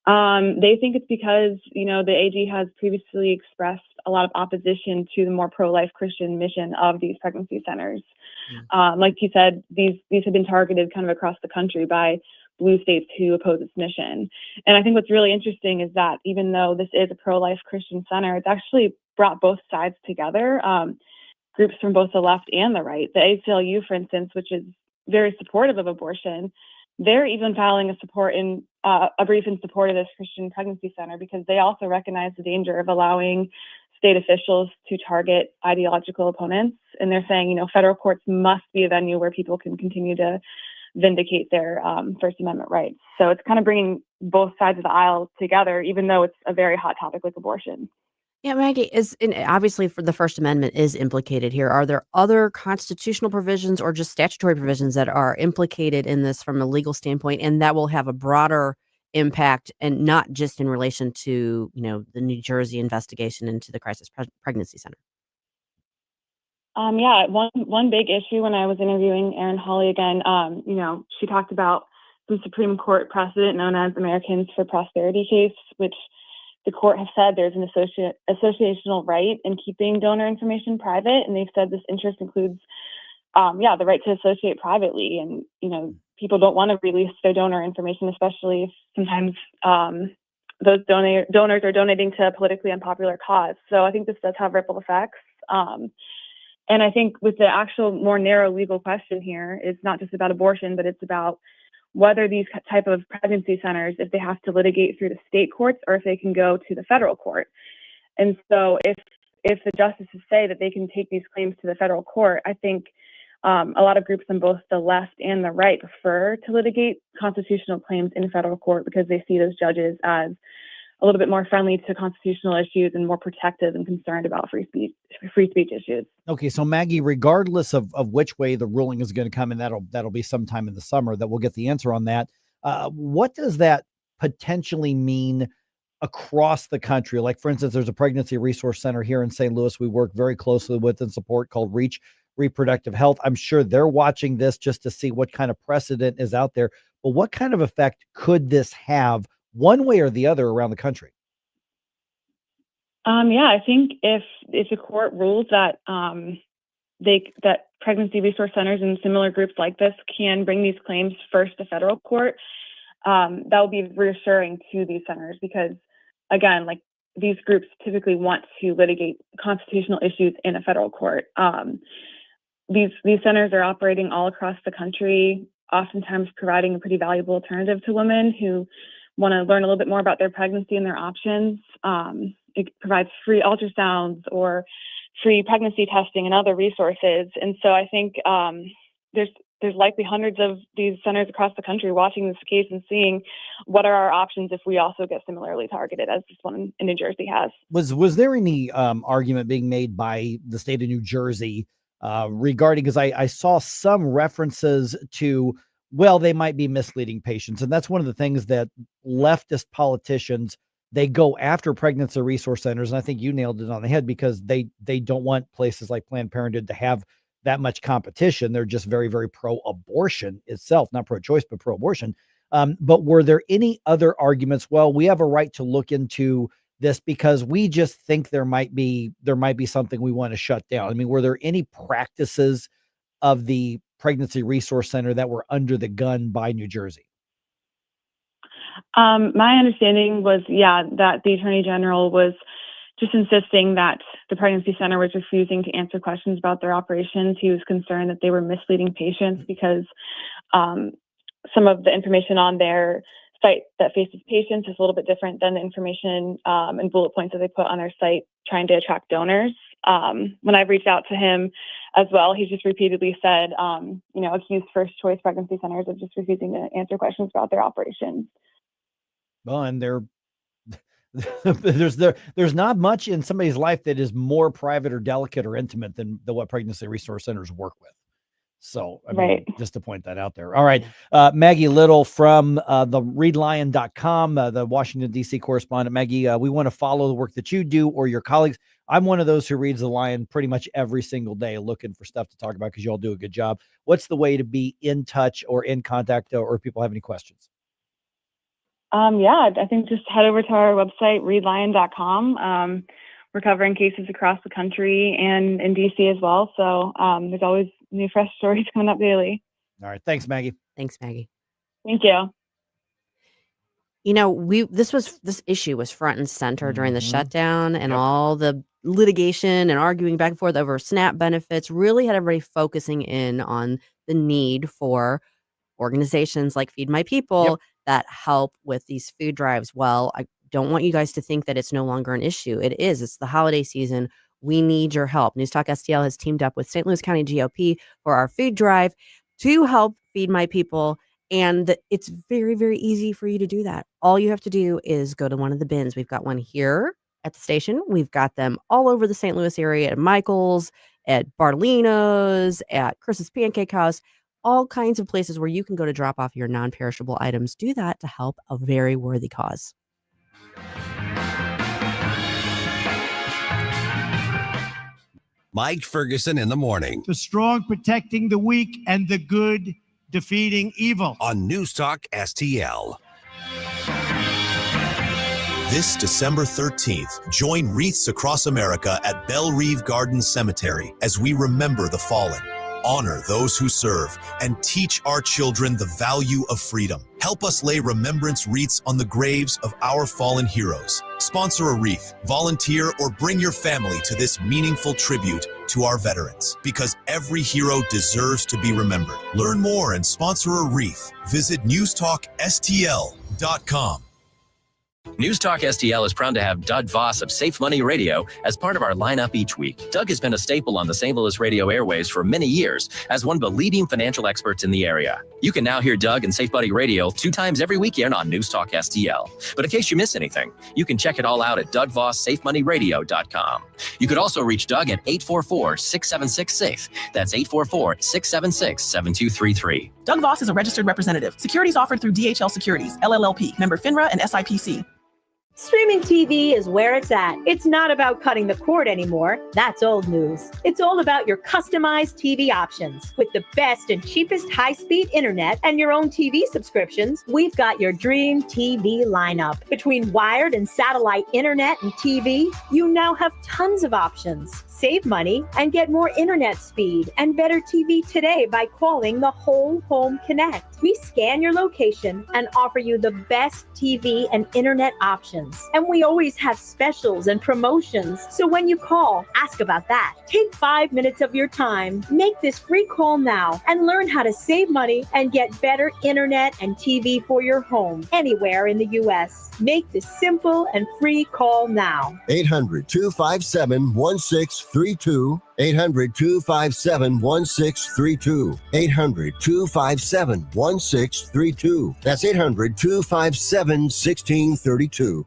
They think it's because, the AG has previously expressed a lot of opposition to the more pro-life Christian mission of these pregnancy centers. Like you said, these have been targeted kind of across the country by blue states who oppose its mission. And I think what's really interesting is that even though this is a pro-life Christian center, it's actually brought both sides together, groups from both the left and the right. The ACLU, for instance, which is very supportive of abortion, they're even filing a brief in support of this Christian pregnancy center because they also recognize the danger of allowing state officials to target ideological opponents. And they're saying, federal courts must be a venue where people can continue to vindicate their First Amendment rights. So it's kind of bringing both sides of the aisle together, even though it's a very hot topic like abortion. Yeah, Maggie, obviously for the First Amendment is implicated here. Are there other constitutional provisions or just statutory provisions that are implicated in this from a legal standpoint and that will have a broader impact, and not just in relation to, the New Jersey investigation into the crisis pregnancy center? Yeah, one big issue when I was interviewing Erin Hawley again, she talked about the Supreme Court precedent known as Americans for Prosperity case, which the court has said there's an associational right in keeping donor information private, and they've said this interest includes, the right to associate privately, and people don't want to release their donor information, especially if sometimes those donors are donating to a politically unpopular cause. So I think this does have ripple effects. And I think with the actual more narrow legal question here, it's not just about abortion, but it's about whether these type of pregnancy centers, if they have to litigate through the state courts or if they can go to the federal court. And so if the justices say that they can take these claims to the federal court, I think a lot of groups on both the left and the right prefer to litigate constitutional claims in federal court because they see those judges as a little bit more friendly to constitutional issues and more protective and concerned about free speech issues. Okay, so Maggie, regardless of which way the ruling is going to come, and that'll be sometime in the summer that we'll get the answer on that. What does that potentially mean across the country? Like, for instance, there's a pregnancy resource center here in St. Louis we work very closely with and support called Reach Reproductive Health. I'm sure they're watching this just to see what kind of precedent is out there. But what kind of effect could this have one way or the other around the country? I think if the court rules that that pregnancy resource centers and similar groups like this can bring these claims first to federal court, that will be reassuring to these centers because, again, like these groups typically want to litigate constitutional issues in a federal court. These centers are operating all across the country, oftentimes providing a pretty valuable alternative to women who want to learn a little bit more about their pregnancy and their options. It provides free ultrasounds or free pregnancy testing and other resources. And so I think there's likely hundreds of these centers across the country watching this case and seeing what are our options if we also get similarly targeted as this one in New Jersey has. Was there any argument being made by the state of New Jersey regarding, because I saw some references to, well, they might be misleading patients. And that's one of the things that leftist politicians, they go after pregnancy resource centers. And I think you nailed it on the head because they don't want places like Planned Parenthood to have that much competition. They're just very, very pro-abortion itself, not pro-choice, but pro-abortion. But were there any other arguments? Well, we have a right to look into this because we just think there might be something we want to shut down. I mean, were there any practices of the pregnancy resource center that were under the gun by New Jersey? My understanding was, that the Attorney General was just insisting that the pregnancy center was refusing to answer questions about their operations. He was concerned that they were misleading patients because some of the information on their site that faces patients is a little bit different than the information and bullet points that they put on their site trying to attract donors. When I've reached out to him as well, he's just repeatedly said, accused first choice pregnancy centers of just refusing to answer questions about their operations. Well, and there's not much in somebody's life that is more private or delicate or intimate than what pregnancy resource centers work with. So, I mean, just to point that out there. All right. Maggie Little from the readlion.com, the Washington, D.C. correspondent. Maggie, we want to follow the work that you do or your colleagues. I'm one of those who reads the Lion pretty much every single day looking for stuff to talk about because you all do a good job. What's the way to be in touch or in contact or if people have any questions? I think just head over to our website, readlion.com. We're covering cases across the country and in DC as well. So there's always new fresh stories coming up daily. All right. Thanks, Maggie. Thanks, Maggie. Thank you. This issue was front and center during the shutdown and all the litigation and arguing back and forth over SNAP benefits really had everybody focusing in on the need for organizations like Feed My People that help with these food drives. Well, I don't want you guys to think that it's no longer an issue. It is. It's the holiday season. We need your help. NewsTalkSTL has teamed up with St. Louis County GOP for our food drive to help Feed My People. And it's very, very easy for you to do that. All you have to do is go to one of the bins. We've got one here at the station. We've got them all over the St. Louis area at Michael's, at Bartolino's, at Chris's Pancake House. all kinds of places where you can go to drop off your non-perishable items. Do that to help a very worthy cause. Mike Ferguson in the morning. The strong protecting the weak and the good defeating evil. On NewsTalkSTL. This December 13th, join wreaths across America at Belle Reve Gardens Cemetery as we remember the fallen, honor those who serve, and teach our children the value of freedom. Help us lay remembrance wreaths on the graves of our fallen heroes. Sponsor a wreath, volunteer, or bring your family to this meaningful tribute to our veterans, because every hero deserves to be remembered. Learn more and sponsor a wreath. Visit NewsTalkSTL.com. Newstalk STL is proud to have Doug Voss of Safe Money Radio as part of our lineup each week. Doug has been a staple on the St. Louis radio airways for many years as one of the leading financial experts in the area. You can now hear Doug and Safe Money Radio 2 times every weekend on Newstalk STL. But in case you miss anything, you can check it all out at DougVossSafeMoneyRadio.com. You could also reach Doug at 844-676-SAFE. That's 844-676-7233. Doug Voss is a registered representative. Securities offered through DHL Securities, LLLP, member FINRA and SIPC. Streaming TV is where it's at. It's not about cutting the cord anymore. That's old news. It's all about your customized TV options. With the best and cheapest high-speed internet and your own TV subscriptions, we've got your dream TV lineup. Between wired and satellite internet and TV, you now have tons of options. Save money and get more internet speed and better TV today by calling the Whole Home Connect. We scan your location and offer you the best TV and internet options. And we always have specials and promotions. So when you call, ask about that. Take 5 minutes of your time. Make this free call now and learn how to save money and get better internet and TV for your home anywhere in the U.S. Make this simple and free call now. 800-257-1632. 800-257-1632. 800-257-1632. That's 800-257-1632.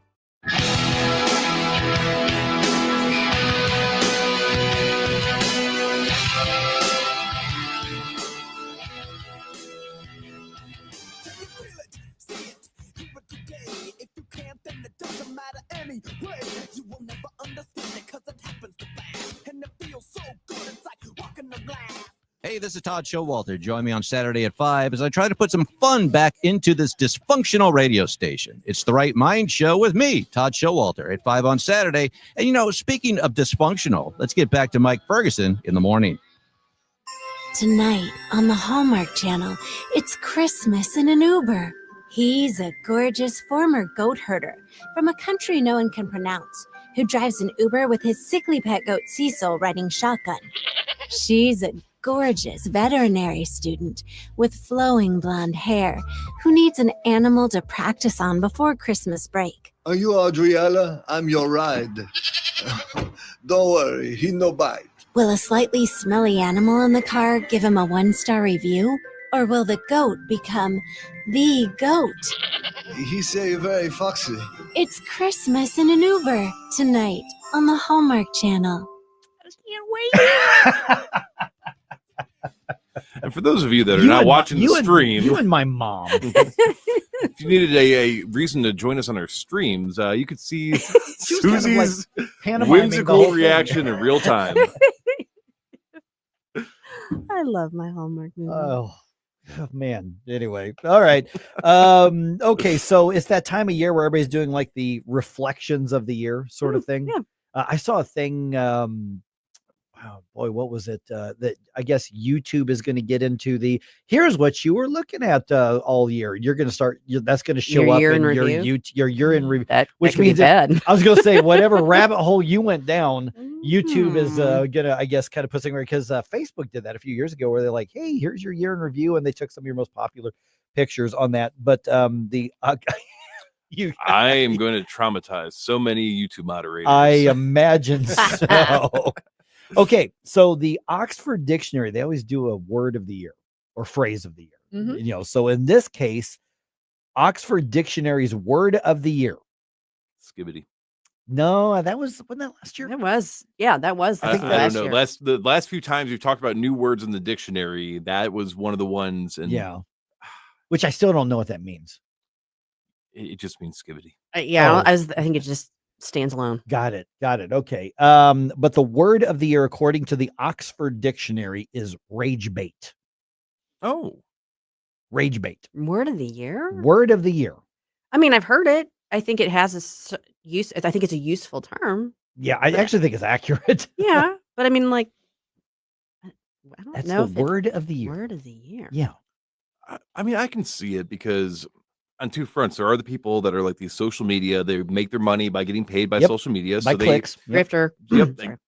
Hey, this is Todd Showalter. Join me on Saturday at 5 as I try to put some fun back into this dysfunctional radio station. It's the Right Mind Show with me, Todd Showalter, at 5 on Saturday. And, you know, speaking of dysfunctional, let's get back to Mike Ferguson in the morning. Tonight on the Hallmark Channel, it's Christmas in an Uber. He's a gorgeous former goat herder from a country no one can pronounce, who drives an Uber with his sickly pet goat Cecil riding shotgun. She's a gorgeous veterinary student with flowing blonde hair who needs an animal to practice on before Christmas break. Are you Adriella? I'm your ride. Don't worry, he no bite. Will a slightly smelly animal in the car give him a 1-star review? Or will the goat become the goat? He say very foxy. It's Christmas in an Uber tonight on the Hallmark Channel. I can't wait. And for those of you that are not watching the stream, you and my mom. If you needed a reason to join us on our streams, you could see Susie's kind of whimsical reaction in real time. I love my Hallmark movie. Oh, man. Anyway. All right. Okay. So it's that time of year where everybody's doing like the reflections of the year sort of thing. Yeah. I saw a thing. Wow, boy, what was it? That I guess YouTube is going to get into the here's what you were looking at all year. You're going to start. That's going to show Your up year in in your review? your year in review. Which means bad. I was going to say whatever rabbit hole you went down, YouTube is gonna, I guess, kind of put something because Facebook did that a few years ago where they're like, hey, here's your year in review, and they took some of your most popular pictures on that. But I am going to traumatize so many YouTube moderators. I imagine so. Okay, so the Oxford Dictionary, they always do a word of the year or phrase of the year. Mhm. You know, so in this case, Oxford Dictionary's word of the year, Skibbity. No, wasn't that last year? It was. Yeah, that was. I don't know. Year. The last few times we've talked about new words in the dictionary, that was one of the ones. And yeah, which I still don't know what that means. It just means skibbity. I think it just stands alone. Got it. Okay. But the word of the year, according to the Oxford Dictionary, is rage bait. Oh, rage bait. Word of the year. Word of the year. I mean, I've heard it. I think it has a use. I think it's a useful term. Yeah, I actually think it's accurate. Yeah, but I mean, like, I don't That's know. the word of the year. Word of the year. Yeah. I mean, I can see it because on two fronts, there are the people that are like these social media. They make their money by getting paid by social media. By clicks. Grifter. Yep.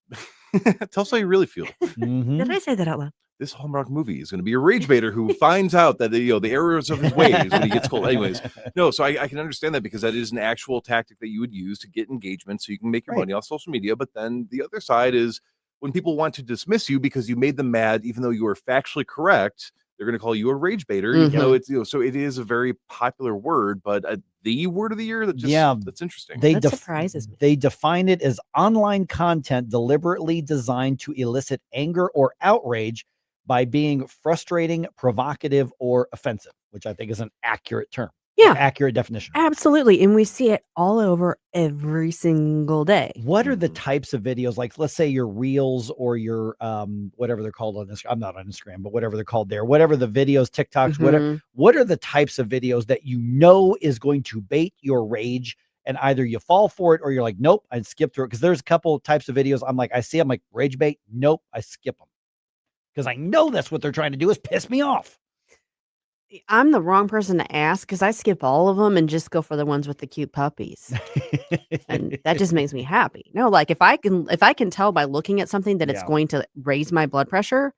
Tell us how you really feel. Did I say that out loud? This Hallmark movie is going to be a rage baiter who finds out that the errors of his ways when he gets cold. Anyways, no, so I can understand that because that is an actual tactic that you would use to get engagement so you can make your money off social media. But then the other side is when people want to dismiss you because you made them mad, even though you were factually correct, they're going to call you a rage baiter. Even though it's so it is a very popular word, but the word of the year that's interesting. That surprises me. They define it as online content deliberately designed to elicit anger or outrage by being frustrating, provocative, or offensive, which I think is an accurate term. Yeah. Accurate definition. Absolutely. And we see it all over every single day. What are the types of videos? Like, let's say your reels or your, whatever they're called on this. I'm not on Instagram, but whatever they're called there, whatever the videos, TikToks, whatever. What are the types of videos that you know is going to bait your rage? And either you fall for it or you're like, nope, I'd skip through it. Cause there's a couple of types of videos. I'm like, I see, I'm like rage bait. Nope. I skip them. Because I know that's what they're trying to do is piss me off. I'm the wrong person to ask because I skip all of them and just go for the ones with the cute puppies. And that just makes me happy. No, like if I can tell by looking at something that it's going to raise my blood pressure,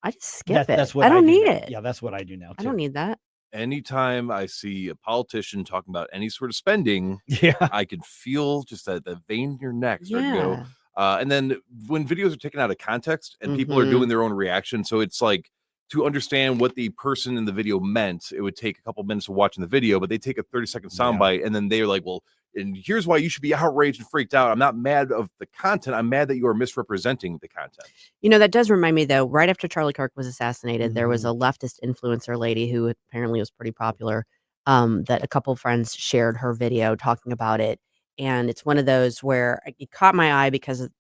I just skip it. That's what I don't need now. it. Yeah, that's what I do now too. I don't need that. Anytime I see a politician talking about any sort of spending, I can feel just that the vein in your neck start to go. And then when videos are taken out of context and people are doing their own reaction, so it's like to understand what the person in the video meant, it would take a couple minutes of watching the video, but they take a 30-second soundbite and then they're like, well, and here's why you should be outraged and freaked out. I'm not mad of the content. I'm mad that you are misrepresenting the content. You know, that does remind me, though, right after Charlie Kirk was assassinated, there was a leftist influencer lady who apparently was pretty popular, that a couple of friends shared her video talking about it. And it's one of those where it caught my eye because of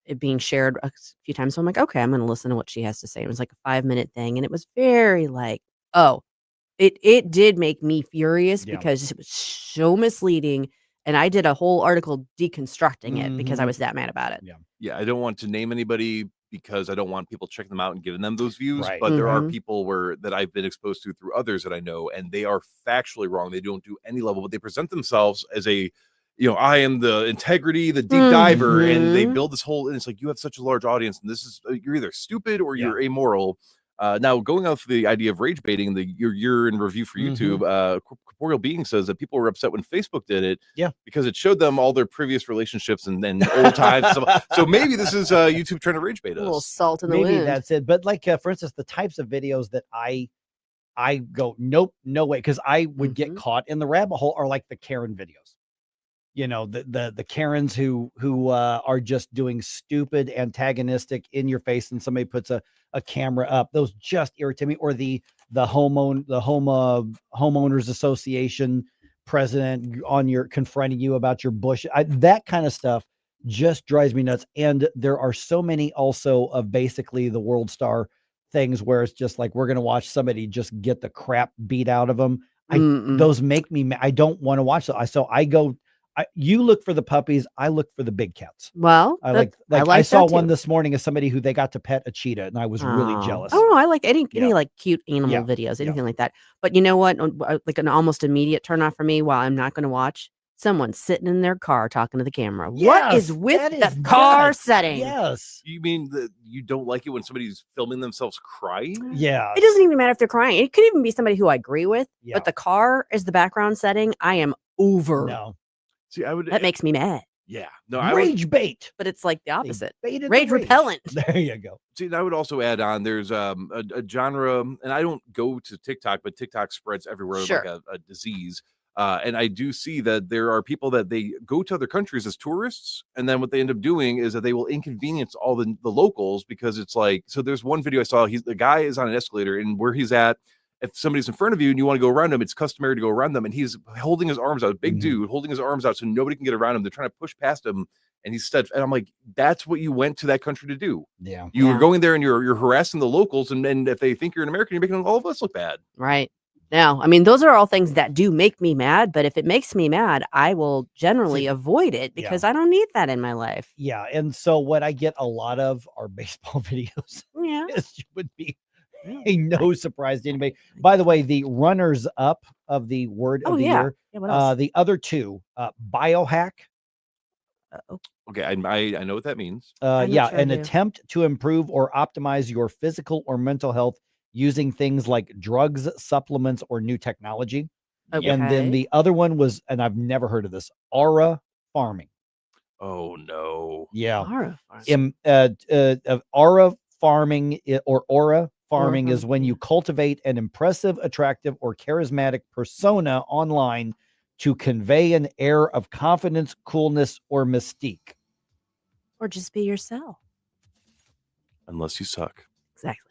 it being shared a few times. So I'm like, okay, I'm going to listen to what she has to say. It was like a 5-minute thing. And it was very like, it did make me furious because it was so misleading. And I did a whole article deconstructing it because I was that mad about it. Yeah. I don't want to name anybody because I don't want people checking them out and giving them those views. But there are people that I've been exposed to through others that I know, and they are factually wrong. They don't do any level, but they present themselves as I am the integrity, the deep diver, and they build this whole, and it's like, you have such a large audience, and this is, you're either stupid or you're amoral. Now, going off the idea of rage baiting, your year in review for YouTube, Corporeal Being says that people were upset when Facebook did it, because it showed them all their previous relationships and then old times. So maybe this is YouTube trying to rage bait us. A little salt in the wind. Maybe that's it. But like, for instance, the types of videos that I go, nope, no way, because I would get caught in the rabbit hole are like the Karen videos. You know, the Karens who are just doing stupid, antagonistic, in your face, and somebody puts a camera up. Those just irritate me. Or the homeowners association president confronting you about your bush. That kind of stuff just drives me nuts. And there are so many also of basically the world star things where it's just like, we're going to watch somebody just get the crap beat out of them. Those make me mad. I don't want to watch that. So I go. You look for the puppies. I look for the big cats. Well, I saw one this morning of somebody who they got to pet a cheetah, and I was really jealous. Oh, I like any like cute animal videos, anything like that. But you know what? Like an almost immediate turnoff for me. While I'm not going to watch someone sitting in their car talking to the camera. What is with the car setting? Yes. You mean that you don't like it when somebody's filming themselves crying? Yeah. It doesn't even matter if they're crying. It could even be somebody who I agree with. But the car is the background setting. I am over. No. See, that makes me mad. Yeah, no, rage bait, but it's like the opposite. Rage repellent. There you go. See, I would also add on. There's a genre, and I don't go to TikTok, but TikTok spreads everywhere like a disease. And I do see that there are people that they go to other countries as tourists, and then what they end up doing is that they will inconvenience all the locals, because it's like, so there's one video I saw, the guy is on an escalator, and where he's at, if somebody's in front of you and you want to go around them, it's customary to go around them, and he's holding his arms out, big dude holding his arms out so nobody can get around him. They're trying to push past him, and he's steadfast. And I'm like, that's what you went to that country to do. Yeah. You were going there and you're harassing the locals, and if they think you're an American, you're making all of us look bad. Right. Now, I mean, those are all things that do make me mad, but if it makes me mad, I will generally avoid it because I don't need that in my life. Yeah. And so what I get a lot of are baseball videos. Yeah. It would be no surprise to anybody. By the way, the runners up of the word of the year, the other two, biohack. Okay, I know what that means. An attempt to improve or optimize your physical or mental health using things like drugs, supplements, or new technology. Okay. And then the other one was, and I've never heard of this, aura farming. Oh no. Yeah. Aura farming. Aura farming or aura farming is when you cultivate an impressive, attractive, or charismatic persona online to convey an air of confidence, coolness, or mystique. Or just be yourself. Unless you suck. Exactly.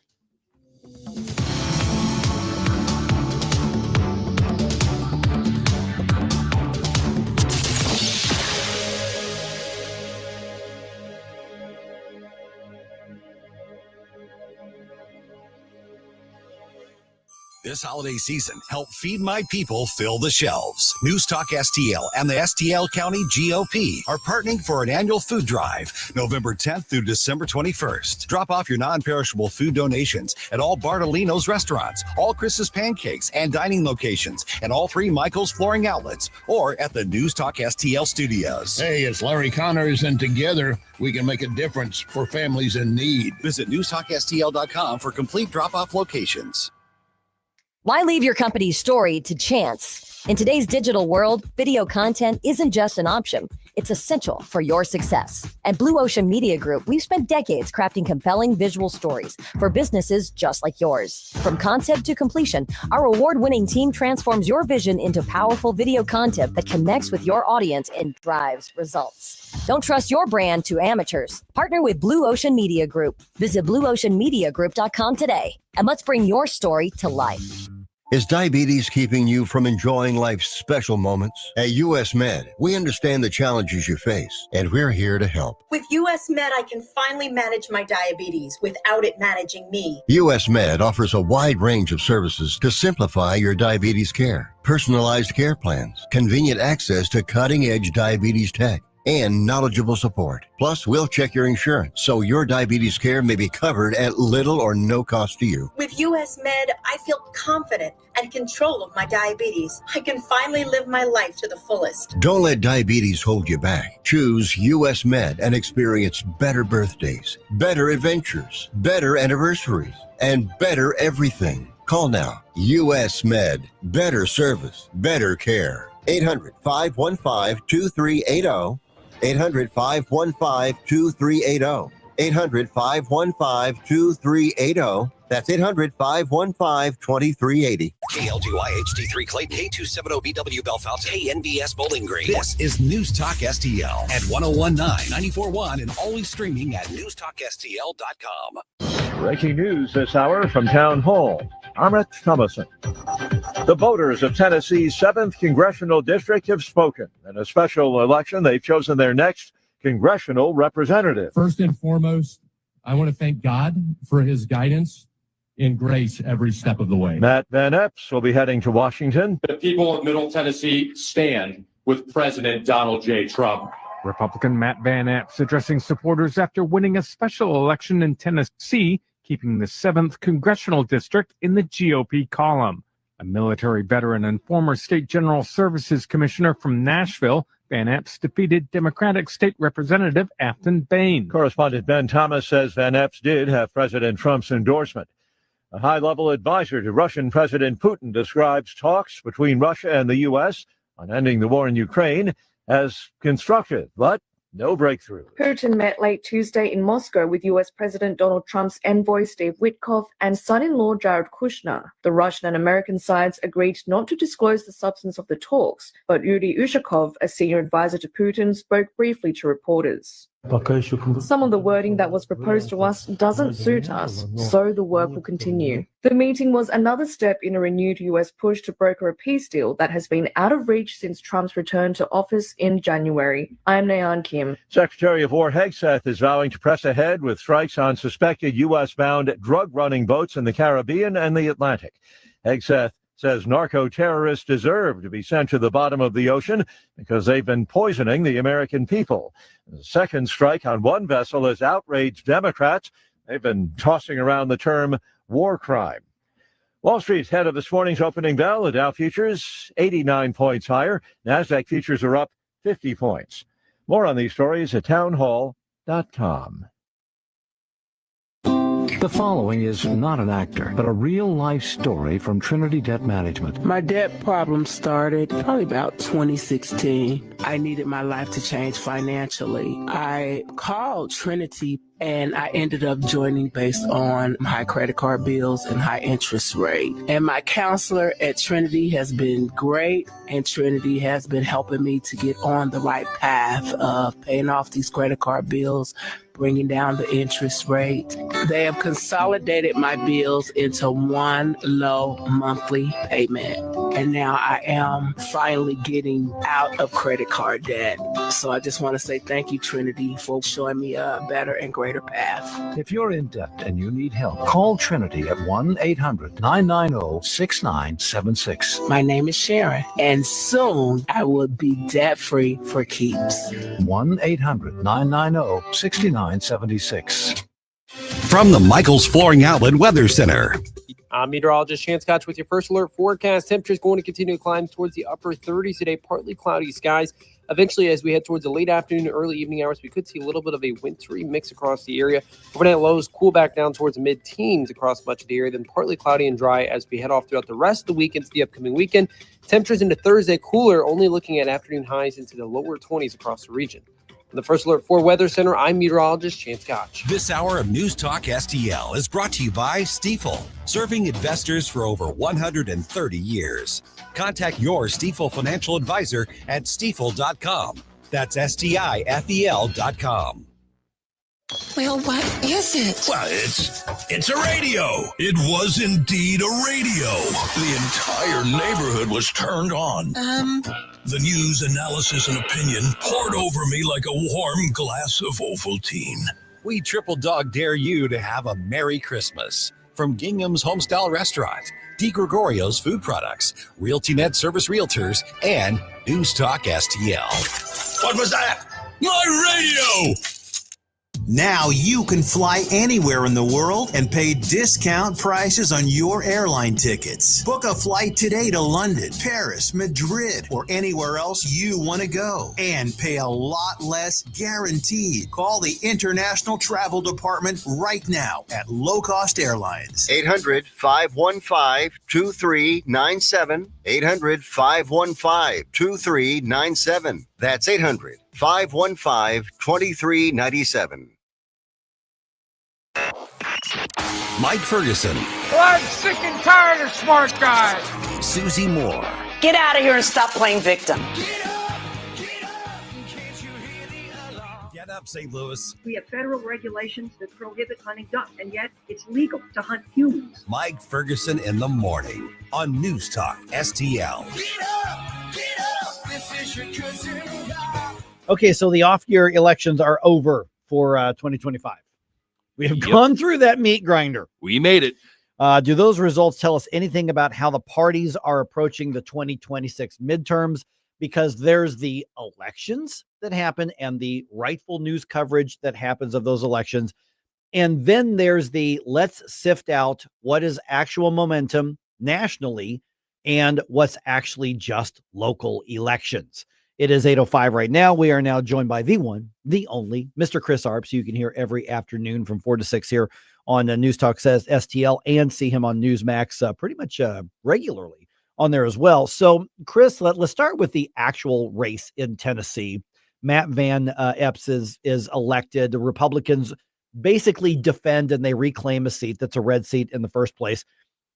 This holiday season, help Feed My People fill the shelves. News Talk STL and the STL County GOP are partnering for an annual food drive, November 10th through December 21st. Drop off your non-perishable food donations at all Bartolino's restaurants, all Chris's Pancakes and dining locations, and all 3 Michael's Flooring outlets, or at the News Talk STL studios. Hey, it's Larry Connors, and together we can make a difference for families in need. Visit NewsTalkSTL.com for complete drop-off locations. Why leave your company's story to chance? In today's digital world, video content isn't just an option. It's essential for your success. At Blue Ocean Media Group, we've spent decades crafting compelling visual stories for businesses just like yours. From concept to completion, our award-winning team transforms your vision into powerful video content that connects with your audience and drives results. Don't trust your brand to amateurs. Partner with Blue Ocean Media Group. Visit blueoceanmediagroup.com today, and let's bring your story to life. Is diabetes keeping you from enjoying life's special moments? At US Med, we understand the challenges you face, and we're here to help. With US Med, I can finally manage my diabetes without it managing me. US Med offers a wide range of services to simplify your diabetes care. Personalized care plans, convenient access to cutting-edge diabetes tech, and knowledgeable support. Plus, we'll check your insurance so your diabetes care may be covered at little or no cost to you. With US Med, I feel confident and control of my diabetes. I can finally live my life to the fullest. Don't let diabetes hold you back. Choose US Med and experience better birthdays, better adventures, better anniversaries, and better everything. Call now. US Med. Better service, better care. 800-515-2380. 800-515-2380. 800-515-2380. That's 800-515-2380. KLGY HD3 Clayton, K270BW Bellefonte, KNBS Bowling Green. This is News Talk STL at 1019, 94.1, and always streaming at newstalkstl.com. Breaking news this hour from Town Hall. Amit Thomason. The voters of Tennessee's 7th Congressional District have spoken. In a special election, they've chosen their next congressional representative. First and foremost, I want to thank God for his guidance and grace every step of the way. Matt Van Epps will be heading to Washington. The people of Middle Tennessee stand with President Donald J. Trump. Republican Matt Van Epps addressing supporters after winning a special election in Tennessee, keeping the 7th Congressional District in the GOP column. A military veteran and former State General Services Commissioner from Nashville, Van Epps defeated Democratic State Representative Afton Bain. Correspondent Ben Thomas says Van Epps did have President Trump's endorsement. A high-level advisor to Russian President Putin describes talks between Russia and the U.S. on ending the war in Ukraine as constructive, but No breakthrough. Putin met late Tuesday in Moscow with U.S. President Donald Trump's envoy Steve Witkoff and son-in-law Jared Kushner. The Russian and American sides agreed not to disclose the substance of the talks, but Yuri Ushakov, a senior advisor to Putin, spoke briefly to reporters. Some of the wording that was proposed to us doesn't suit us, so the work will continue. The meeting was another step in a renewed U.S. push to broker a peace deal that has been out of reach since Trump's return to office in January. I'm Nayan Kim. Secretary of War Hegseth is vowing to press ahead with strikes on suspected U.S.-bound drug-running boats in the Caribbean and the Atlantic. Hegseth says narco-terrorists deserve to be sent to the bottom of the ocean because they've been poisoning the American people. The second strike on one vessel has outraged Democrats. They've been tossing around the term war crime. Wall Street's head of this morning's opening bell. The Dow futures 89 points higher. NASDAQ futures are up 50 points. More on these stories at townhall.com. The following is not an actor, but a real-life story from Trinity Debt Management. My debt problem started probably about 2016. I needed my life to change financially. I called Trinity and I ended up joining based on high credit card bills and high interest rate. And my counselor at Trinity has been great, and Trinity has been helping me to get on the right path of paying off these credit card bills, bringing down the interest rate. They have consolidated my bills into one low monthly payment. And now I am finally getting out of credit card debt. So I just want to say thank you, Trinity, for showing me a better and greater path. If you're in debt and you need help, call Trinity at 1-800-990-6976. My name is Sharon, and soon I will be debt-free for keeps. 1-800-990-6976. From the Michaels Flooring Outlet Weather Center. I'm meteorologist Chance Scotch with your first alert forecast. Temperatures going to continue to climb towards the upper 30s today, partly cloudy skies. Eventually, as we head towards the late afternoon and early evening hours, we could see a little bit of a wintry mix across the area. Overnight lows cool back down towards the mid-teens across much of the area, then partly cloudy and dry as we head off throughout the rest of the week into the upcoming weekend. Temperatures into Thursday cooler, only looking at afternoon highs into the lower 20s across the region. From the First Alert 4 Weather Center, I'm meteorologist Chance Scotch. This hour of News Talk STL is brought to you by Stifel, serving investors for over 130 years. Contact your Stifel financial advisor at stifel.com. That's STIFEL.com. Well, what is it? Well, it's a radio. It was indeed a radio. The entire neighborhood was turned on. The news, analysis, and opinion poured over me like a warm glass of Ovaltine. We triple dog dare you to have a Merry Christmas. From Gingham's Homestyle Restaurant, DeGregorio's Food Products, RealtyNet Service Realtors, and News Talk STL. What was that? My radio! Now you can fly anywhere in the world and pay discount prices on your airline tickets. Book a flight today to London, Paris, Madrid, or anywhere else you want to go and pay a lot less guaranteed. Call the International Travel Department right now at Low Cost Airlines. 800-515-2397. 800-515-2397. That's 800-515-2397. Mike Ferguson, I'm sick and tired of smart guys. Susie Moore, Get out of here and stop playing victim. Get up, St. Louis. We have federal regulations that prohibit hunting duck, and yet it's legal to hunt humans. Mike Ferguson in the morning on News Talk STL. Okay, so the off-year elections are over for 2025. We have gone through that meat grinder. We made it. Do those results tell us anything about how the parties are approaching the 2026 midterms? Because there's the elections that happen and the rightful news coverage that happens of those elections. And then there's the let's sift out what is actual momentum nationally and what's actually just local elections. It is 8:05 right now. We are now joined by the one, the only, Mr. Chris Arps. You can hear every afternoon from 4 to 6 here on News Talk STL and see him on Newsmax pretty much regularly on there as well. So, Chris, let's start with the actual race in Tennessee. Matt Van Epps is elected. The Republicans basically defend and they reclaim a seat that's a red seat in the first place.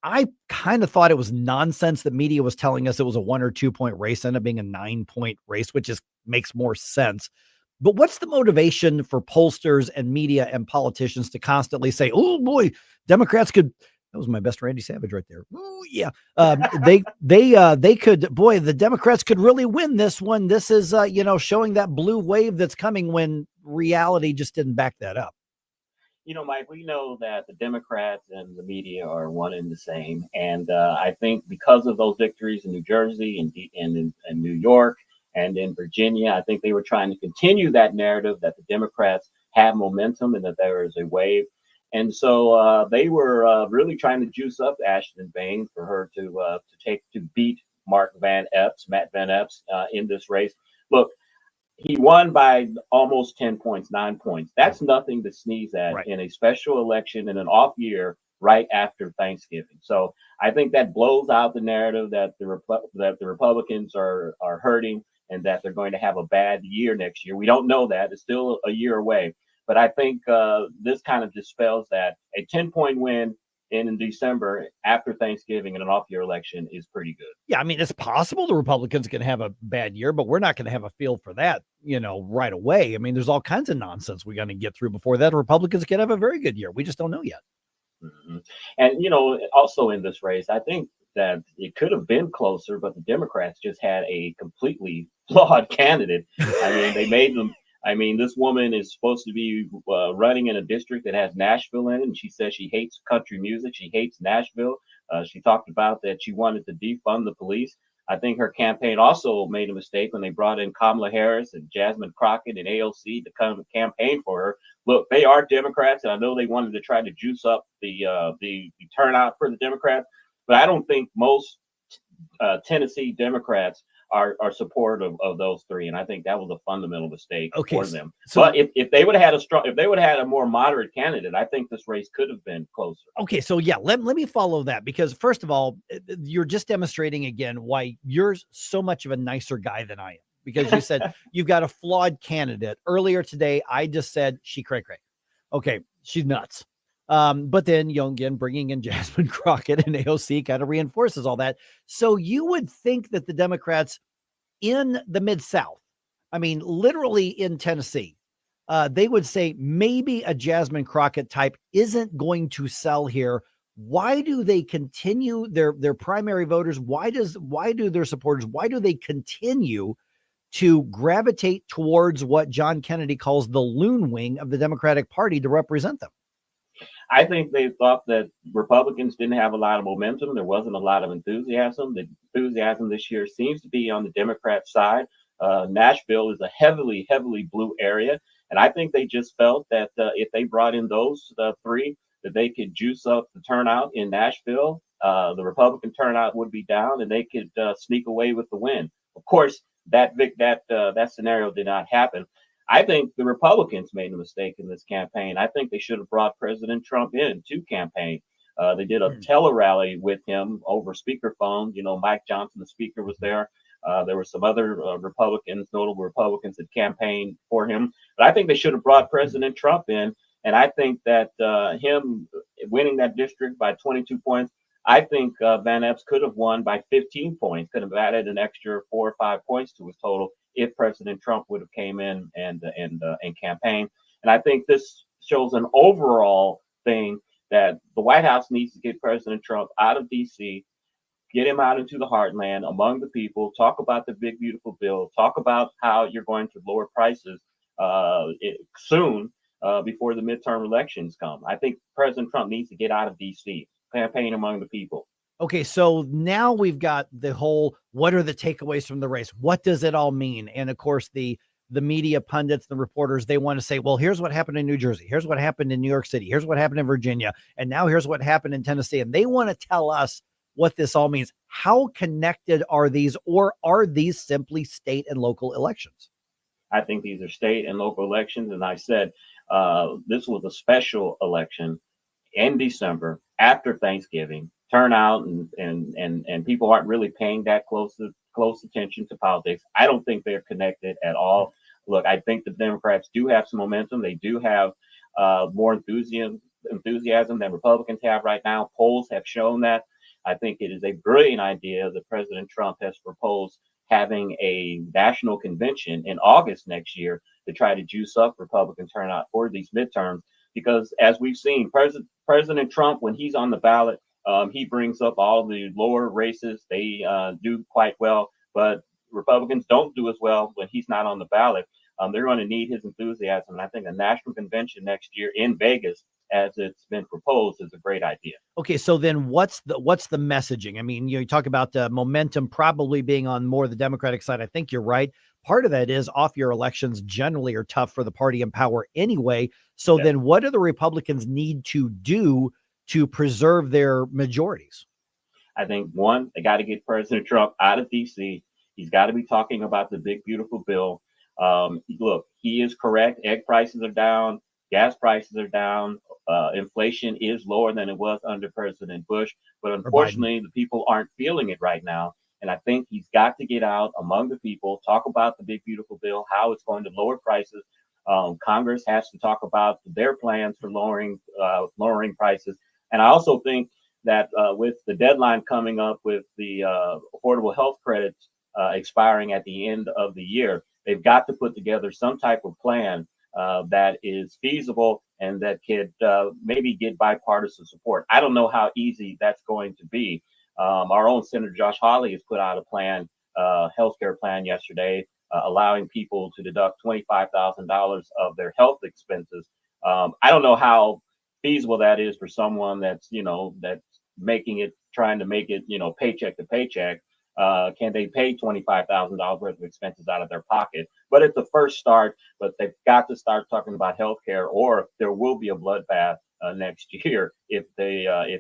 I kind of thought it was nonsense that media was telling us it was a 1 or 2 point race, ended up being a 9-point race, which makes more sense. But what's the motivation for pollsters and media and politicians to constantly say, "Oh boy, Democrats could"? That was my best Randy Savage right there. Oh yeah, they could. Boy, the Democrats could really win this one. This is showing that blue wave that's coming when reality just didn't back that up. Mike, we know that the Democrats and the media are one and the same. And I think because of those victories in New Jersey and in New York and in Virginia, I think they were trying to continue that narrative that the Democrats have momentum and that there is a wave. And so they were really trying to juice up Ashton Bain for her to beat Matt Van Epps in this race. Look, he won by almost 10 points, 9 points. That's nothing to sneeze at in a special election in an off year right after Thanksgiving. So I think that blows out the narrative that the Republicans are hurting and that they're going to have a bad year next year. We don't know that. It's still a year away. But I think this kind of dispels that. A 10-point win in December after Thanksgiving in an off-year election is pretty good. Yeah, I mean, it's possible the Republicans can have a bad year, but we're not going to have a feel for that, right away. I mean, there's all kinds of nonsense we're going to get through before that. Republicans can have a very good year. We just don't know yet. Mm-hmm. And, also in this race, I think that it could have been closer, but the Democrats just had a completely flawed candidate. I mean, they made them. I mean, this woman is supposed to be running in a district that has Nashville in it, and she says she hates country music. She hates Nashville. She talked about that she wanted to defund the police. I think her campaign also made a mistake when they brought in Kamala Harris and Jasmine Crockett and AOC to come campaign for her. Look, they are Democrats, and I know they wanted to try to juice up the turnout for the Democrats, but I don't think most Tennessee Democrats are supportive of those three, and I think that was a fundamental mistake for them. But if they would have had a more moderate candidate, I think this race could have been closer. Okay, so yeah, let me follow that, because first of all, you're just demonstrating again why you're so much of a nicer guy than I am, because you said you've got a flawed candidate. Earlier today, I just said she cray cray. Okay, she's nuts. But then, again, bringing in Jasmine Crockett and AOC kind of reinforces all that. So you would think that the Democrats in the Mid-South, I mean, literally in Tennessee, they would say maybe a Jasmine Crockett type isn't going to sell here. Why do they continue their primary voters? Why do their supporters, why do they continue to gravitate towards what John Kennedy calls the loon wing of the Democratic Party to represent them? I think they thought that Republicans didn't have a lot of momentum. There wasn't a lot of enthusiasm. The enthusiasm this year seems to be on the Democrat side. Nashville is a heavily, heavily blue area. And I think they just felt that if they brought in those three, that they could juice up the turnout in Nashville. The Republican turnout would be down and they could sneak away with the win. Of course, that scenario did not happen. I think the Republicans made a mistake in this campaign. I think they should have brought President Trump in to campaign. They did a tele-rally with him over speakerphone. Mike Johnson, the speaker, was there. There were some other notable Republicans that campaigned for him. But I think they should have brought President Trump in. And I think that him winning that district by 22 points, I think Van Epps could have won by 15 points, could have added an extra 4 or 5 points to his total if President Trump would have came in and campaigned. And I think this shows an overall thing that the White House needs to get President Trump out of D.C., get him out into the heartland among the people, talk about the big, beautiful bill, talk about how you're going to lower prices soon before the midterm elections come. I think President Trump needs to get out of D.C., campaign among the people. Okay, so now we've got the whole, what are the takeaways from the race? What does it all mean? And of course, the media pundits, the reporters, they want to say, well, here's what happened in New Jersey. Here's what happened in New York City. Here's what happened in Virginia. And now here's what happened in Tennessee. And they want to tell us what this all means. How connected are these, or are these simply state and local elections? I think these are state and local elections. And I said, this was a special election in December after Thanksgiving. Turnout and people aren't really paying that close attention to politics. I don't think they're connected at all. look, I think the Democrats do have some momentum. They do have more enthusiasm than Republicans have right now. Polls have shown that. I think it is a brilliant idea that President Trump has proposed having a national convention in August next year to try to juice up Republican turnout for these midterms. Because as we've seen, President Trump, when he's on the ballot, he brings up all the lower races. They do quite well, but Republicans don't do as well when he's not on the ballot. They're going to need his enthusiasm. And I think a national convention next year in Vegas, as it's been proposed, is a great idea. Okay, so then what's the messaging? I mean, you talk about momentum probably being on more the Democratic side. I think you're right. Part of that is off-year elections generally are tough for the party in power anyway. So then what do the Republicans need to do to preserve their majorities? I think, one, they got to get President Trump out of D.C. He's got to be talking about the big, beautiful bill. Look, he is correct. Egg prices are down. Gas prices are down. Inflation is lower than it was under President Bush. But unfortunately, the people aren't feeling it right now. And I think he's got to get out among the people, talk about the big, beautiful bill, how it's going to lower prices. Congress has to talk about their plans for lowering prices. And I also think that with the deadline coming up with the affordable health credits expiring at the end of the year, they've got to put together some type of plan that is feasible and that could maybe get bipartisan support. I don't know how easy that's going to be. Our own Senator Josh Hawley has put out a plan, healthcare plan yesterday, allowing people to deduct $25,000 of their health expenses. I don't know how feasible that is for someone that's trying to make it, paycheck to paycheck. Can they pay $25,000 worth of expenses out of their pocket? But it's the first start, but they've got to start talking about healthcare, or there will be a bloodbath next year if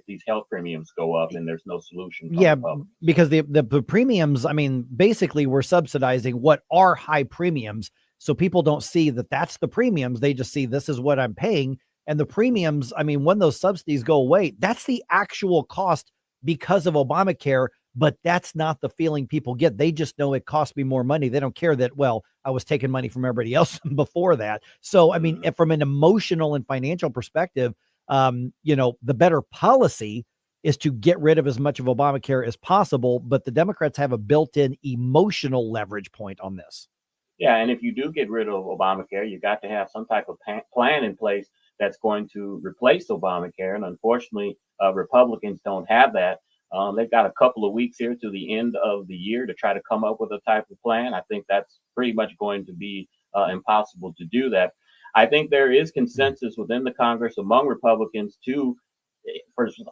these health premiums go up and there's no solution. Yeah, because the premiums, I mean, basically we're subsidizing what are high premiums. So people don't see that that's the premiums. They just see this is what I'm paying. And the premiums, I mean, when those subsidies go away, that's the actual cost because of Obamacare. But that's not the feeling people get. They just know it cost me more money. They don't care that, well, I was taking money from everybody else before that. So, I mean, from an emotional and financial perspective, the better policy is to get rid of as much of Obamacare as possible. But the Democrats have a built-in emotional leverage point on this. Yeah, and if you do get rid of Obamacare, you got to have some type of plan in place that's going to replace Obamacare. And unfortunately, Republicans don't have that. They've got a couple of weeks here to the end of the year to try to come up with a type of plan. I think that's pretty much going to be impossible to do that. I think there is consensus within the Congress among Republicans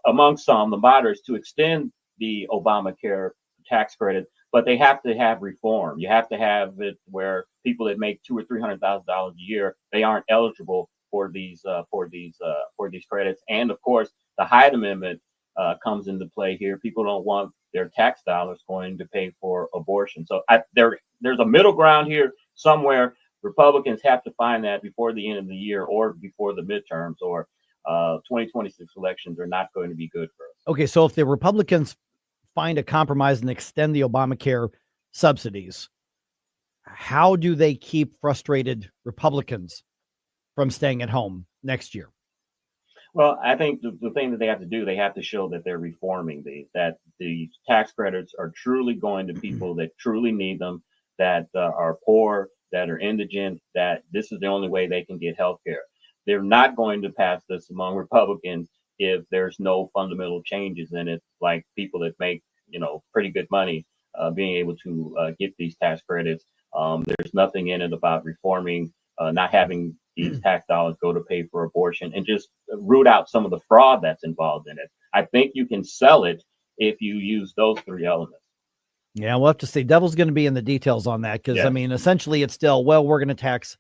among some, the moderates, to extend the Obamacare tax credit, but they have to have reform. You have to have it where people that make $200,000 or $300,000 a year, they aren't eligible for these credits. And of course, the Hyde Amendment comes into play here. People don't want their tax dollars going to pay for abortion. So there's a middle ground here somewhere. Republicans have to find that before the end of the year or before the midterms, or 2026 elections are not going to be good for us. Okay, so if the Republicans find a compromise and extend the Obamacare subsidies, how do they keep frustrated Republicans from staying at home next year? Well, I think the thing that they have to do, they have to show that they're reforming that the tax credits are truly going to people that truly need them, that are poor, that are indigent, that this is the only way they can get health care. They're not going to pass this among Republicans if there's no fundamental changes in it, like people that make, pretty good money being able to get these tax credits. There's nothing in it about reforming, not having these tax dollars go to pay for abortion, and just root out some of the fraud that's involved in it. I think you can sell it if you use those three elements. Yeah, we'll have to see. Devil's going to be in the details on that because, I mean, essentially it's still, well, we're going to tax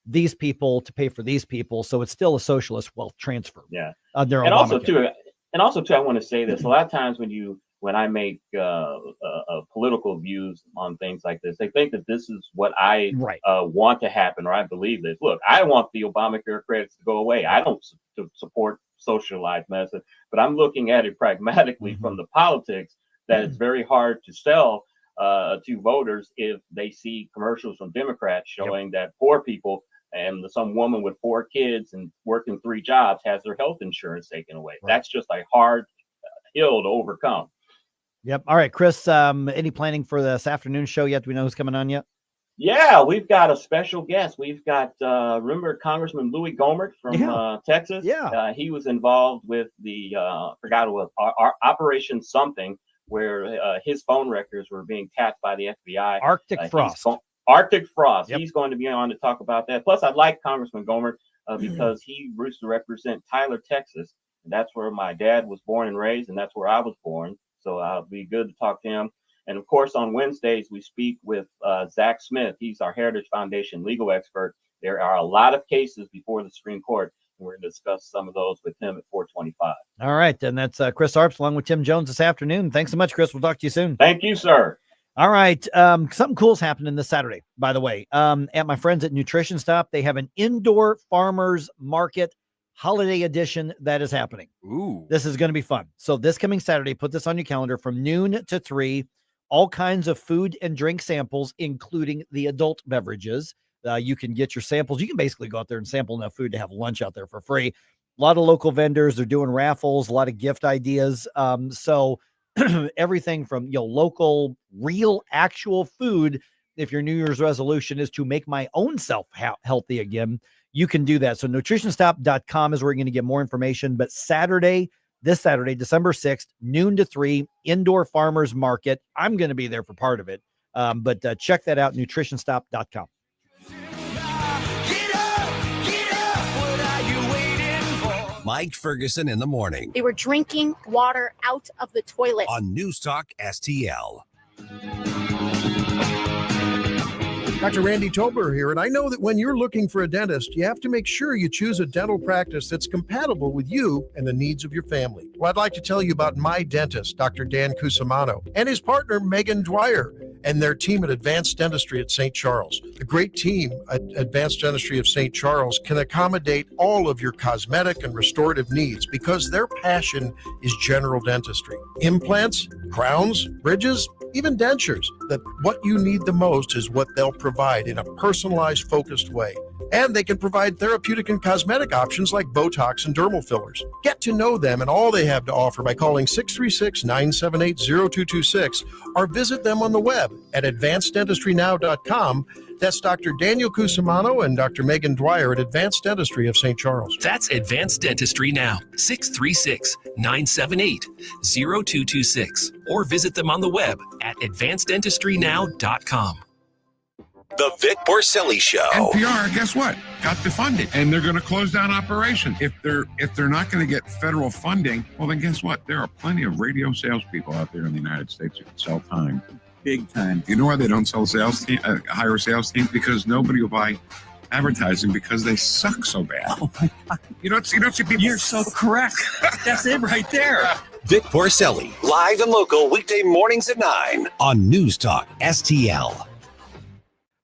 these people to pay for these people. So it's still a socialist wealth transfer. Yeah. And also, too, I want to say this. A lot of times when I make political views on things like this, they think that this is what I want to happen, or I believe this. Look, I want the Obamacare credits to go away. I don't support socialized medicine, but I'm looking at it pragmatically from the politics that it's very hard to sell to voters if they see commercials from Democrats showing that poor people and some woman with 4 kids and working 3 jobs has their health insurance taken away. Right. That's just a hard hill to overcome. Yep. All right, Chris, any planning for this afternoon show yet? Do we know who's coming on yet? Yeah, we've got a special guest. We've got, remember Congressman Louis Gohmert from Texas? Yeah. He was involved with the, forgot what, Operation something, where his phone records were being tapped by the FBI. Arctic Frost. Arctic Frost. Yep. He's going to be on to talk about that. Plus, I like Congressman Gohmert because he used to represent Tyler, Texas. And that's where my dad was born and raised, and that's where I was born. So it'll be good to talk to him. And of course, on Wednesdays, we speak with Zach Smith. He's our Heritage Foundation legal expert. There are a lot of cases before the Supreme Court, and we're going to discuss some of those with him at 4:25. All right, and that's Chris Arps along with Tim Jones this afternoon. Thanks so much, Chris. We'll talk to you soon. Thank you, sir. All right, something cool's happening this Saturday, by the way. At my friends at Nutrition Stop, they have an indoor farmers market holiday edition that is happening. Ooh, this is going to be fun. So this coming Saturday, put this on your calendar from noon to 3. All kinds of food and drink samples, including the adult beverages. You can get your samples. You can basically go out there and sample enough food to have lunch out there for free. A lot of local vendors. They're doing raffles, a lot of gift ideas. So everything from, local, real, actual food. If your New Year's resolution is to make my own self healthy again, you can do that. So nutritionstop.com is where you're going to get more information. But this Saturday, December 6th, noon to 3, indoor farmers market. I'm going to be there for part of it. But check that out, nutritionstop.com. Mike Ferguson in the morning. They were drinking water out of the toilet. On NewsTalkSTL. Dr. Randy Tober here, and I know that when you're looking for a dentist, you have to make sure you choose a dental practice that's compatible with you and the needs of your family. Well, I'd like to tell you about my dentist, Dr. Dan Cusimano, and his partner, Megan Dwyer, and their team at Advanced Dentistry at St. Charles. The great team at Advanced Dentistry of St. Charles can accommodate all of your cosmetic and restorative needs because their passion is general dentistry. Implants, crowns, bridges, even dentures. That what you need the most is what they'll provide in a personalized, focused way. And they can provide therapeutic and cosmetic options like Botox and dermal fillers. Get to know them and all they have to offer by calling 636-978-0226 or visit them on the web at advanceddentistrynow.com. That's Dr. Daniel Cusimano and Dr. Megan Dwyer at Advanced Dentistry of St. Charles. That's Advanced Dentistry Now, 636-978-0226. Or visit them on the web at advanceddentistrynow.com. The Vic Borselli Show. NPR, guess what? Got defunded, and they're going to close down operations. If they're not going to get federal funding, well, then guess what? There are plenty of radio salespeople out there in the United States who can sell time, big time. You know why they don't sell hire sales team? Because nobody will buy advertising because they suck so bad. Oh my God! You don't see people. You're so correct. That's it right there. Vic Borselli, live and local, weekday mornings at 9 on NewsTalkSTL.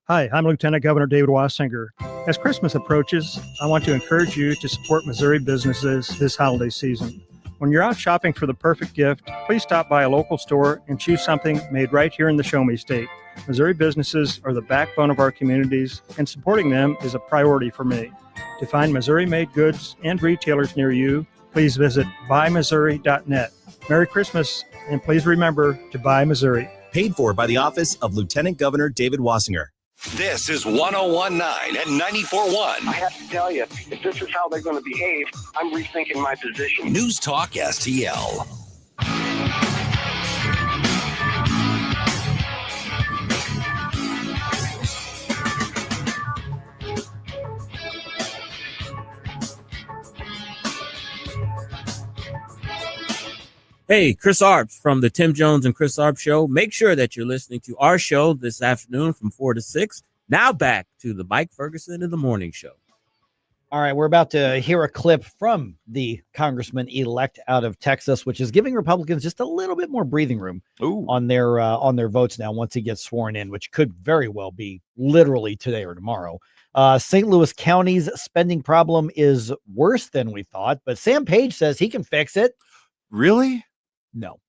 Hi, I'm Lieutenant Governor David Wassinger. As Christmas approaches, I want to encourage you to support Missouri businesses this holiday season. When you're out shopping for the perfect gift, please stop by a local store and choose something made right here in the Show Me State. Missouri businesses are the backbone of our communities, and supporting them is a priority for me. To find Missouri-made goods and retailers near you, please visit buymissouri.net. Merry Christmas, and please remember to buy Missouri. Paid for by the Office of Lieutenant Governor David Wassinger. This is 101.9 and 94.1. I have to tell you, if this is how they're going to behave, I'm rethinking my position. NewsTalkSTL. Hey, Chris Arps from the Tim Jones and Chris Arps Show. Make sure that you're listening to our show this afternoon from 4 to 6. Now back to the Mike Ferguson in the Morning Show. All right, we're about to hear a clip from the congressman-elect out of Texas, which is giving Republicans just a little bit more breathing room on their votes now once he gets sworn in, which could very well be literally today or tomorrow. St. Louis County's spending problem is worse than we thought, but Sam Page says he can fix it. Really? No.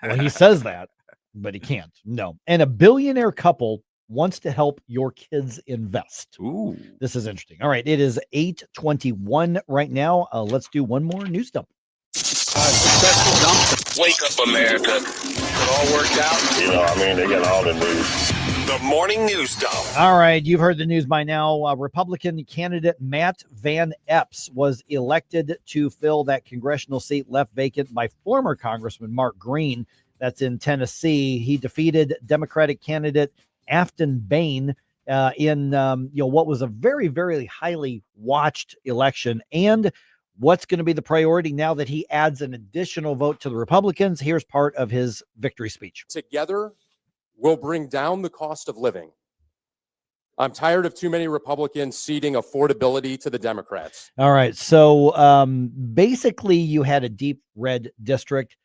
Well, he says that. But he can't. No. And a billionaire couple wants to help your kids invest. Ooh. This is interesting. All right. It is 8:21 right now. Let's do one more news dump. Wake up, America. It all worked out. They got all the news. The morning news dump. All right. You've heard the news by now. Republican candidate Matt Van Epps was elected to fill that congressional seat left vacant by former Congressman Mark Green. That's in Tennessee. He defeated Democratic candidate Afton Bain in what was a very, very highly watched election. And what's going to be the priority now that he adds an additional vote to the Republicans? Here's part of his victory speech. Together, we'll bring down the cost of living. I'm tired of too many Republicans ceding affordability to the Democrats. All right. So basically, you had a deep red district.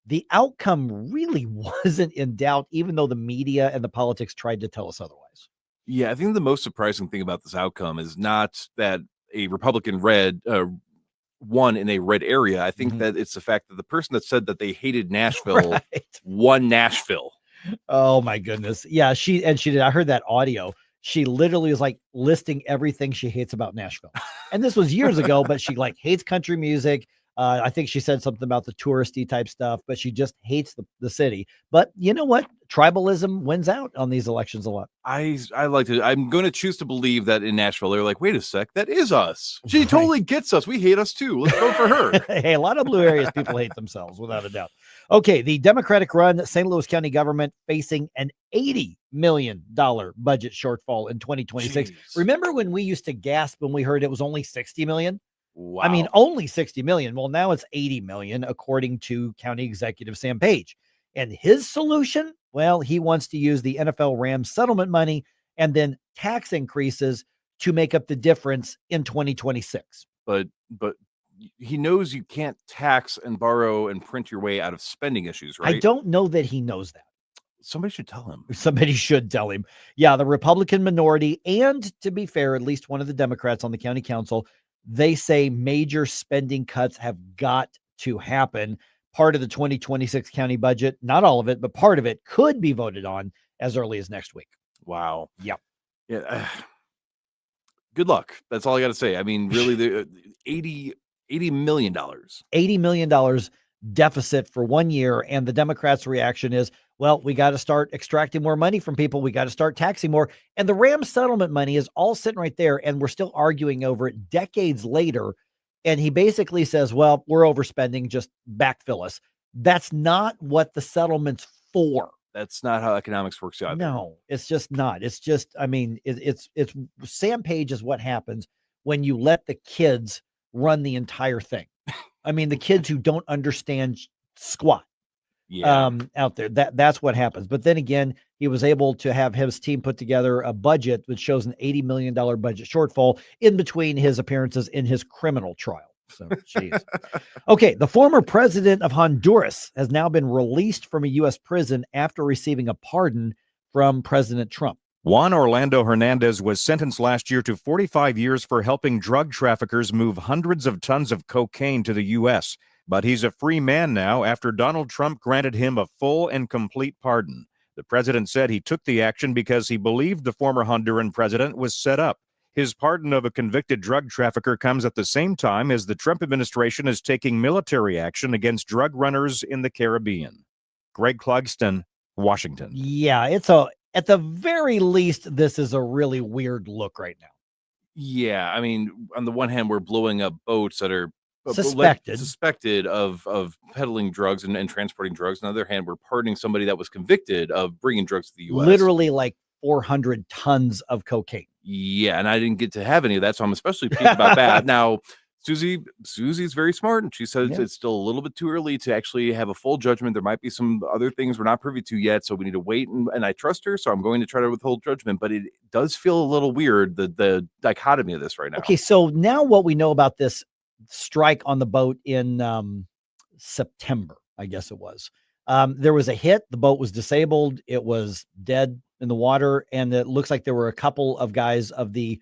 The outcome really wasn't in doubt, even though the media and the politics tried to tell us otherwise. Yeah, I think the most surprising thing about this outcome is not that a Republican won in a red area. I think that it's the fact that the person that said that they hated Nashville won Nashville. Oh my goodness. Yeah, she did. I heard that audio. She literally was like listing everything she hates about Nashville. And this was years ago, but she hates country music. I think she said something about the touristy type stuff, but she just hates the city. But you know what? Tribalism wins out on these elections a lot. I'm going to choose to believe that in Nashville, they're like, wait a sec, that is us. She totally gets us. We hate us too. Let's vote for her. Hey, a lot of blue areas, people hate themselves without a doubt. Okay. The Democratic run St. Louis County government facing an $80 million budget shortfall in 2026. Jeez. Remember when we used to gasp when we heard it was only 60 million? Wow. I mean, only 60 million. Well, now it's 80 million, according to County Executive Sam Page. And his solution, well, he wants to use the NFL Rams settlement money and then tax increases to make up the difference in 2026. But he knows you can't tax and borrow and print your way out of spending issues, right? I don't know that he knows that. Somebody should tell him. Somebody should tell him. Yeah, the Republican minority, and to be fair, at least one of the Democrats on the county council, they say major spending cuts have got to happen. Part of the 2026 county budget, not all of it, but part of it could be voted on as early as next week. Wow. Yep. Yeah. Good luck. That's all I got to say. I mean, really, the $80 million. $80 million deficit for 1 year. And the Democrats' reaction is, well, we got to start extracting more money from people. We got to start taxing more. And the Rams settlement money is all sitting right there. And we're still arguing over it decades later. And he basically says, well, we're overspending, just backfill us. That's not what the settlement's for. That's not how economics works out. No, it's just not. It's just, I mean, it's Sam Page is what happens when you let the kids run the entire thing. I mean, the kids who don't understand squat. Yeah. Out there. That's what happens. But then again, he was able to have his team put together a budget which shows an $80 million budget shortfall in between his appearances in his criminal trial. So, geez. Okay. The former president of Honduras has now been released from a U.S. prison after receiving a pardon from President Trump. Juan Orlando Hernandez was sentenced last year to 45 years for helping drug traffickers move hundreds of tons of cocaine to the U.S., but he's a free man now after Donald Trump granted him a full and complete pardon. The president said he took the action because he believed the former Honduran president was set up. His pardon of a convicted drug trafficker comes at the same time as the Trump administration is taking military action against drug runners in the Caribbean. Greg Clugston, Washington. Yeah, at the very least, this is a really weird look right now. Yeah, I mean, on the one hand, we're blowing up boats that are suspected of peddling drugs and transporting drugs. On the other hand, we're pardoning somebody that was convicted of bringing drugs to the U.S. Literally like 400 tons of cocaine. Yeah, and I didn't get to have any of that, so I'm especially peeved about that. Now, Susie's very smart, and she says it's still a little bit too early to actually have a full judgment. There might be some other things we're not privy to yet, so we need to wait, and I trust her, so I'm going to try to withhold judgment, but it does feel a little weird, the dichotomy of this right now. Okay, so now what we know about this strike on the boat in September, I guess it was. There was a hit. The boat was disabled. It was dead in the water. And it looks like there were a couple of guys of the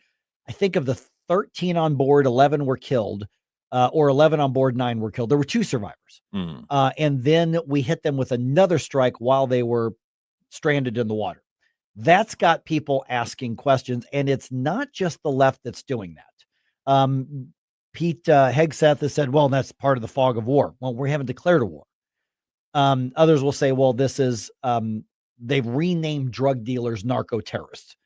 13 on board, 11 were killed. or 11 on board, 9 were killed. There were 2 survivors. And then we hit them with another strike while they were stranded in the water. That's got people asking questions, and it's not just the left that's doing that. Pete Hegseth has said, well, that's part of the fog of war. Well, we haven't declared a war. Others will say, well, this is, they've renamed drug dealers narco terrorists.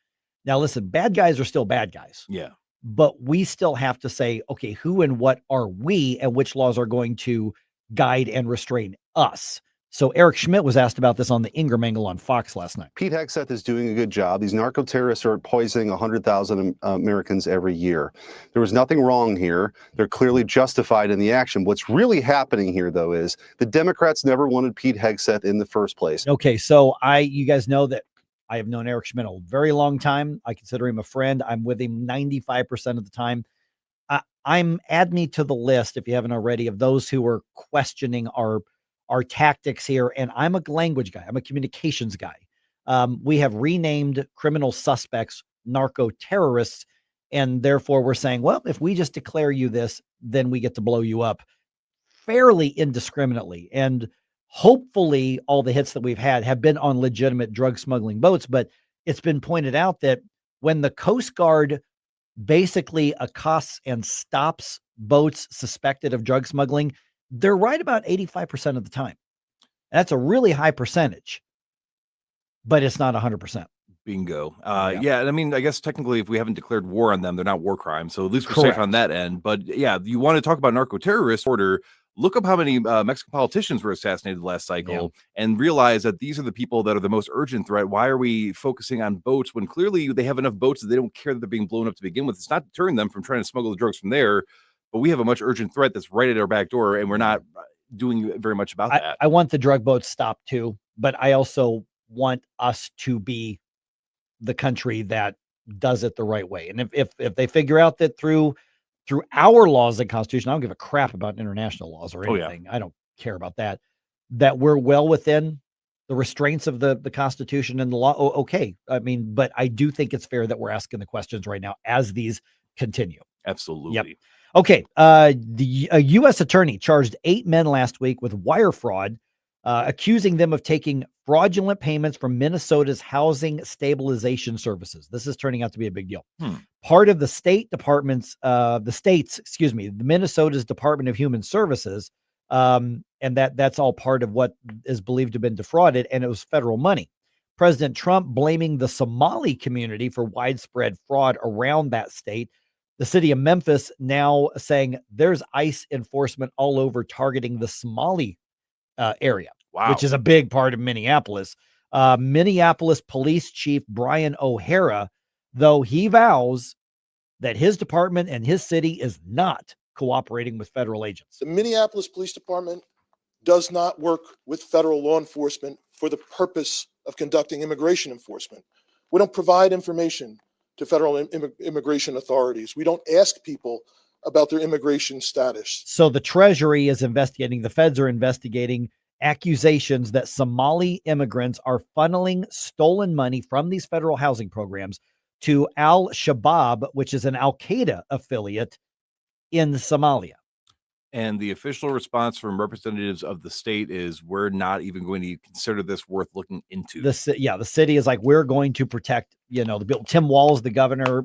Now, listen, bad guys are still bad guys. Yeah. But we still have to say, okay, who and what are we, and which laws are going to guide and restrain us? So Eric Schmidt was asked about this on the Ingram Angle on Fox last night. Pete Hegseth is doing a good job. These narco terrorists are poisoning 100,000 Americans every year. There was nothing wrong here. They're clearly justified in the action. What's really happening here, though, is the Democrats never wanted Pete Hegseth in the first place. Okay, so you guys know that I have known Eric Schmidt a very long time. I consider him a friend. I'm with him 95% of the time. I'm add me to the list, if you haven't already, of those who are questioning our tactics here. And I'm a language guy. I'm a communications guy. We have renamed criminal suspects narco terrorists. And therefore we're saying, well, if we just declare you this, then we get to blow you up fairly indiscriminately. And hopefully all the hits that we've had have been on legitimate drug smuggling boats. But it's been pointed out that when the Coast Guard basically accosts and stops boats suspected of drug smuggling, they're right about 85% of the time. That's a really high percentage, but it's not 100%. Bingo. Yeah. And I mean, I guess technically if we haven't declared war on them, they're not war crimes. So at least we're Correct. safe on that end. But yeah, you want to talk about narco terrorist order. Look up how many Mexican politicians were assassinated last cycle and realize that these are the people that are the most urgent threat. Why are we focusing on boats when clearly they have enough boats that they don't care that they're being blown up to begin with? It's not deterring them from trying to smuggle the drugs from there, but we have a much urgent threat that's right at our back door, and we're not doing very much about that. I want the drug boats stopped too, but I also want us to be the country that does it the right way. And if they figure out that through our laws and constitution, I don't give a crap about international laws or anything. I don't care about that we're well within the restraints of the constitution and the law. Okay. I mean, but I do think it's fair that we're asking the questions right now as these continue. Absolutely. Yep. Okay. A U.S. attorney charged 8 men last week with wire fraud, accusing them of taking fraudulent payments from Minnesota's housing stabilization services. This is turning out to be a big deal. Part of the the Minnesota's Department of Human Services. And that's all part of what is believed to have been defrauded. And it was federal money. President Trump blaming the Somali community for widespread fraud around that state. The city of Memphis now saying there's ICE enforcement all over targeting the Somali area, which is a big part of Minneapolis. Minneapolis Police Chief Brian O'Hara, though he vows that his department and his city is not cooperating with federal agents. The Minneapolis Police Department does not work with federal law enforcement for the purpose of conducting immigration enforcement. We don't provide information to federal immigration authorities. We don't ask people about their immigration status. So the Treasury is investigating, the feds are investigating accusations that Somali immigrants are funneling stolen money from these federal housing programs to Al-Shabaab, which is an Al-Qaeda affiliate in Somalia. And the official response from representatives of the state is we're not even going to consider this worth looking into. The city is like, we're going to protect, the bill. Tim Walz, the governor,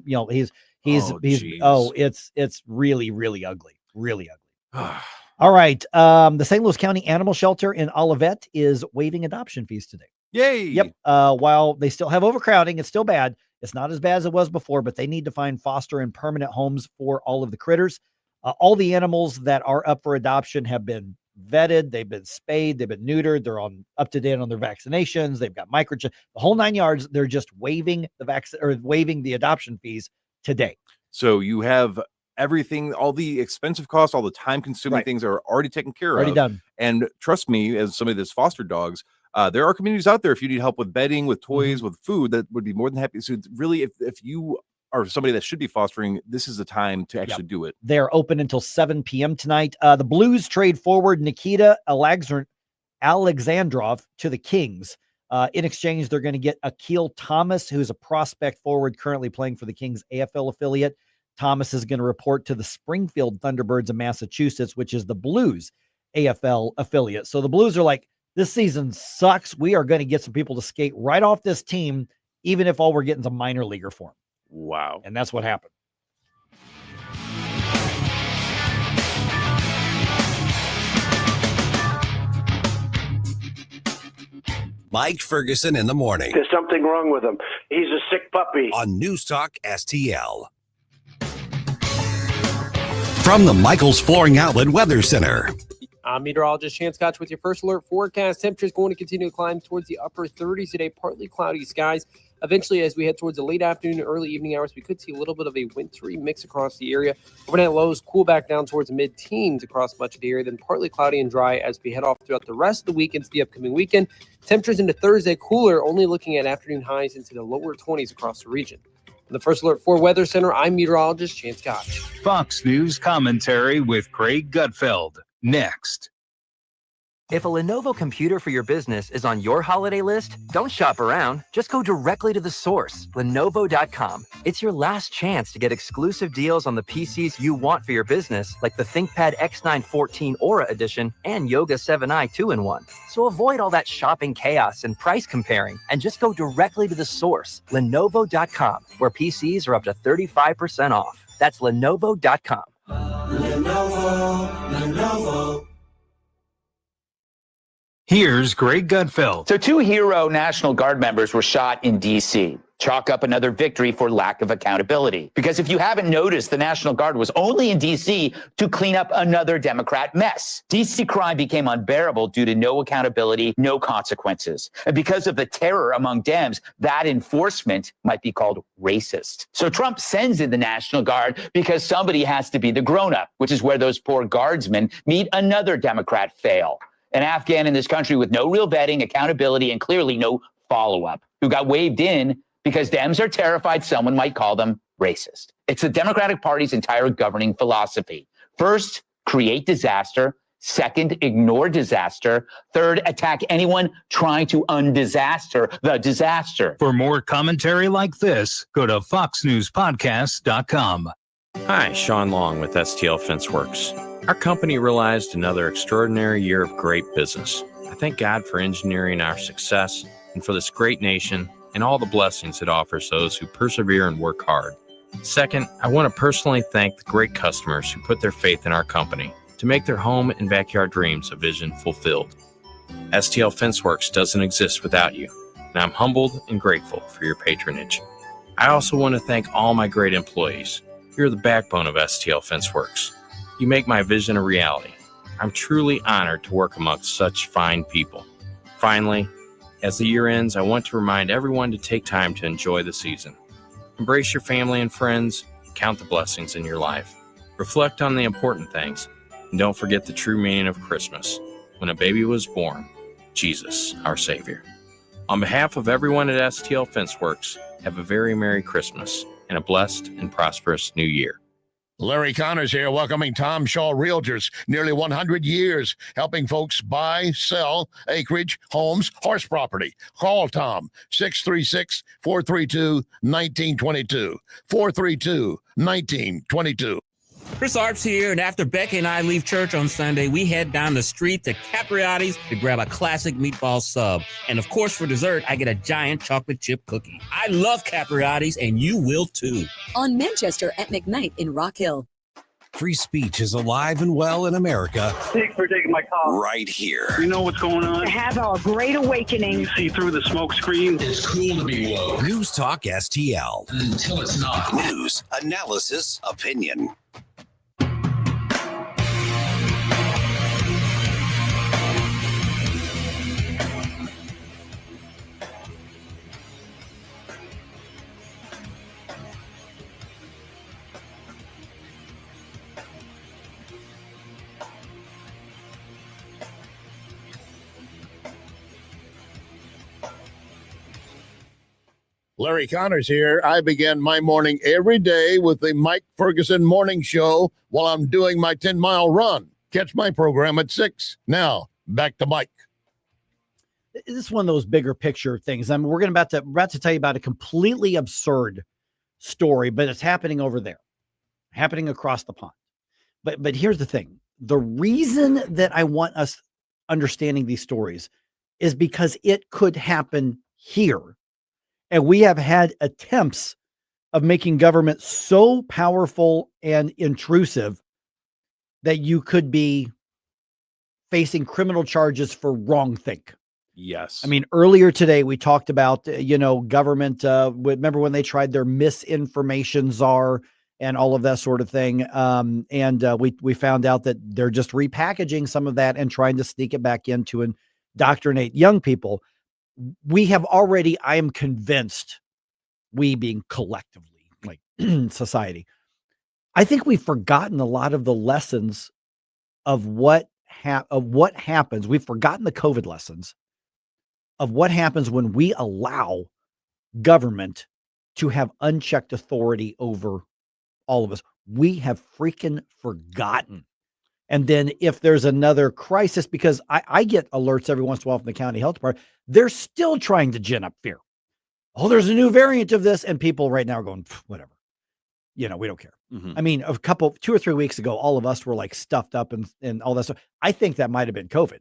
it's really, really ugly. Really ugly. All right. The St. Louis County Animal Shelter in Olivet is waiving adoption fees today. Yay. Yep. While they still have overcrowding, it's still bad. It's not as bad as it was before, but they need to find foster and permanent homes for all of the critters. All the animals that are up for adoption have been vetted. They've been spayed. They've been neutered. They're up to date on their vaccinations. They've got microchip, the whole 9 yards. They're just waiving the adoption fees today. So you have everything, all the expensive costs, all the time consuming things are already taken care of. Already done. And trust me, as somebody that's fostered dogs, there are communities out there. If you need help with bedding, with toys, with food, that would be more than happy. So really, if you are somebody that should be fostering, this is the time to actually do it. They're open until 7 p.m. tonight. The Blues trade forward Nikita Alexandrov to the Kings. In exchange, they're going to get Akil Thomas, who's a prospect forward currently playing for the Kings AFL affiliate. Thomas is going to report to the Springfield Thunderbirds of Massachusetts, which is the Blues AFL affiliate. So the Blues are like, this season sucks. We are going to get some people to skate right off this team, even if all we're getting is a minor leaguer for them. Wow. And that's what happened. Mike Ferguson in the morning. There's something wrong with him. He's a sick puppy. On NewsTalkSTL. From the Michaels Flooring Outlet Weather Center. I'm meteorologist Chance Scotch with your first alert forecast. Temperatures going to continue to climb towards the upper 30s today. Partly cloudy skies. Eventually, as we head towards the late afternoon and early evening hours, we could see a little bit of a wintry mix across the area. Overnight lows cool back down towards mid-teens across much of the area, then partly cloudy and dry as we head off throughout the rest of the week into the upcoming weekend. Temperatures into Thursday cooler, only looking at afternoon highs into the lower 20s across the region. On the First Alert 4 Weather Center, I'm meteorologist Chance Scotch. Fox News commentary with Craig Gutfeld. Next. If a Lenovo computer for your business is on your holiday list, don't shop around. Just go directly to the source, Lenovo.com. It's your last chance to get exclusive deals on the PCs you want for your business, like the ThinkPad X9 14 Aura Edition and Yoga 7i 2-in-1. So avoid all that shopping chaos and price comparing, and just go directly to the source, Lenovo.com, where PCs are up to 35% off. That's Lenovo.com. Lenovo. Here's Greg Gutfeld. So 2 hero National Guard members were shot in D.C. Chalk up another victory for lack of accountability. Because if you haven't noticed, the National Guard was only in D.C. to clean up another Democrat mess. D.C. crime became unbearable due to no accountability, no consequences. And because of the terror among Dems, that enforcement might be called racist. So Trump sends in the National Guard because somebody has to be the grown-up, which is where those poor guardsmen meet another Democrat fail. An Afghan in this country with no real vetting, accountability, and clearly no follow-up, who got waved in because Dems are terrified someone might call them racist. It's the Democratic Party's entire governing philosophy. First, create disaster. Second, ignore disaster. Third, attack anyone trying to undisaster the disaster. For more commentary like this, go to foxnewspodcast.com. Hi, Sean Long with STL FenceWorks. Our company realized another extraordinary year of great business. I thank God for engineering our success and for this great nation and all the blessings it offers those who persevere and work hard. Second, I want to personally thank the great customers who put their faith in our company to make their home and backyard dreams a vision fulfilled. STL FenceWorks doesn't exist without you, and I'm humbled and grateful for your patronage. I also want to thank all my great employees. You're the backbone of STL FenceWorks. You make my vision a reality. I'm truly honored to work amongst such fine people. Finally, as the year ends, I want to remind everyone to take time to enjoy the season. Embrace your family and friends. Count the blessings in your life. Reflect on the important things. And don't forget the true meaning of Christmas. When a baby was born, Jesus, our Savior. On behalf of everyone at STL FenceWorks, have a very Merry Christmas and a blessed and prosperous New Year. Larry Connors here, welcoming Tom Shaw Realtors. Nearly 100 years helping folks buy, sell, acreage, homes, horse property. Call Tom, 636-432-1922. 432-1922. Chris Arps here, and after Becky and I leave church on Sunday, we head down the street to Capriotti's to grab a classic meatball sub. And of course, for dessert, I get a giant chocolate chip cookie. I love Capriotti's, and you will too. On Manchester at McKnight in Rock Hill. Free speech is alive and well in America. Thanks for taking my call. Right here. You know what's going on? Have a great awakening. You see through the smoke screen. It's cool to be woke. News Talk STL. Until it's not. News, analysis, opinion. Larry Connors here. I begin my morning every day with the Mike Ferguson Morning Show while I'm doing my 10-mile run. Catch my program at 6. Now, back to Mike. This is one of those bigger picture things. I mean, we're about to tell you about a completely absurd story, but it's happening over there. happening across the pond. But here's the thing. The reason that I want us understanding these stories is because it could happen here. And we have had attempts of making government so powerful and intrusive that you could be facing criminal charges for wrongthink. Yes. I mean, earlier today, we talked about, government, remember when they tried their misinformation czar and all of that sort of thing. We found out that they're just repackaging some of that and trying to sneak it back in to indoctrinate young people. We have already, I am convinced, we being collectively, like society, I think we've forgotten a lot of the lessons of what happens. We've forgotten the COVID lessons of what happens when we allow government to have unchecked authority over all of us. We have freaking forgotten. And then if there's another crisis, because I get alerts every once in a while from the county health department, they're still trying to gin up fear. Oh, there's a new variant of this. And people right now are going, whatever. We don't care. Mm-hmm. I mean, 2 or 3 weeks ago, all of us were like stuffed up and all that stuff. I think that might have been COVID.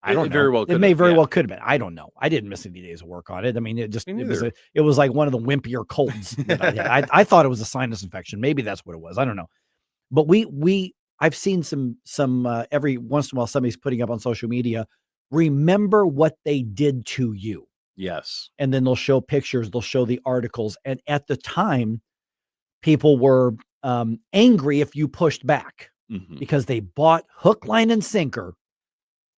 I don't know. Very well it may very well could have been. I don't know. I didn't miss any days of work on it. I mean, it was like one of the wimpier colds that I had. I thought it was a sinus infection. Maybe that's what it was. I don't know. But I've seen some every once in a while, somebody's putting up on social media, remember what they did to you. Yes. And then they'll show pictures, they'll show the articles. And at the time, people were angry if you pushed back because they bought hook, line, and sinker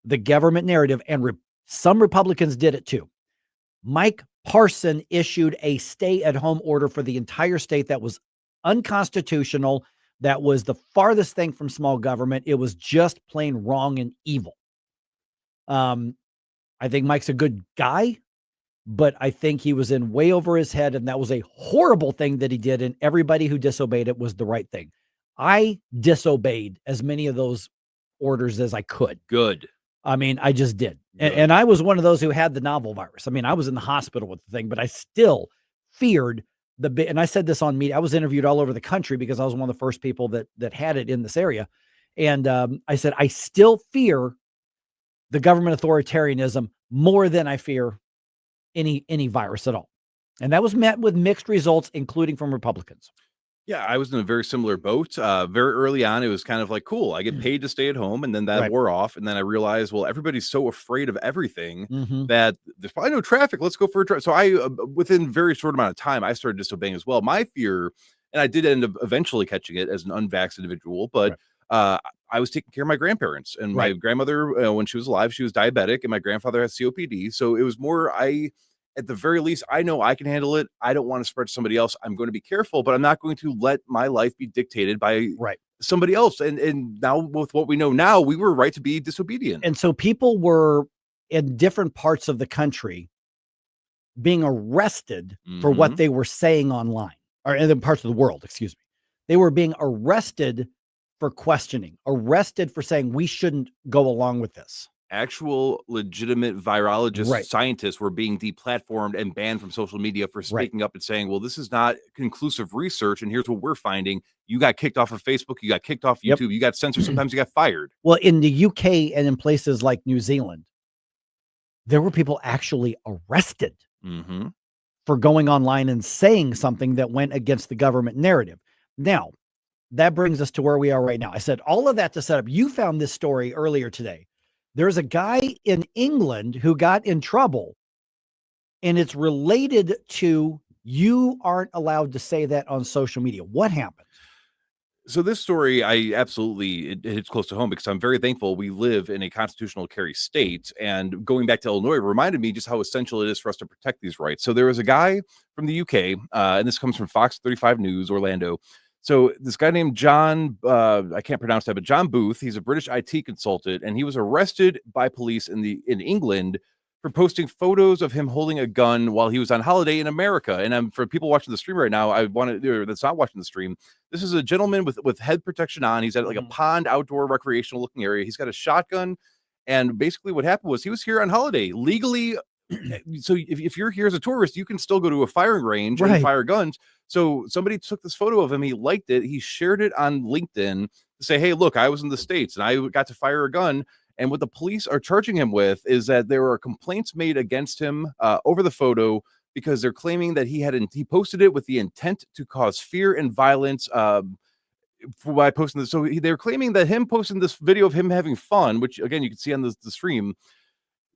the government narrative, and some Republicans did it too. Mike Parson issued a stay-at-home order for the entire state that was unconstitutional. That was the farthest thing from small government. It was just plain wrong and evil. I think Mike's a good guy, but I think he was in way over his head, and that was a horrible thing that he did, and everybody who disobeyed it was the right thing. I disobeyed as many of those orders as I could. Good. I mean, I just did. And I was one of those who had the novel virus. I mean, I was in the hospital with the thing, but I still feared and I said this on media. I was interviewed all over the country because I was one of the first people that had it in this area. And I said, I still fear the government authoritarianism more than I fear any virus at all. And that was met with mixed results, including from Republicans. Yeah, I was in a very similar boat. Very early on, it was kind of like, cool, I get paid to stay at home. And then that wore off. And then I realized, well, everybody's so afraid of everything that there's probably no traffic. Let's go for a drive. So within very short amount of time, I started disobeying as well. My fear, and I did end up eventually catching it as an unvaxxed individual, but I was taking care of my grandparents. And my grandmother, when she was alive, she was diabetic, and my grandfather has COPD. So it was more, at the very least, I know I can handle it. I don't want to spread to somebody else. I'm going to be careful, but I'm not going to let my life be dictated by somebody else. And now with what we know now, we were right to be disobedient. And so people were in different parts of the country being arrested for what they were saying online, or in the parts of the world, excuse me. They were being arrested for questioning, arrested for saying we shouldn't go along with this. Actual legitimate virologists, scientists were being deplatformed and banned from social media for speaking up and saying, well, this is not conclusive research, and here's what we're finding. You got kicked off of Facebook, you got kicked off YouTube, you got censored, sometimes you got fired. Well, in the UK and in places like New Zealand, there were people actually arrested for going online and saying something that went against the government narrative. Now, that brings us to where we are right now. I said all of that to set up. You found this story earlier today. There's a guy in England who got in trouble, and it's related to you aren't allowed to say that on social media. What happened? So this story, it hits close to home because I'm very thankful we live in a constitutional carry state. And going back to Illinois reminded me just how essential it is for us to protect these rights. So there was a guy from the UK, and this comes from Fox 35 News, Orlando. So this guy named John, I can't pronounce that, but John Booth, he's a British IT consultant, and he was arrested by police in England for posting photos of him holding a gun while he was on holiday in America. And for people watching the stream right now, that's not watching the stream, this is a gentleman with head protection on. He's at like a pond, outdoor recreational looking area. He's got a shotgun. And basically what happened was he was here on holiday, legally so if you're here as a tourist, you can still go to a firing range and fire guns. So somebody took this photo of him, he liked it, he shared it on LinkedIn to say, hey, look, I was in the States and I got to fire a gun. And what the police are charging him with is that there are complaints made against him over the photo, because they're claiming that he posted it with the intent to cause fear and violence by posting this. So they're claiming that him posting this video of him having fun, which again you can see on the stream,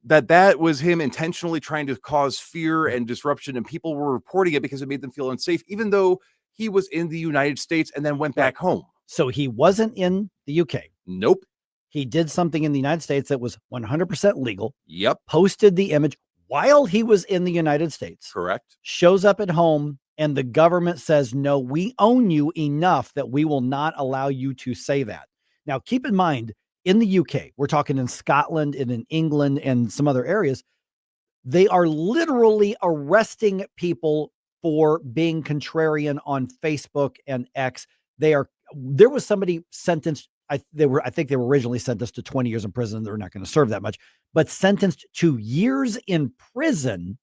that was him intentionally trying to cause fear and disruption, and people were reporting it because it made them feel unsafe, even though he was in the United States and then went back home. So he wasn't in the UK. Nope. He did something in the United States that was 100% legal. Yep. Posted the image while he was in the United States. Correct. Shows up at home, and the government says, no, we own you enough that we will not allow you to say that. Now, keep in mind, in the UK, we're talking in Scotland and in England and some other areas, they are literally arresting people for being contrarian on Facebook and X. There was somebody sentenced, I think they were originally sentenced to 20 years in prison. They're not going to serve that much, but sentenced to years in prison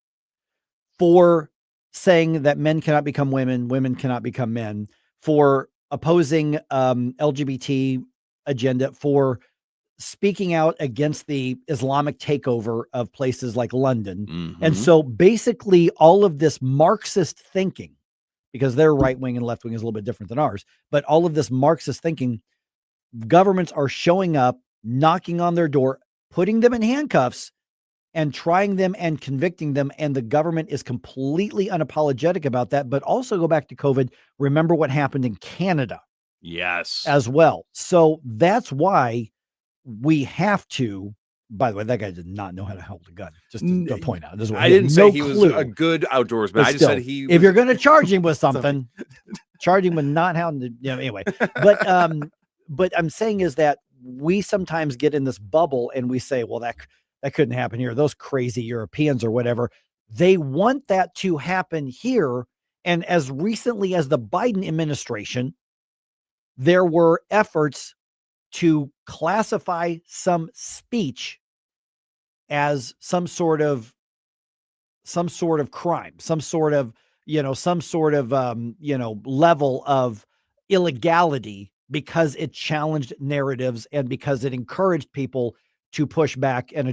for saying that men cannot become women, women cannot become men, for opposing LGBT agenda, for speaking out against the Islamic takeover of places like London. Mm-hmm. And so basically all of this Marxist thinking, because their right wing and left wing is a little bit different than ours, but all of this Marxist thinking, governments are showing up, knocking on their door, putting them in handcuffs and trying them and convicting them. And the government is completely unapologetic about that. But also go back to COVID. Remember what happened in Canada. Yes. As well. So that's why we have to, by the way, that guy did not know how to hold a gun. Just to point out. I didn't say he was a good outdoorsman. I just said he if you're going to charge him with something, charge him with not how to, anyway. But I'm saying is that we sometimes get in this bubble and we say, well, that couldn't happen here. Those crazy Europeans or whatever, they want that to happen here. And as recently as the Biden administration, there were efforts to classify some speech as some sort of crime, some sort of level of illegality, because it challenged narratives and because it encouraged people to push back and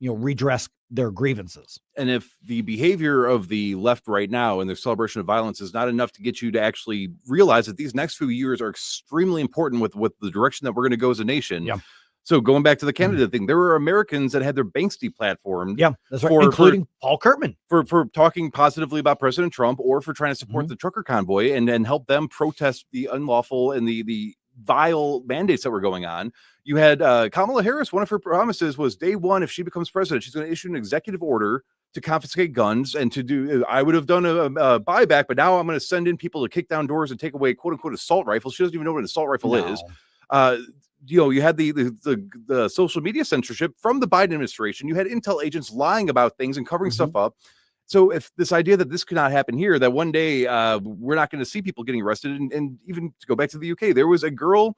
redress their grievances. And if the behavior of the left right now and their celebration of violence is not enough to get you to actually realize that these next few years are extremely important with the direction that we're going to go as a nation. Yeah. So going back to the Canada thing, there were Americans that had their banks deplatformed. Yeah, that's right. Including Paul Kurtman for talking positively about President Trump, or for trying to support the trucker convoy and help them protest the unlawful and the vile mandates that were going on. You had Kamala Harris. One of her promises was day one, if she becomes president, she's going to issue an executive order to confiscate guns and to do, I would have done a buyback, but now I'm going to send in people to kick down doors and take away quote unquote assault rifles. She doesn't even know what an assault rifle is. You had the social media censorship from the Biden administration. You had intel agents lying about things and covering stuff up. So if this idea that this could not happen here, that one day we're not going to see people getting arrested, and even to go back to the UK, there was a girl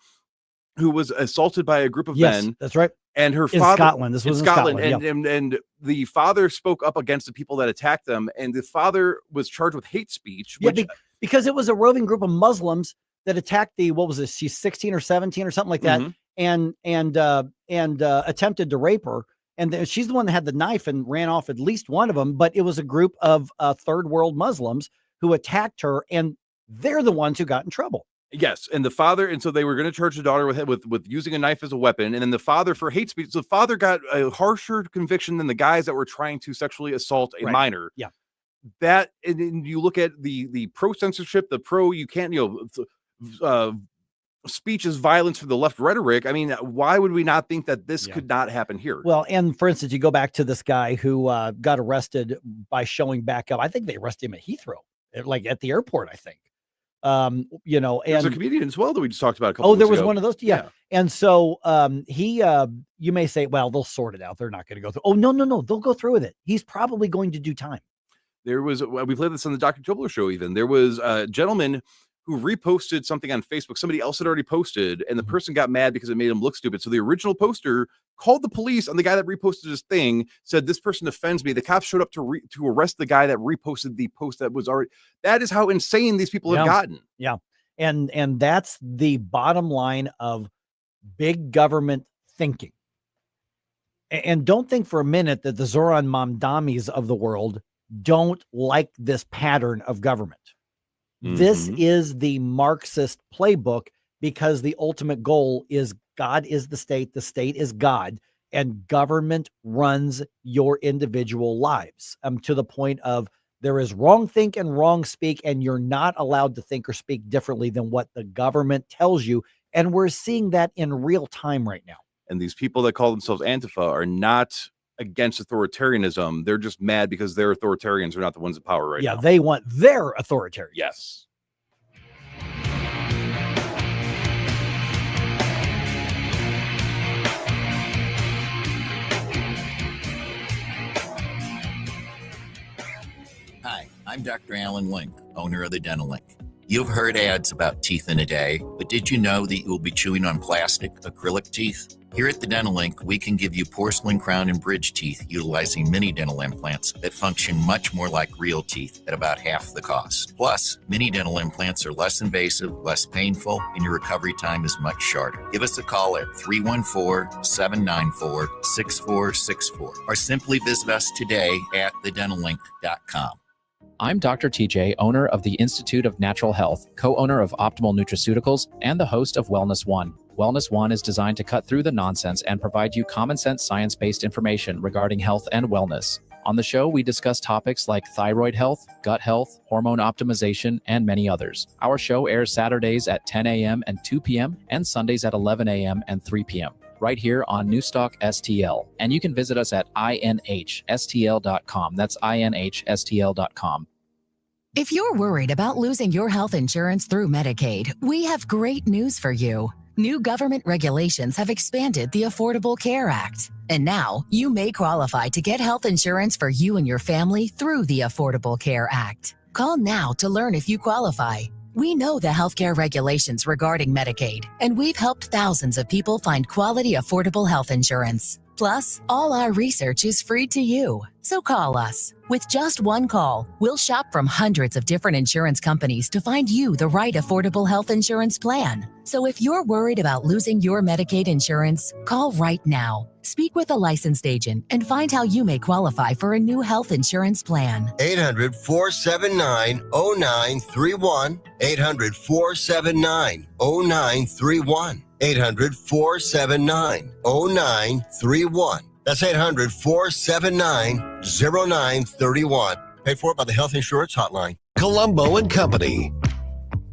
who was assaulted by a group of men. That's right. And her in father, Scotland. This was in Scotland. And the father spoke up against the people that attacked them, and the father was charged with hate speech. Because it was a roving group of Muslims that attacked she's 16 or 17 or something like that, and attempted to rape her. And she's the one that had the knife and ran off at least one of them. But it was a group of third world Muslims who attacked her, and they're the ones who got in trouble. Yes, and the father, and so they were going to charge the daughter with using a knife as a weapon, and then the father for hate speech. So the father got a harsher conviction than the guys that were trying to sexually assault a minor. Yeah, that, and you look at the pro censorship, the pro you can't speech is violence for the left rhetoric. I mean, why would we not think that this could not happen here? Well, and for instance, you go back to this guy who got arrested by showing back up. I think they arrested him at Heathrow, like at the airport, I think. And there's a comedian as well that we just talked about a couple there was ago. one of those. Yeah. And so you may say, well, they'll sort it out. They're not going to go through. Oh, no. They'll go through with it. He's probably going to do time. There was, we played this on the Dr. Tobler show even. There was a gentleman who reposted something on Facebook. Somebody else had already posted, and the person got mad because it made him look stupid. So the original poster called the police on the guy that reposted his thing, said, this person offends me. The cops showed up to arrest the guy that reposted the post that was already. That is how insane these people have gotten. Yeah. And that's the bottom line of big government thinking. And don't think for a minute that the Zoran Mamdamis of the world don't like this pattern of government. This is the Marxist playbook, because the ultimate goal is God is the state is God, and government runs your individual lives to the point of there is wrong think and wrong speak, and you're not allowed to think or speak differently than what the government tells you. And we're seeing that in real time right now. And these people that call themselves Antifa are not against authoritarianism. They're just mad because their authoritarians are not the ones in power right now. Yeah, they want their authoritarian. Yes. Hi, I'm Dr. Alan Link, owner of the Dental Link. You've heard ads about teeth in a day, but did you know that you'll be chewing on plastic, acrylic teeth? Here at the Dental Link, we can give you porcelain crown and bridge teeth utilizing mini dental implants that function much more like real teeth at about half the cost. Plus, mini dental implants are less invasive, less painful, and your recovery time is much shorter. Give us a call at 314-794-6464 or simply visit us today at thedentallink.com. I'm Dr. TJ, owner of the Institute of Natural Health, co-owner of Optimal Nutraceuticals, and the host of Wellness One. Wellness One is designed to cut through the nonsense and provide you common sense science-based information regarding health and wellness. On the show, we discuss topics like thyroid health, gut health, hormone optimization, and many others. Our show airs Saturdays at 10 a.m. and 2 p.m. and Sundays at 11 a.m. and 3 p.m. right here on NewsTalkSTL. And you can visit us at inhstl.com. That's inhstl.com. If you're worried about losing your health insurance through Medicaid, we have great news for you. New government regulations have expanded the Affordable Care Act. And now you may qualify to get health insurance for you and your family through the Affordable Care Act. Call now to learn if you qualify. We know the healthcare regulations regarding Medicaid, and we've helped thousands of people find quality, affordable health insurance. Plus, all our research is free to you. So call us. With just one call, we'll shop from hundreds of different insurance companies to find you the right affordable health insurance plan. So if you're worried about losing your Medicaid insurance, call right now. Speak with a licensed agent and find how you may qualify for a new health insurance plan. 800-479-0931. 800-479-0931. 800-479-0931. That's 800-479-0931. Paid for by the Health Insurance Hotline. Columbo and Company.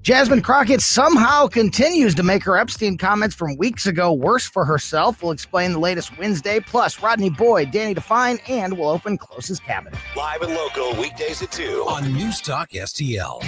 Jasmine Crockett somehow continues to make her Epstein comments from weeks ago worse for herself. We'll explain the latest Wednesday. Plus, Rodney Boyd, Danny Define, and we'll open Close's cabinet. Live and local, weekdays at 2 on NewsTalkSTL.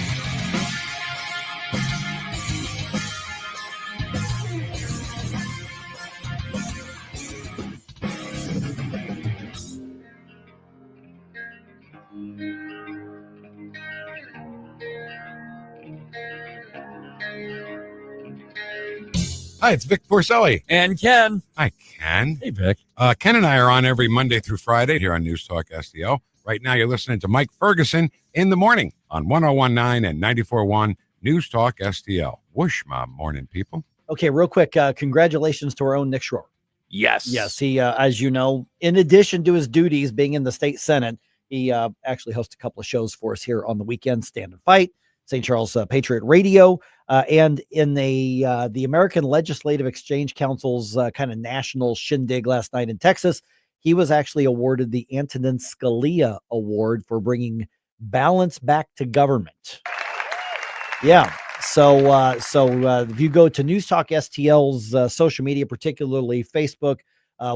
Hi, it's Vic Porcelli. And Ken. Hi, Ken. Hey, Vic. Ken and I are on every Monday through Friday here on News Talk STL. Right now, you're listening to Mike Ferguson in the morning on 101.9 and 94.1 News Talk STL. Whoosh, my morning, people. Okay, real quick. Congratulations to our own Nick Schroer. Yes. Yes. He, as you know, in addition to his duties being in the state Senate, he actually hosts a couple of shows for us here on the weekend, Stand and Fight, St. Charles Patriot Radio, and in the American Legislative Exchange Council's kind of national shindig last night in Texas, he was actually awarded the Antonin Scalia Award for bringing balance back to government. Yeah. So if you go to News Talk STL's social media, particularly Facebook,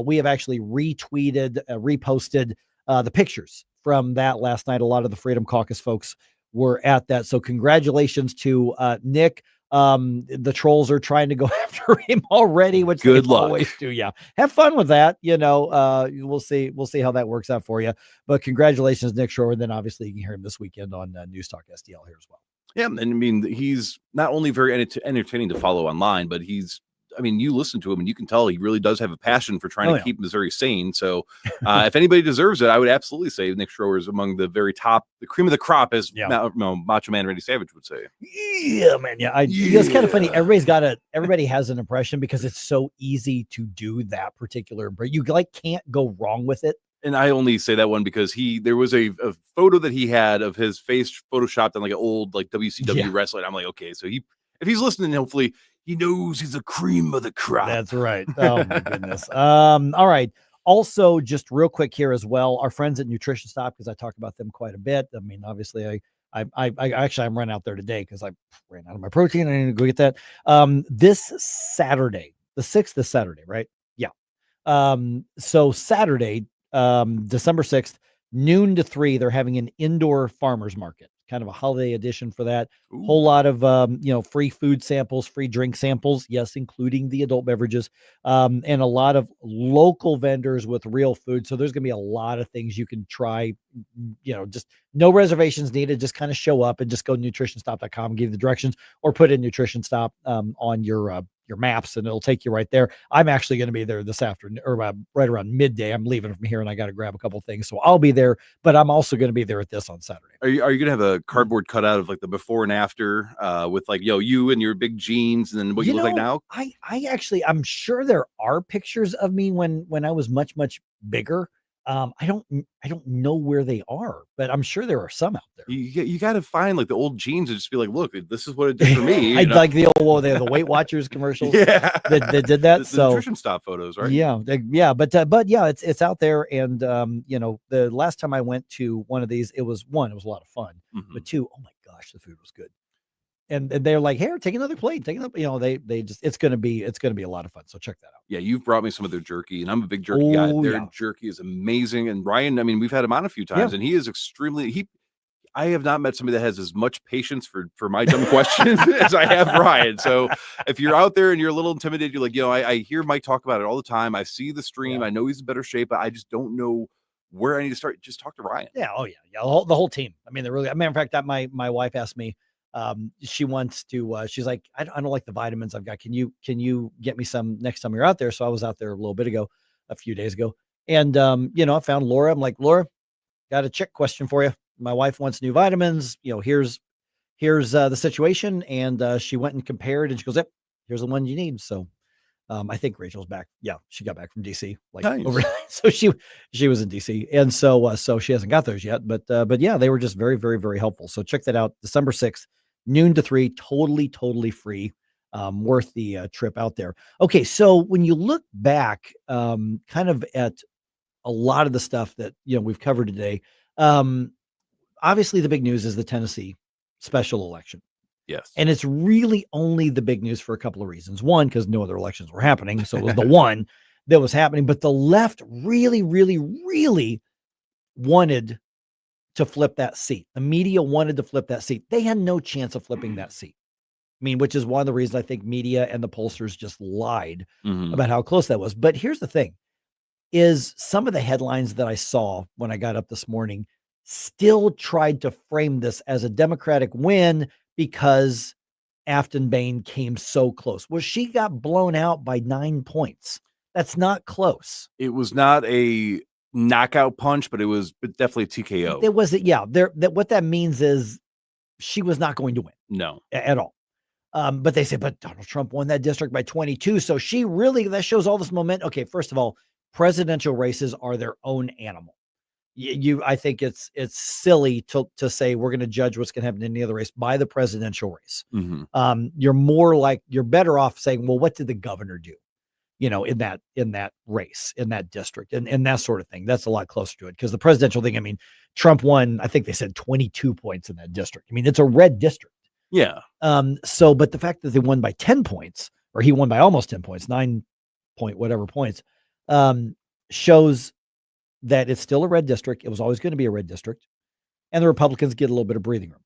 we have actually reposted the pictures from that last night. A lot of the Freedom Caucus folks were at that. So congratulations to Nick. The trolls are trying to go after him already, which good they luck. Always do. Yeah. Have fun with that. You know, we'll see how that works out for you, but congratulations, Nick Schroer. And then obviously you can hear him this weekend on News Talk STL here as well. Yeah, and I mean, he's not only very entertaining to follow online, but you listen to him and you can tell he really does have a passion for trying to keep Missouri sane. So if anybody deserves it, I would absolutely say Nick Schroer is among the very top, the cream of the crop, as Macho Man Randy Savage would say. Yeah, man. Yeah. It's kind of funny. Everybody has an impression because it's so easy to do that particular, but you can't go wrong with it. And I only say that one because there was a photo that he had of his face photoshopped on like an old WCW wrestler. And I'm like, okay, so if he's listening, hopefully he knows he's the cream of the crop. That's right. Oh my goodness. All right. Also, just real quick here as well, our friends at Nutrition Stop, because I talk about them quite a bit. I mean, obviously, I'm running out there today because I ran out of my protein. I need to go get that. This Saturday, the 6th is Saturday, right? Yeah. So Saturday, December 6th, noon to 3, they're having an indoor farmers market, kind of a holiday edition for that. Whole lot of, free food samples, free drink samples. Yes. Including the adult beverages, and a lot of local vendors with real food. So there's going to be a lot of things you can try, just no reservations needed. Just kind of show up and just go to nutritionstop.com and give the directions, or put in Nutrition Stop, on your maps, and it'll take you right there. I'm actually going to be there this afternoon, or right around midday. I'm leaving from here and I got to grab a couple things. So I'll be there, but I'm also going to be there at this on Saturday. Are you going to have a cardboard cutout of like the before and after, with like, you and your big jeans and then what you look like now? I'm sure there are pictures of me when I was much, much bigger. I don't know where they are, but I'm sure there are some out there. You got to find like the old jeans and just be like, look, this is what it did for me. Like the old, they have the Weight Watchers commercials. That did that. The Nutrition Stop photos, right? But it's out there. And, the last time I went to one of these, it was a lot of fun, but 2, oh my gosh, the food was good. And they're like, here, take another plate, take another, they just, it's going to be a lot of fun. So check that out. Yeah. You've brought me some of their jerky, and I'm a big jerky guy. Their jerky is amazing. And Ryan, I mean, we've had him on a few times, and he is I have not met somebody that has as much patience for my dumb questions as I have Ryan. So if you're out there and you're a little intimidated, you're like, I hear Mike talk about it all the time. I see the stream. I know he's in better shape, but I just don't know where I need to start. Just talk to Ryan. Yeah. Oh yeah. Yeah. The whole team. I mean, they're really, matter of fact, that my wife asked me, she wants to, she's like, I don't like the vitamins I've got. Can you get me some next time you're out there? So I was out there a few days ago. And, I found Laura. I'm like, Laura, got a check question for you. My wife wants new vitamins. Here's the situation. And, she went and compared, and she goes, yep, here's the one you need. So, I think Rachel's back. Yeah. She got back from DC overnight. So she was in DC. And so she hasn't got those yet, but yeah, they were just very, very, very helpful. So check that out. December 6th, noon to 3, totally free, worth the trip out there. Okay. So when you look back, kind of at a lot of the stuff that, we've covered today, obviously the big news is the Tennessee special election. Yes. And it's really only the big news for a couple of reasons. One, because no other elections were happening. So it was the one that was happening. But the left really, really, really wanted to flip that seat. The media wanted to flip that seat. They had no chance of flipping that seat. I mean, which is one of the reasons I think media and the pollsters just lied about how close that was. But here's the thing, is some of the headlines that I saw when I got up this morning still tried to frame this as a Democratic win because Afton Bain came so close. Well, she got blown out by 9 points. That's not close. It was not a knockout punch, but it was definitely a TKO. It was, what that means is she was not going to win. No. At all. But they say, but Donald Trump won that district by 22. So that shows all this momentum. Okay, first of all, presidential races are their own animal. I think it's silly to say we're going to judge what's going to happen in any other race by the presidential race. You're better off saying, well, what did the governor do? In that race, in that district, and that sort of thing. That's a lot closer to it, because the presidential thing, I mean, Trump won, I think they said 22 points in that district. I mean, it's a red district. Yeah. But the fact that they won by 10 points, or he won by almost 10 points, 9 point whatever points, shows that it's still a red district. It was always going to be a red district. And the Republicans get a little bit of breathing room.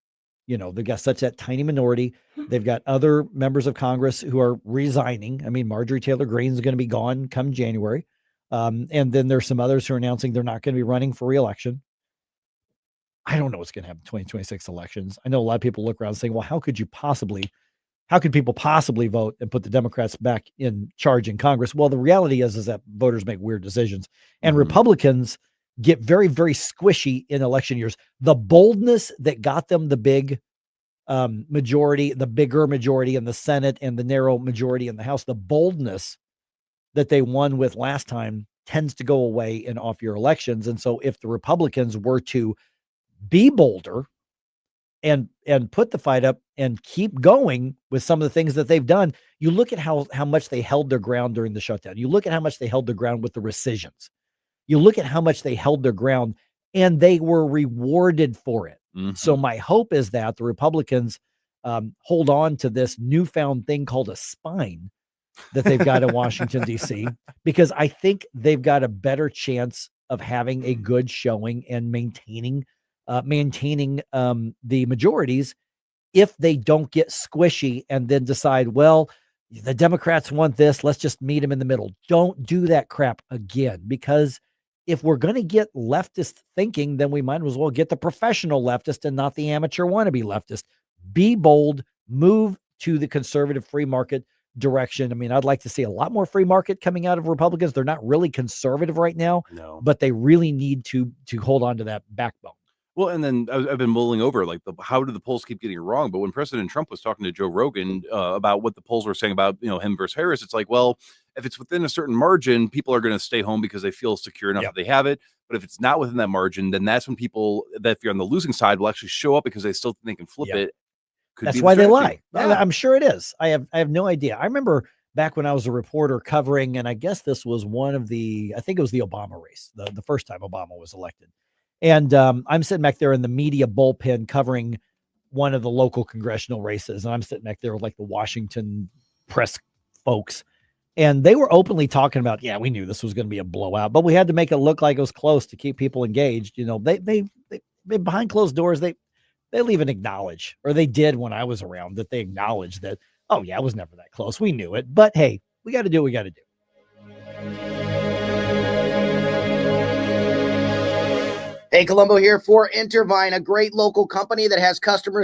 They've got such that tiny minority. They've got other members of Congress who are resigning. I mean, Marjorie Taylor Greene is going to be gone come January. And then there's some others who are announcing they're not going to be running for re-election. I don't know what's going to happen in 2026 elections. I know a lot of people look around saying, well, how could people possibly vote and put the Democrats back in charge in Congress? Well, the reality is that voters make weird decisions, and Republicans get very, very squishy in election years. The boldness that got them the big majority, the bigger majority in the Senate and the narrow majority in the House, the boldness that they won with last time tends to go away in off-year elections. And so if the Republicans were to be bolder and put the fight up and keep going with some of the things that they've done, you look at how much they held their ground during the shutdown. You look at how much they held their ground with the rescissions. You look at how much they held their ground, and they were rewarded for it. So my hope is that the Republicans hold on to this newfound thing called a spine that they've got in Washington, D.C., because I think they've got a better chance of having a good showing and maintaining the majorities if they don't get squishy and then decide, well, the Democrats want this, let's just meet them in the middle. Don't do that crap again, because if we're going to get leftist thinking, then we might as well get the professional leftist and not the amateur wannabe leftist. Be bold, move to the conservative free market direction. I mean, I'd like to see a lot more free market coming out of Republicans. They're not really conservative right now, but they really need to hold on to that backbone. Well, and then I've been mulling over, like, how do the polls keep getting it wrong? But when President Trump was talking to Joe Rogan about what the polls were saying about, him versus Harris, it's like, well, if it's within a certain margin, people are going to stay home because they feel secure enough that they have it. But if it's not within that margin, then that's when people that if you're on the losing side will actually show up because they still think they can flip it. That's why they lie. I'm sure it is. I have no idea. I remember back when I was a reporter covering, and I guess this was one of I think it was the Obama race, the first time Obama was elected. And I'm sitting back there in the media bullpen covering one of the local congressional races. And I'm sitting back there with like the Washington press folks. And they were openly talking about, yeah, we knew this was going to be a blowout, but we had to make it look like it was close to keep people engaged. They behind closed doors, they leave and acknowledge, or they did when I was around, that they acknowledged that, oh yeah, it was never that close. We knew it, but hey, we got to do what we got to do. Hey, Columbo here for Intervine, a great local company that has customers